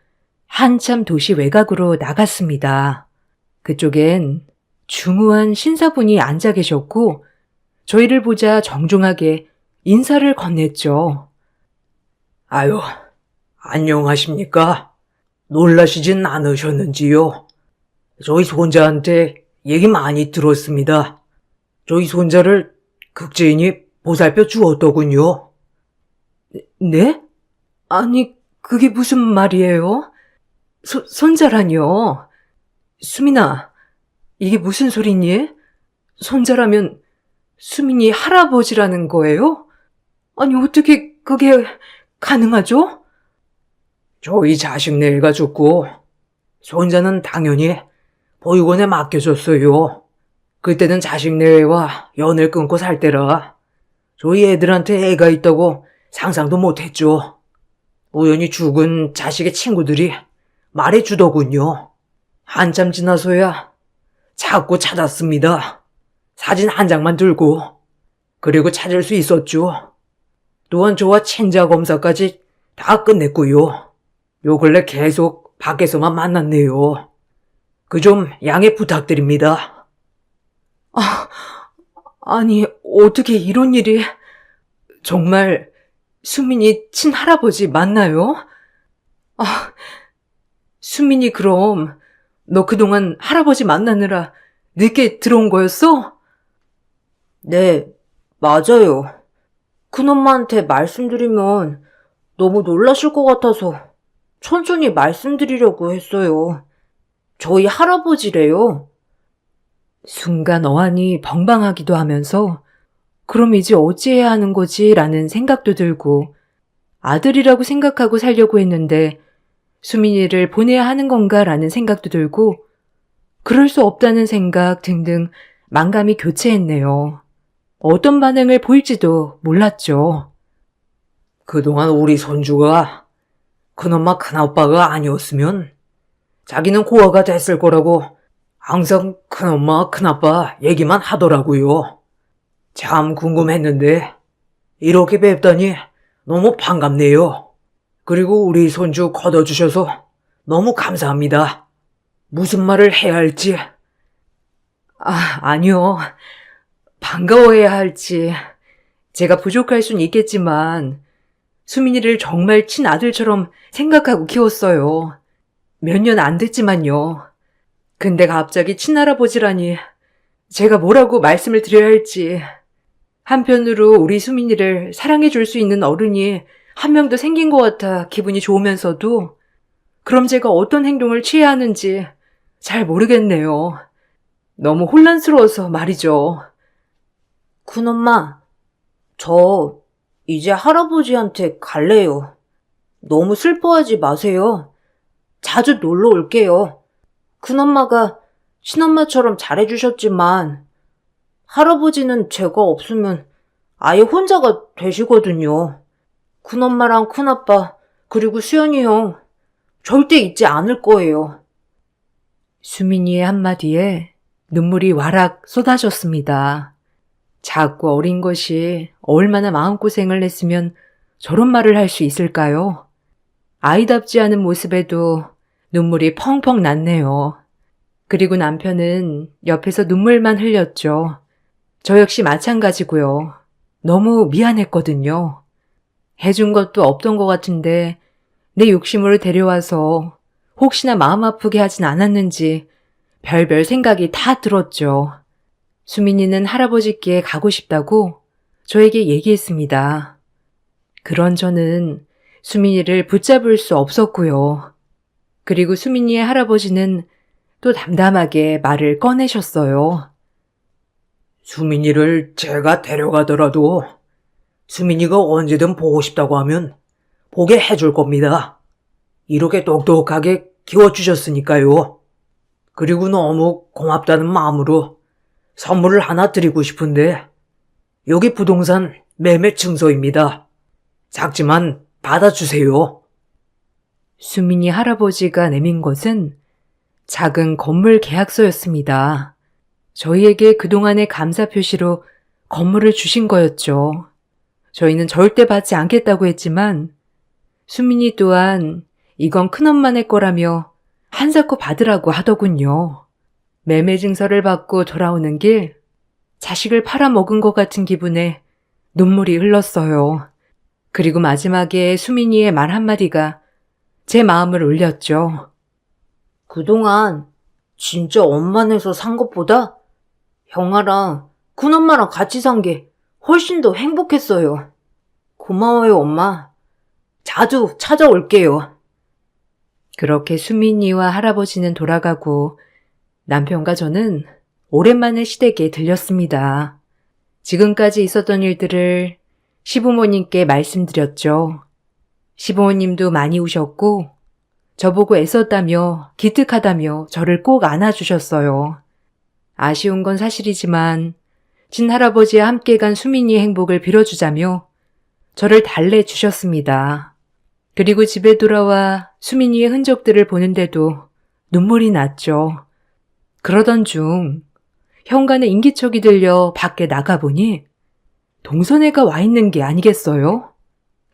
한참 도시 외곽으로 나갔습니다. 그쪽엔 중후한 신사분이 앉아 계셨고 저희를 보자 정중하게 인사를 건넸죠. 아유, 안녕하십니까? 놀라시진 않으셨는지요? 저희 손자한테 얘기 많이 들었습니다. 저희 손자를 극제인이 보살펴 주었더군요. 네? 아니, 그게 무슨 말이에요? 손자라뇨? 수민아, 이게 무슨 소리니? 손자라면 수민이 할아버지라는 거예요? 아니, 어떻게 그게 가능하죠? 저희 자식네가 죽고 손자는 당연히 보육원에 맡겨줬어요. 그때는 자식네와 연을 끊고 살 때라 저희 애들한테 애가 있다고 상상도 못했죠. 우연히 죽은 자식의 친구들이 말해주더군요. 한참 지나서야 자꾸 찾았습니다. 사진 한 장만 들고. 그리고 찾을 수 있었죠. 또한 저와 친자 검사까지 다 끝냈고요. 요 근래 계속 밖에서만 만났네요. 그 좀 양해 부탁드립니다. 아니, 어떻게 이런 일이... 정말 수민이 친할아버지 맞나요? 수민이 그럼 너 그동안 할아버지 만나느라 늦게 들어온 거였어? 네, 맞아요. 큰엄마한테 말씀드리면 너무 놀라실 것 같아서 천천히 말씀드리려고 했어요. 저희 할아버지래요. 순간 어안이 벙벙하기도 하면서 그럼 이제 어찌해야 하는 거지? 라는 생각도 들고 아들이라고 생각하고 살려고 했는데 수민이를 보내야 하는 건가? 라는 생각도 들고 그럴 수 없다는 생각 등등 만감이 교체했네요. 어떤 반응을 보일지도 몰랐죠. 그동안 우리 손주가 큰엄마 큰아빠가 아니었으면 자기는 고아가 됐을 거라고 항상 큰엄마 큰아빠 얘기만 하더라고요. 참 궁금했는데 이렇게 뵙다니 너무 반갑네요. 그리고 우리 손주 걷어주셔서 너무 감사합니다. 무슨 말을 해야 할지. 아니요. 반가워해야 할지. 제가 부족할 순 있겠지만 수민이를 정말 친아들처럼 생각하고 키웠어요. 몇 년 안 됐지만요. 근데 갑자기 친할아버지라니 제가 뭐라고 말씀을 드려야 할지. 한편으로 우리 수민이를 사랑해 줄 수 있는 어른이 한 명 더 생긴 것 같아 기분이 좋으면서도 그럼 제가 어떤 행동을 취해야 하는지 잘 모르겠네요. 너무 혼란스러워서 말이죠. 큰엄마, 저 이제 할아버지한테 갈래요. 너무 슬퍼하지 마세요. 자주 놀러 올게요. 큰엄마가 친엄마처럼 잘해주셨지만 할아버지는 제가 없으면 아예 혼자가 되시거든요. 큰엄마랑 큰아빠 그리고 수연이 형 절대 잊지 않을 거예요. 수민이의 한마디에 눈물이 와락 쏟아졌습니다. 작고 어린 것이 얼마나 마음고생을 했으면 저런 말을 할 수 있을까요? 아이답지 않은 모습에도 눈물이 펑펑 났네요. 그리고 남편은 옆에서 눈물만 흘렸죠. 저 역시 마찬가지고요. 너무 미안했거든요. 해준 것도 없던 것 같은데 내 욕심으로 데려와서 혹시나 마음 아프게 하진 않았는지 별별 생각이 다 들었죠. 수민이는 할아버지께 가고 싶다고 저에게 얘기했습니다. 그런 저는 수민이를 붙잡을 수 없었고요. 그리고 수민이의 할아버지는 또 담담하게 말을 꺼내셨어요. 수민이를 제가 데려가더라도 수민이가 언제든 보고 싶다고 하면 보게 해줄 겁니다. 이렇게 똑똑하게 키워주셨으니까요. 그리고 너무 고맙다는 마음으로 선물을 하나 드리고 싶은데 여기 부동산 매매 증서입니다. 작지만 받아주세요. 수민이 할아버지가 내민 것은 작은 건물 계약서였습니다. 저희에게 그동안의 감사 표시로 건물을 주신 거였죠. 저희는 절대 받지 않겠다고 했지만 수민이 또한 이건 큰엄마네 거라며 한사코 받으라고 하더군요. 매매 증서를 받고 돌아오는 길 자식을 팔아먹은 것 같은 기분에 눈물이 흘렀어요. 그리고 마지막에 수민이의 말 한마디가 제 마음을 울렸죠. 그동안 진짜 엄마네서 산 것보다 형아랑 큰엄마랑 같이 산 게 훨씬 더 행복했어요. 고마워요, 엄마. 자주 찾아올게요. 그렇게 수민이와 할아버지는 돌아가고 남편과 저는 오랜만에 시댁에 들렸습니다. 지금까지 있었던 일들을 시부모님께 말씀드렸죠. 시부모님도 많이 우셨고 저보고 애썼다며 기특하다며 저를 꼭 안아주셨어요. 아쉬운 건 사실이지만 친할아버지와 함께 간 수민이의 행복을 빌어주자며 저를 달래주셨습니다. 그리고 집에 돌아와 수민이의 흔적들을 보는데도 눈물이 났죠. 그러던 중 현관에 인기척이 들려 밖에 나가보니 동선애가 와 있는 게 아니겠어요?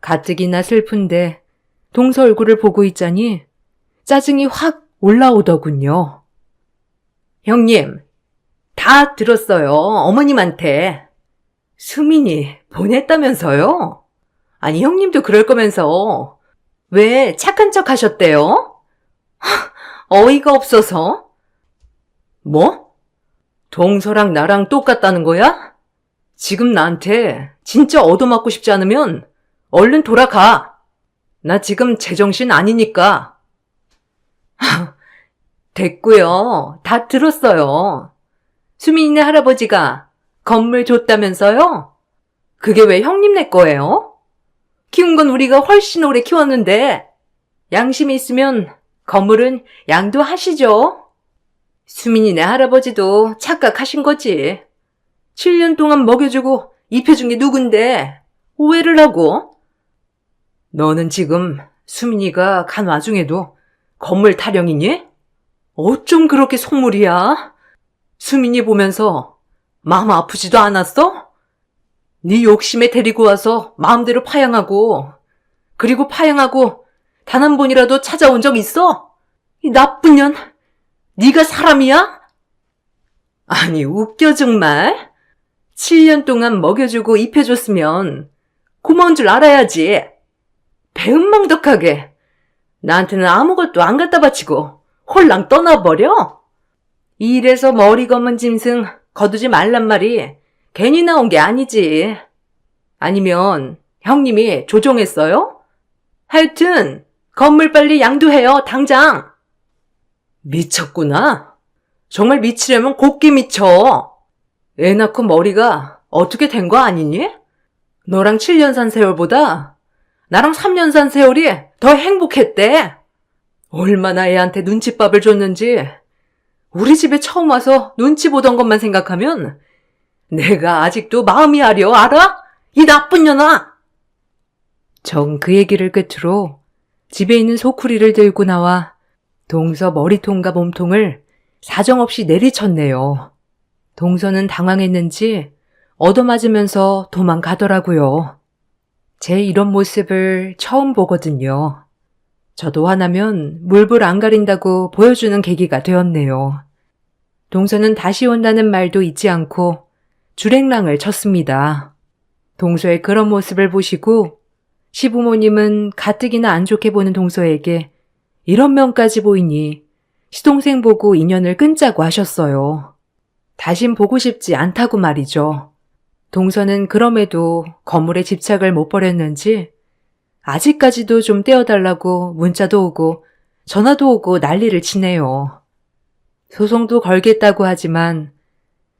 가뜩이나 슬픈데 동서 얼굴을 보고 있자니 짜증이 확 올라오더군요. 형님, 다 들었어요. 어머님한테. 수민이 보냈다면서요? 아니, 형님도 그럴 거면서 왜 착한 척 하셨대요? 어이가 없어서. 뭐? 동서랑 나랑 똑같다는 거야? 지금 나한테 진짜 얻어맞고 싶지 않으면 얼른 돌아가. 나 지금 제정신 아니니까. 됐고요. 다 들었어요. 수민이네 할아버지가 건물 줬다면서요? 그게 왜 형님네 거예요? 키운 건 우리가 훨씬 오래 키웠는데 양심이 있으면 건물은 양도하시죠. 수민이네 할아버지도 착각하신 거지. 7년 동안 먹여주고 입혀준 게 누군데 오해를 하고. 너는 지금 수민이가 간 와중에도 건물 타령이니? 어쩜 그렇게 속물이야? 수민이 보면서 마음 아프지도 않았어? 네 욕심에 데리고 와서 마음대로 파양하고 그리고 파양하고 단 한 번이라도 찾아온 적 있어? 이 나쁜 년, 네가 사람이야? 아니 웃겨 정말. 7년 동안 먹여주고 입혀줬으면 고마운 줄 알아야지. 배은망덕하게 나한테는 아무것도 안 갖다 바치고 홀랑 떠나버려? 이래서 머리 검은 짐승 거두지 말란 말이 괜히 나온 게 아니지. 아니면 형님이 조종했어요? 하여튼 건물 빨리 양도해요, 당장. 미쳤구나. 정말 미치려면 곱게 미쳐. 애 낳고 머리가 어떻게 된 거 아니니? 너랑 7년 산 세월보다 나랑 3년 산 세월이 더 행복했대. 얼마나 애한테 눈칫밥을 줬는지 우리 집에 처음 와서 눈치 보던 것만 생각하면 내가 아직도 마음이 아려, 알아? 이 나쁜 년아! 전 그 얘기를 끝으로 집에 있는 소쿠리를 들고 나와 동서 머리통과 몸통을 사정없이 내리쳤네요. 동서는 당황했는지 얻어맞으면서 도망가더라고요. 제 이런 모습을 처음 보거든요. 저도 화나면 물불 안 가린다고 보여주는 계기가 되었네요. 동서는 다시 온다는 말도 잊지 않고 주랭랑을 쳤습니다. 동서의 그런 모습을 보시고 시부모님은 가뜩이나 안 좋게 보는 동서에게 이런 면까지 보이니 시동생 보고 인연을 끊자고 하셨어요. 다신 보고 싶지 않다고 말이죠. 동서는 그럼에도 건물에 집착을 못 버렸는지 아직까지도 좀 떼어달라고 문자도 오고 전화도 오고 난리를 치네요. 소송도 걸겠다고 하지만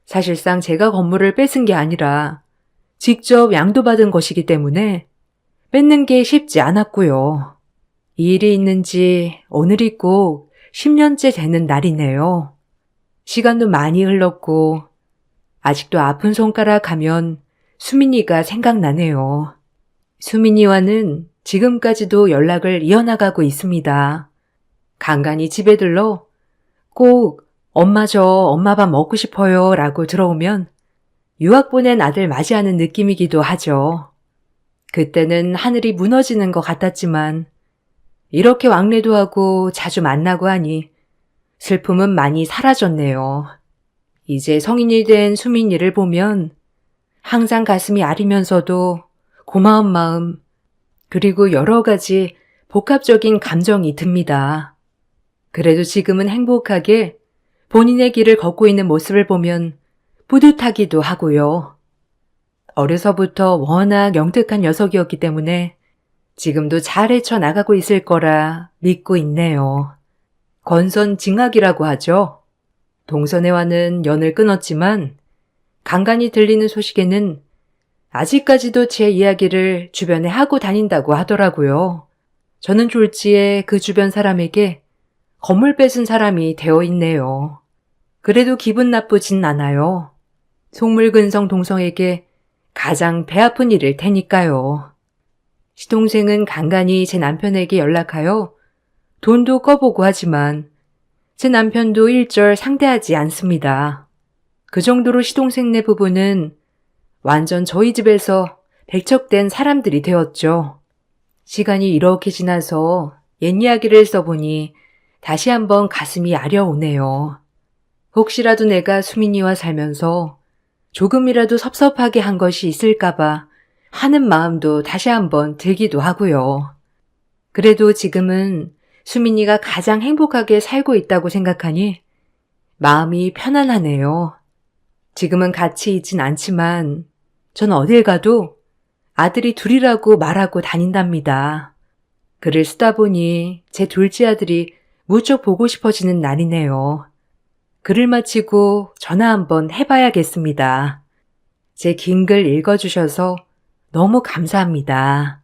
사실상 제가 건물을 뺏은 게 아니라 직접 양도받은 것이기 때문에 뺏는 게 쉽지 않았고요. 이 일이 있는지 오늘이 꼭 10년째 되는 날이네요. 시간도 많이 흘렀고 아직도 아픈 손가락 하면 수민이가 생각나네요. 수민이와는 지금까지도 연락을 이어나가고 있습니다. 간간히 집에 들러 꼭 엄마 저 엄마 밥 먹고 싶어요 라고 들어오면 유학 보낸 아들 맞이하는 느낌이기도 하죠. 그때는 하늘이 무너지는 것 같았지만 이렇게 왕래도 하고 자주 만나고 하니 슬픔은 많이 사라졌네요. 이제 성인이 된 수민이를 보면 항상 가슴이 아리면서도 고마운 마음, 그리고 여러 가지 복합적인 감정이 듭니다. 그래도 지금은 행복하게 본인의 길을 걷고 있는 모습을 보면 뿌듯하기도 하고요. 어려서부터 워낙 영특한 녀석이었기 때문에 지금도 잘 헤쳐나가고 있을 거라 믿고 있네요. 건선징악이라고 하죠. 동선회와는 연을 끊었지만 간간히 들리는 소식에는 아직까지도 제 이야기를 주변에 하고 다닌다고 하더라고요. 저는 졸지에 그 주변 사람에게 건물 뺏은 사람이 되어 있네요. 그래도 기분 나쁘진 않아요. 속물근성 동성에게 가장 배 아픈 일일 테니까요. 시동생은 간간히 제 남편에게 연락하여 돈도 꺼보고 하지만 제 남편도 일절 상대하지 않습니다. 그 정도로 시동생네 부부는 완전 저희 집에서 백척된 사람들이 되었죠. 시간이 이렇게 지나서 옛 이야기를 써보니 다시 한번 가슴이 아려오네요. 혹시라도 내가 수민이와 살면서 조금이라도 섭섭하게 한 것이 있을까봐 하는 마음도 다시 한번 들기도 하고요. 그래도 지금은 수민이가 가장 행복하게 살고 있다고 생각하니 마음이 편안하네요. 지금은 같이 있진 않지만 전 어딜 가도 아들이 둘이라고 말하고 다닌답니다. 글을 쓰다 보니 제 둘째 아들이 무척 보고 싶어지는 날이네요. 글을 마치고 전화 한번 해봐야겠습니다. 제 긴 글 읽어주셔서 너무 감사합니다.